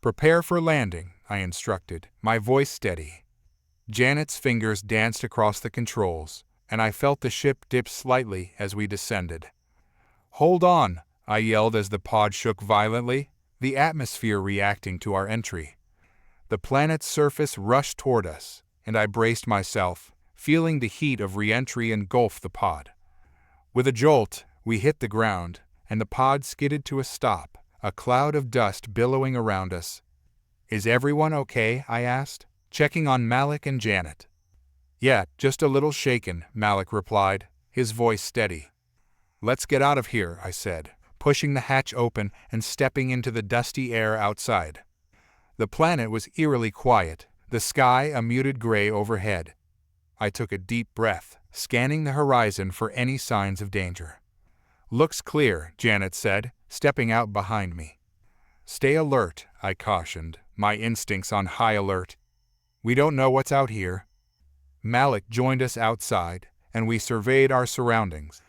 Prepare for landing, I instructed, my voice steady. Janet's fingers danced across the controls, and I felt the ship dip slightly as we descended. Hold on, I yelled as the pod shook violently, the atmosphere reacting to our entry. The planet's surface rushed toward us, and I braced myself, feeling the heat of re-entry engulf the pod. With a jolt, we hit the ground, and the pod skidded to a stop, a cloud of dust billowing around us. Is everyone okay? I asked, checking on Malik and Janet. Yeah, just a little shaken, Malik replied, his voice steady. Let's get out of here, I said, pushing the hatch open and stepping into the dusty air outside. The planet was eerily quiet, the sky a muted gray overhead. I took a deep breath, scanning the horizon for any signs of danger. Looks clear, Janet said, stepping out behind me. Stay alert, I cautioned, my instincts on high alert. We don't know what's out here. Malik joined us outside, and we surveyed our surroundings.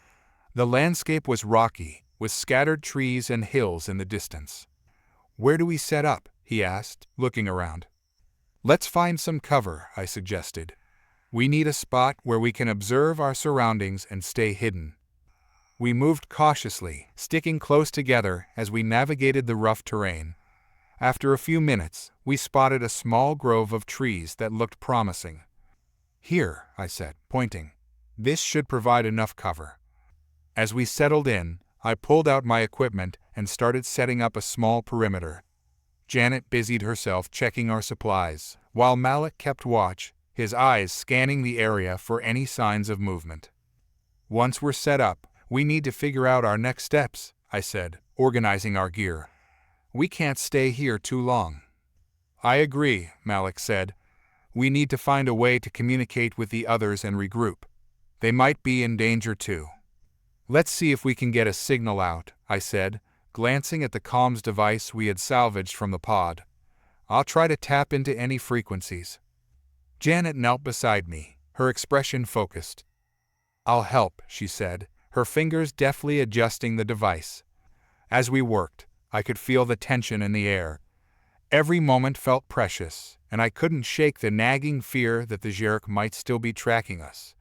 The landscape was rocky, with scattered trees and hills in the distance. Where do we set up? He asked, looking around. Let's find some cover, I suggested. We need a spot where we can observe our surroundings and stay hidden. We moved cautiously, sticking close together as we navigated the rough terrain. After a few minutes, we spotted a small grove of trees that looked promising. Here, I said, pointing. This should provide enough cover. As we settled in, I pulled out my equipment and started setting up a small perimeter. Janet busied herself checking our supplies, while Malik kept watch, his eyes scanning the area for any signs of movement. Once we're set up, we need to figure out our next steps, I said, organizing our gear. We can't stay here too long. I agree, Malik said. We need to find a way to communicate with the others and regroup. They might be in danger too. Let's see if we can get a signal out, I said, glancing at the comms device we had salvaged from the pod. I'll try to tap into any frequencies. Janet knelt beside me, her expression focused. I'll help, she said, her fingers deftly adjusting the device. As we worked, I could feel the tension in the air. Every moment felt precious, and I couldn't shake the nagging fear that the Zerk might still be tracking us.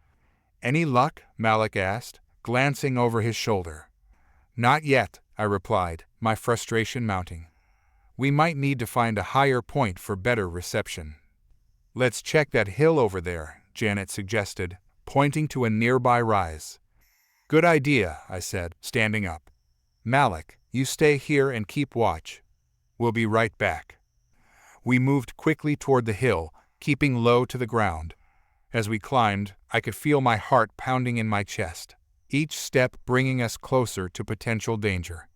Any luck? Malik asked, glancing over his shoulder. Not yet, I replied, my frustration mounting. We might need to find a higher point for better reception. Let's check that hill over there, Janet suggested, pointing to a nearby rise. Good idea, I said, standing up. Malik, you stay here and keep watch. We'll be right back. We moved quickly toward the hill, keeping low to the ground. As we climbed, I could feel my heart pounding in my chest, each step bringing us closer to potential danger.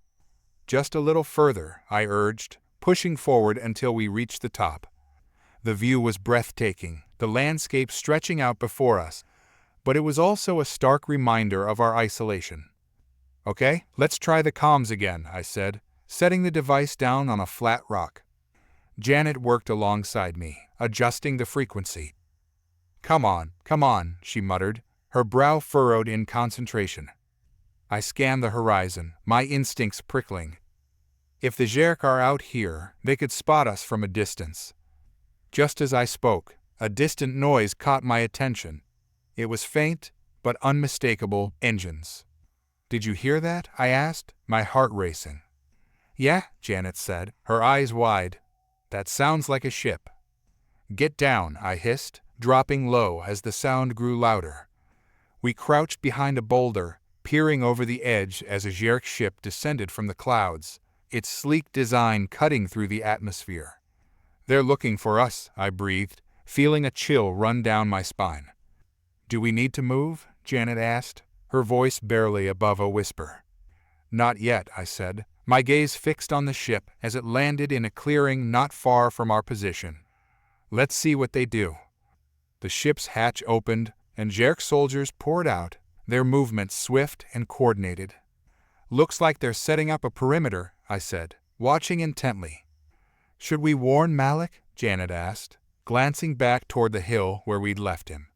Just a little further, I urged, pushing forward until we reached the top. The view was breathtaking, the landscape stretching out before us, but it was also a stark reminder of our isolation. Okay, let's try the comms again, I said, setting the device down on a flat rock. Janet worked alongside me, adjusting the frequency. Come on, she muttered, her brow furrowed in concentration. I scanned the horizon, my instincts prickling. If the Zerk are out here, they could spot us from a distance. Just as I spoke, a distant noise caught my attention. It was faint, but unmistakable. Engines. "Did you hear that?" I asked, my heart racing. "Yeah," Janet said, her eyes wide. "That sounds like a ship." "Get down," I hissed, dropping low as the sound grew louder. We crouched behind a boulder, peering over the edge as a Zerk ship descended from the clouds, its sleek design cutting through the atmosphere. "They're looking for us," I breathed, feeling a chill run down my spine. "Do we need to move?" Janet asked, her voice barely above a whisper. "Not yet," I said, my gaze fixed on the ship as it landed in a clearing not far from our position. "Let's see what they do." The ship's hatch opened, and Zerk soldiers poured out, their movements swift and coordinated. "Looks like they're setting up a perimeter," I said, watching intently. "Should we warn Malik?" Janet asked, glancing back toward the hill where we'd left him.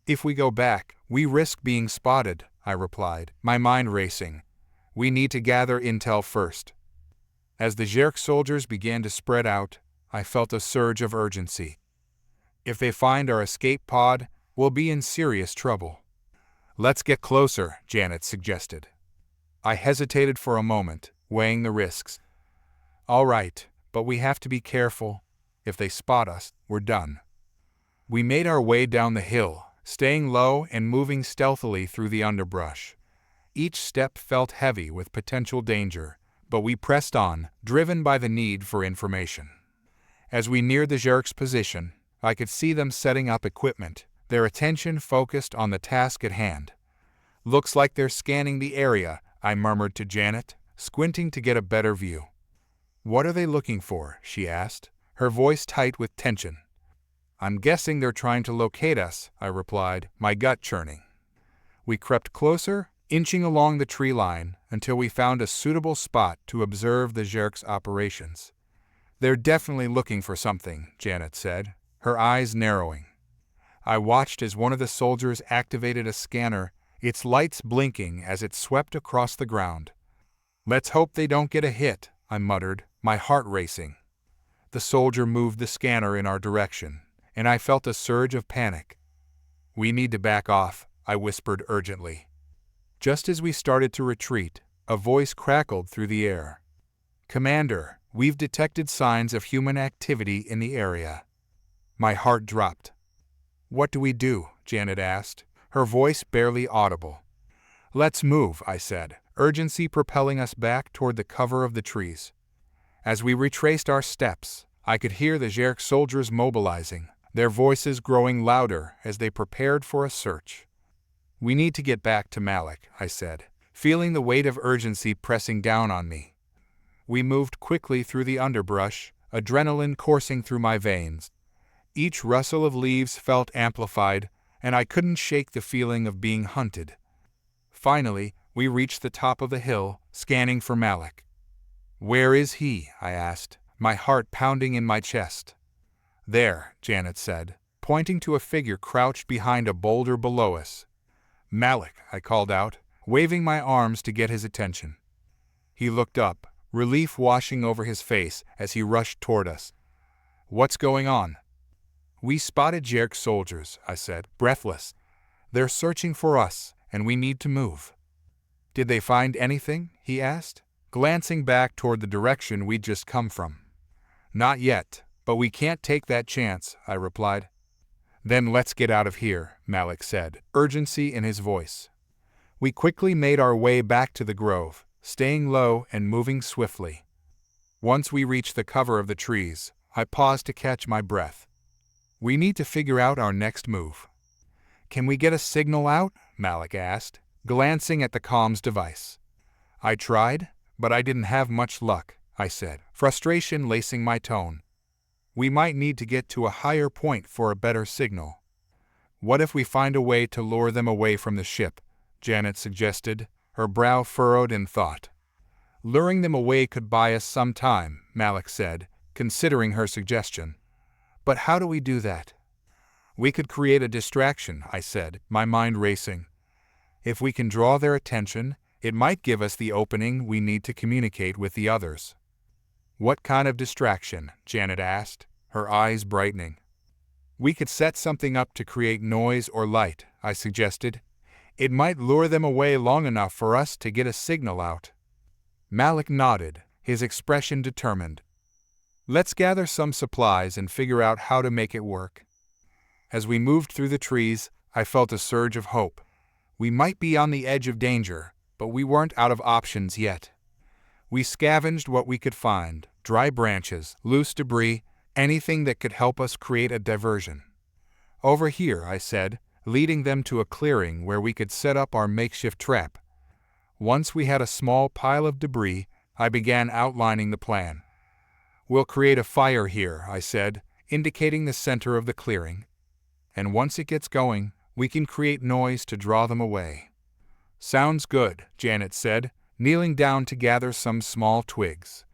"If we go back, we risk being spotted," I replied, my mind racing. "We need to gather intel first." As the Zerk soldiers began to spread out, I felt a surge of urgency. If they find our escape pod, we'll be in serious trouble. "Let's get closer," Janet suggested. I hesitated for a moment, weighing the risks. "All right, but we have to be careful. If they spot us, we're done." We made our way down the hill, staying low and moving stealthily through the underbrush. Each step felt heavy with potential danger, but we pressed on, driven by the need for information. As we neared the Zerk's position, I could see them setting up equipment, their attention focused on the task at hand. "Looks like they're scanning the area," I murmured to Janet, squinting to get a better view. "What are they looking for?" she asked, her voice tight with tension. "I'm guessing they're trying to locate us," I replied, my gut churning. We crept closer, inching along the tree line until we found a suitable spot to observe the Zerk's operations. "They're definitely looking for something," Janet said, her eyes narrowing. I watched as one of the soldiers activated a scanner, its lights blinking as it swept across the ground. "Let's hope they don't get a hit," I muttered, my heart racing. The soldier moved the scanner in our direction, and I felt a surge of panic. "We need to back off," I whispered urgently. Just as we started to retreat, a voice crackled through the air. "Commander, we've detected signs of human activity in the area." My heart dropped. "What do we do?" Janet asked, her voice barely audible. "Let's move," I said, urgency propelling us back toward the cover of the trees. As we retraced our steps, I could hear the Zerk soldiers mobilizing, their voices growing louder as they prepared for a search. "We need to get back to Malik," I said, feeling the weight of urgency pressing down on me. We moved quickly through the underbrush, adrenaline coursing through my veins. Each rustle of leaves felt amplified, and I couldn't shake the feeling of being hunted. Finally, we reached the top of the hill, scanning for Malik. "Where is he?" I asked, my heart pounding in my chest. "There," Janet said, pointing to a figure crouched behind a boulder below us. "Malik," I called out, waving my arms to get his attention. He looked up, relief washing over his face as he rushed toward us. "What's going on?" "We spotted Zerk soldiers," I said, breathless. "They're searching for us, and we need to move." "Did they find anything?" he asked, glancing back toward the direction we'd just come from. "Not yet, but we can't take that chance," I replied. "Then let's get out of here," Malik said, urgency in his voice. We quickly made our way back to the grove, staying low and moving swiftly. Once we reached the cover of the trees, I paused to catch my breath. "We need to figure out our next move." "Can we get a signal out?" Malik asked, glancing at the comms device. "I tried, but I didn't have much luck," I said, frustration lacing my tone. "We might need to get to a higher point for a better signal." "What if we find a way to lure them away from the ship?" Janet suggested, her brow furrowed in thought. "Luring them away could buy us some time," Malik said, considering her suggestion. "But how do we do that?" We could create a distraction, I said, my mind racing. If we can draw their attention, it might give us the opening we need to communicate with the others. What kind of distraction? Janet asked, her eyes brightening. We could set something up to create noise or light, I suggested. It might lure them away long enough for us to get a signal out. Malik nodded, his expression determined. Let's gather some supplies and figure out how to make it work. As we moved through the trees, I felt a surge of hope. We might be on the edge of danger, but we weren't out of options yet. We scavenged what we could find: dry branches, loose debris, anything that could help us create a diversion. Over here, I said, leading them to a clearing where we could set up our makeshift trap. Once we had a small pile of debris, I began outlining the plan. We'll create a fire here, I said, indicating the center of the clearing. And once it gets going, we can create noise to draw them away. Sounds good, Janet said, kneeling down to gather some small twigs.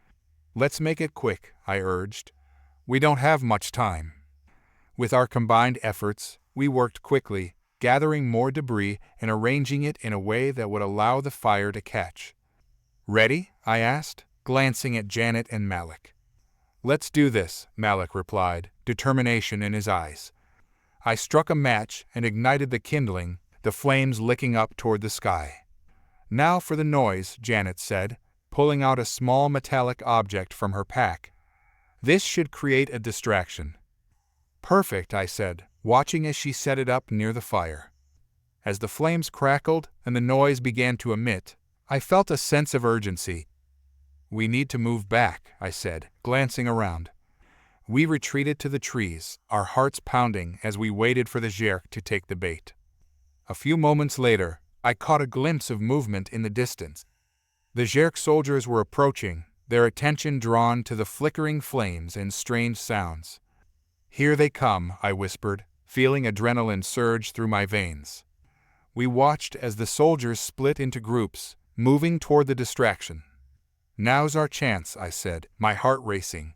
Let's make it quick, I urged. We don't have much time. With our combined efforts, we worked quickly, gathering more debris and arranging it in a way that would allow the fire to catch. Ready? I asked, glancing at Janet and Malik. Let's do this, Malik replied, determination in his eyes. I struck a match and ignited the kindling, the flames licking up toward the sky. Now for the noise, Janet said, pulling out a small metallic object from her pack. This should create a distraction. Perfect, I said, watching as she set it up near the fire. As the flames crackled and the noise began to emit, I felt a sense of urgency. We need to move back, I said, glancing around. We retreated to the trees, our hearts pounding as we waited for the Zherk to take the bait. A few moments later, I caught a glimpse of movement in the distance. The Zherk soldiers were approaching, their attention drawn to the flickering flames and strange sounds. Here they come, I whispered, feeling adrenaline surge through my veins. We watched as the soldiers split into groups, moving toward the distraction. Now's our chance, I said, my heart racing.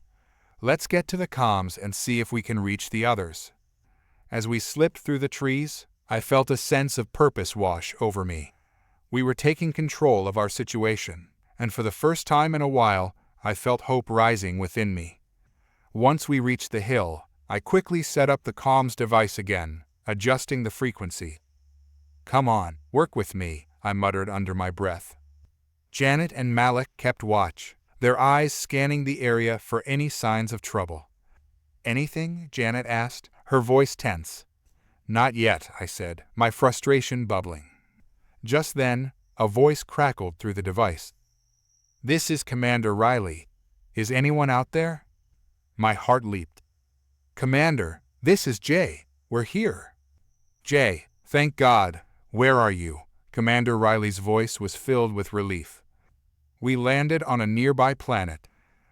Let's get to the comms and see if we can reach the others. As we slipped through the trees, I felt a sense of purpose wash over me. We were taking control of our situation, and for the first time in a while, I felt hope rising within me. Once we reached the hill, I quickly set up the comms device again, adjusting the frequency. Come on, work with me, I muttered under my breath. Janet and Malik kept watch, their eyes scanning the area for any signs of trouble. Anything? Janet asked, her voice tense. Not yet, I said, my frustration bubbling. Just then, a voice crackled through the device. This is Commander Riley. Is anyone out there? My heart leaped. Commander, this is Jay. We're here. Jay, thank God. Where are you? Commander Riley's voice was filled with relief. We landed on a nearby planet.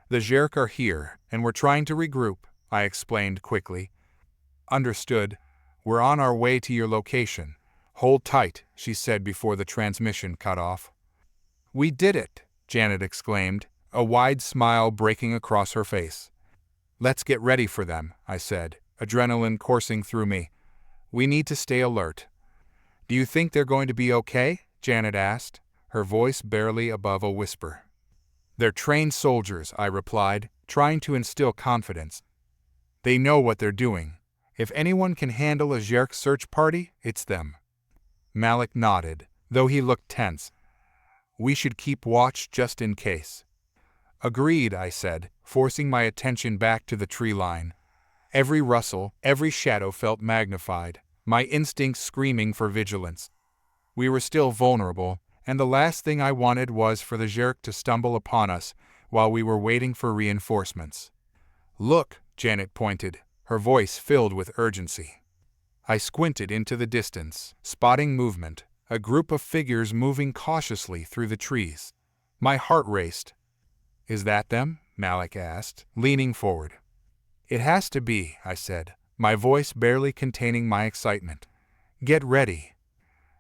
The Zherk are here, and we're trying to regroup, I explained quickly. Understood. We're on our way to your location. Hold tight, she said before the transmission cut off. We did it, Janet exclaimed, a wide smile breaking across her face. Let's get ready for them, I said, adrenaline coursing through me. We need to stay alert. Do you think they're going to be okay? Janet asked, her voice barely above a whisper. They're trained soldiers, I replied, trying to instill confidence. They know what they're doing. If anyone can handle a Zherk search party, it's them. Malik nodded, though he looked tense. We should keep watch just in case. Agreed, I said, forcing my attention back to the tree line. Every rustle, every shadow felt magnified, my instincts screaming for vigilance. We were still vulnerable, and the last thing I wanted was for the Zherk to stumble upon us while we were waiting for reinforcements. Look, Janet pointed, her voice filled with urgency. I squinted into the distance, spotting movement, a group of figures moving cautiously through the trees. My heart raced. Is that them? Malik asked, leaning forward. It has to be, I said, my voice barely containing my excitement. Get ready.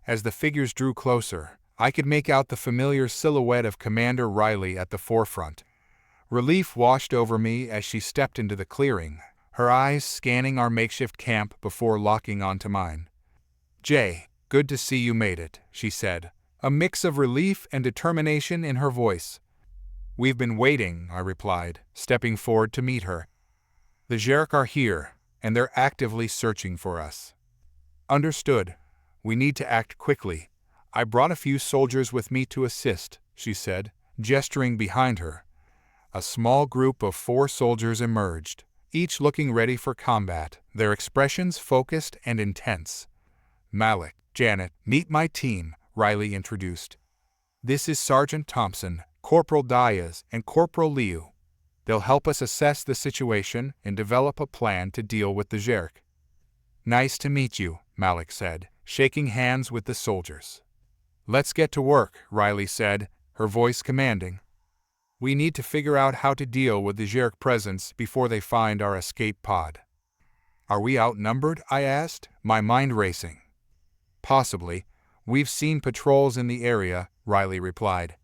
As the figures drew closer, I could make out the familiar silhouette of Commander Riley at the forefront. Relief washed over me as she stepped into the clearing, her eyes scanning our makeshift camp before locking onto mine. "Jay, good to see you made it," she said, a mix of relief and determination in her voice. "We've been waiting," I replied, stepping forward to meet her. "The Zherk are here, and they're actively searching for us." "Understood. We need to act quickly. I brought a few soldiers with me to assist," she said, gesturing behind her. A small group of 4 soldiers emerged, each looking ready for combat, their expressions focused and intense. "Malik, Janet, meet my team," Riley introduced. "This is Sergeant Thompson, Corporal Diaz, and Corporal Liu. They'll help us assess the situation and develop a plan to deal with the Zherk." "Nice to meet you," Malik said, shaking hands with the soldiers. "Let's get to work," Riley said, her voice commanding. "We need to figure out how to deal with the Zherk presence before they find our escape pod." "Are we outnumbered?" I asked, my mind racing. "Possibly. We've seen patrols in the area," Riley replied.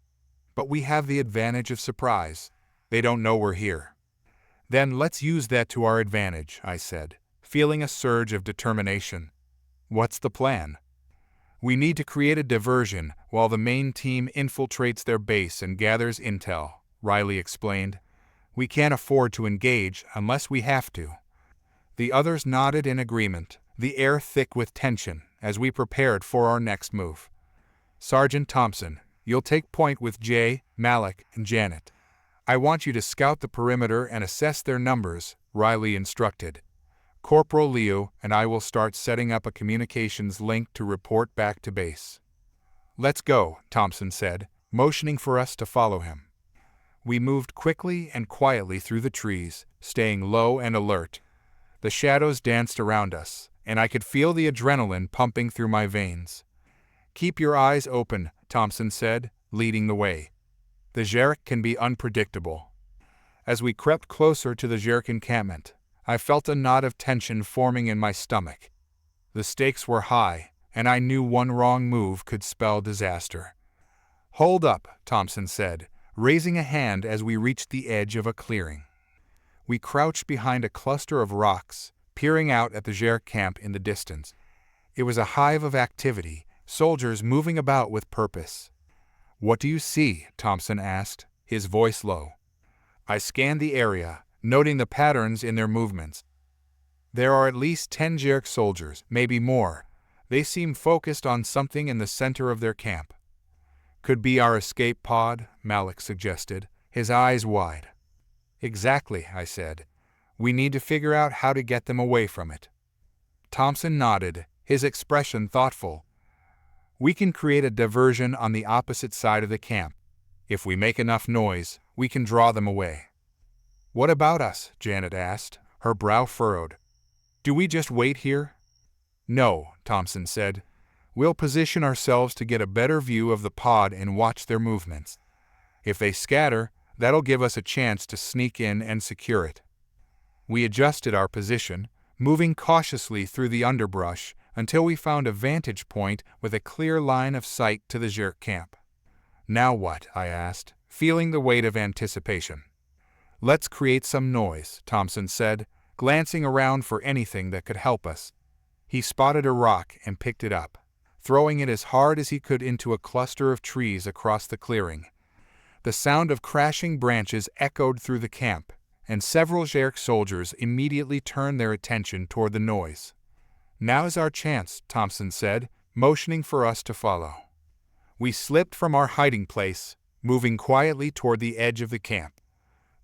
"But we have the advantage of surprise. They don't know we're here." "Then let's use that to our advantage," I said, feeling a surge of determination. "What's the plan?" "We need to create a diversion while the main team infiltrates their base and gathers intel," Riley explained. "We can't afford to engage unless we have to." The others nodded in agreement, the air thick with tension, as we prepared for our next move. "Sergeant Thompson, you'll take point with Jay, Malik, and Janet. I want you to scout the perimeter and assess their numbers," Riley instructed. "Corporal Liu and I will start setting up a communications link to report back to base." "Let's go," Thompson said, motioning for us to follow him. We moved quickly and quietly through the trees, staying low and alert. The shadows danced around us, and I could feel the adrenaline pumping through my veins. "Keep your eyes open," Thompson said, leading the way. "The Zherk can be unpredictable." As we crept closer to the Zherk encampment, I felt a knot of tension forming in my stomach. The stakes were high, and I knew one wrong move could spell disaster. "Hold up," Thompson said, raising a hand as we reached the edge of a clearing. We crouched behind a cluster of rocks, peering out at the Zherk camp in the distance. It was a hive of activity, soldiers moving about with purpose. "What do you see?" Thompson asked, his voice low. I scanned the area, noting the patterns in their movements. "There are at least 10 Zherk soldiers, maybe more. They seem focused on something in the center of their camp." "Could be our escape pod," Malik suggested, his eyes wide. "Exactly," I said. "We need to figure out how to get them away from it." Thompson nodded, his expression thoughtful. "We can create a diversion on the opposite side of the camp. If we make enough noise, we can draw them away." "What about us?" Janet asked, her brow furrowed. "Do we just wait here?" "No," Thompson said. "We'll position ourselves to get a better view of the pod and watch their movements. If they scatter, that'll give us a chance to sneak in and secure it." We adjusted our position, moving cautiously through the underbrush until we found a vantage point with a clear line of sight to the Zherk camp. "Now what?" I asked, feeling the weight of anticipation. "Let's create some noise," Thompson said, glancing around for anything that could help us. He spotted a rock and picked it up, throwing it as hard as he could into a cluster of trees across the clearing. The sound of crashing branches echoed through the camp, and several Zherk soldiers immediately turned their attention toward the noise. "Now's our chance," Thompson said, motioning for us to follow. We slipped from our hiding place, moving quietly toward the edge of the camp.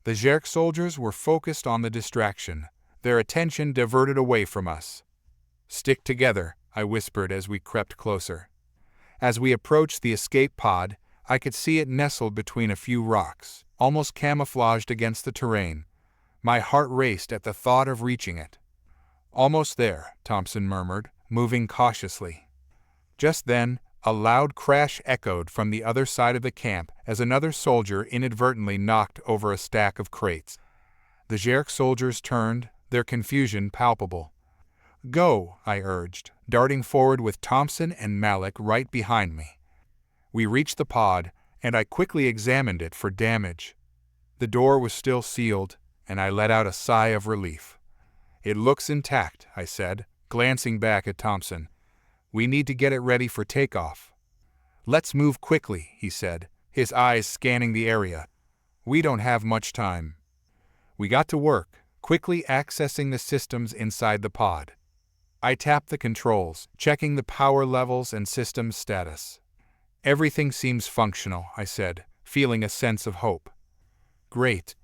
The Zherk soldiers were focused on the distraction, their attention diverted away from us. "Stick together," I whispered as we crept closer. As we approached the escape pod, I could see it nestled between a few rocks, almost camouflaged against the terrain. My heart raced at the thought of reaching it. "Almost there," Thompson murmured, moving cautiously. Just then, a loud crash echoed from the other side of the camp as another soldier inadvertently knocked over a stack of crates. The Zherk soldiers turned, their confusion palpable. "Go," I urged, darting forward with Thompson and Malik right behind me. We reached the pod, and I quickly examined it for damage. The door was still sealed, and I let out a sigh of relief. It looks intact, I said, glancing back at Thompson. We need to get it ready for takeoff. Let's move quickly, he said, his eyes scanning the area. We don't have much time. We got to work, quickly accessing the systems inside the pod. I tapped the controls, checking the power levels and system status. Everything seems functional, I said, feeling a sense of hope. Great.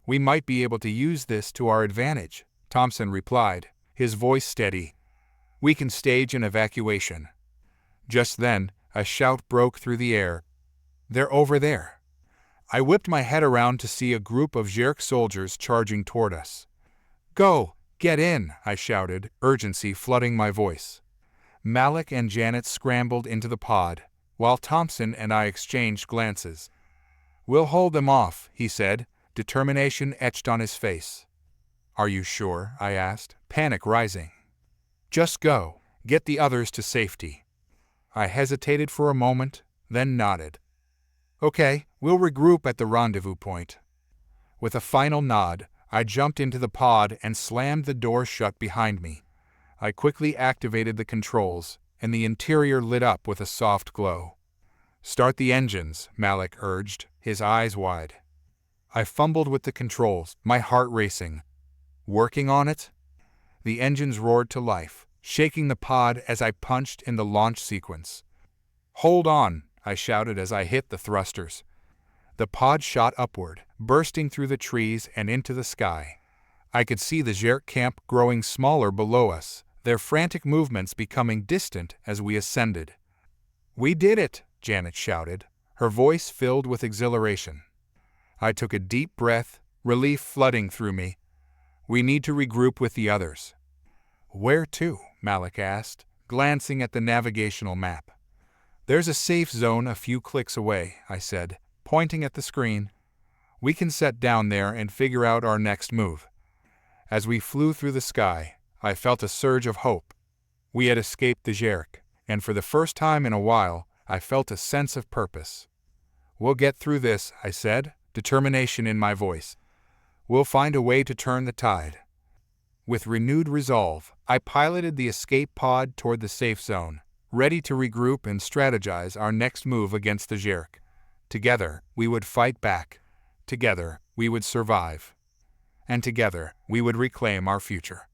We might be able to use this to our advantage, Thompson replied, his voice steady. We can stage an evacuation. Just then, a shout broke through the air. They're over there. I whipped my head around to see a group of Zerk soldiers charging toward us. Go! Get in! I shouted, urgency flooding my voice. Malik and Janet scrambled into the pod, while Thompson and I exchanged glances. We'll hold them off, he said, determination etched on his face. Are you sure? I asked, panic rising. Just go. Get the others to safety. I hesitated for a moment, then nodded. Okay, we'll regroup at the rendezvous point. With a final nod, I jumped into the pod and slammed the door shut behind me. I quickly activated the controls, and the interior lit up with a soft glow. Start the engines, Malik urged, his eyes wide. I fumbled with the controls, my heart racing. Working on it? The engines roared to life, shaking the pod as I punched in the launch sequence. Hold on, I shouted as I hit the thrusters. The pod shot upward, bursting through the trees and into the sky. I could see the Zerk camp growing smaller below us, their frantic movements becoming distant as we ascended. We did it, Janet shouted, her voice filled with exhilaration. I took a deep breath, relief flooding through me. We need to regroup with the others. Where to? Malik asked, glancing at the navigational map. There's a safe zone a few clicks away, I said, pointing at the screen. We can set down there and figure out our next move. As we flew through the sky, I felt a surge of hope. We had escaped the Zerk, and for the first time in a while, I felt a sense of purpose. We'll get through this, I said, determination in my voice. We'll find a way to turn the tide. With renewed resolve, I piloted the escape pod toward the safe zone, ready to regroup and strategize our next move against the Zerk. Together, we would fight back. Together, we would survive. And together, we would reclaim our future.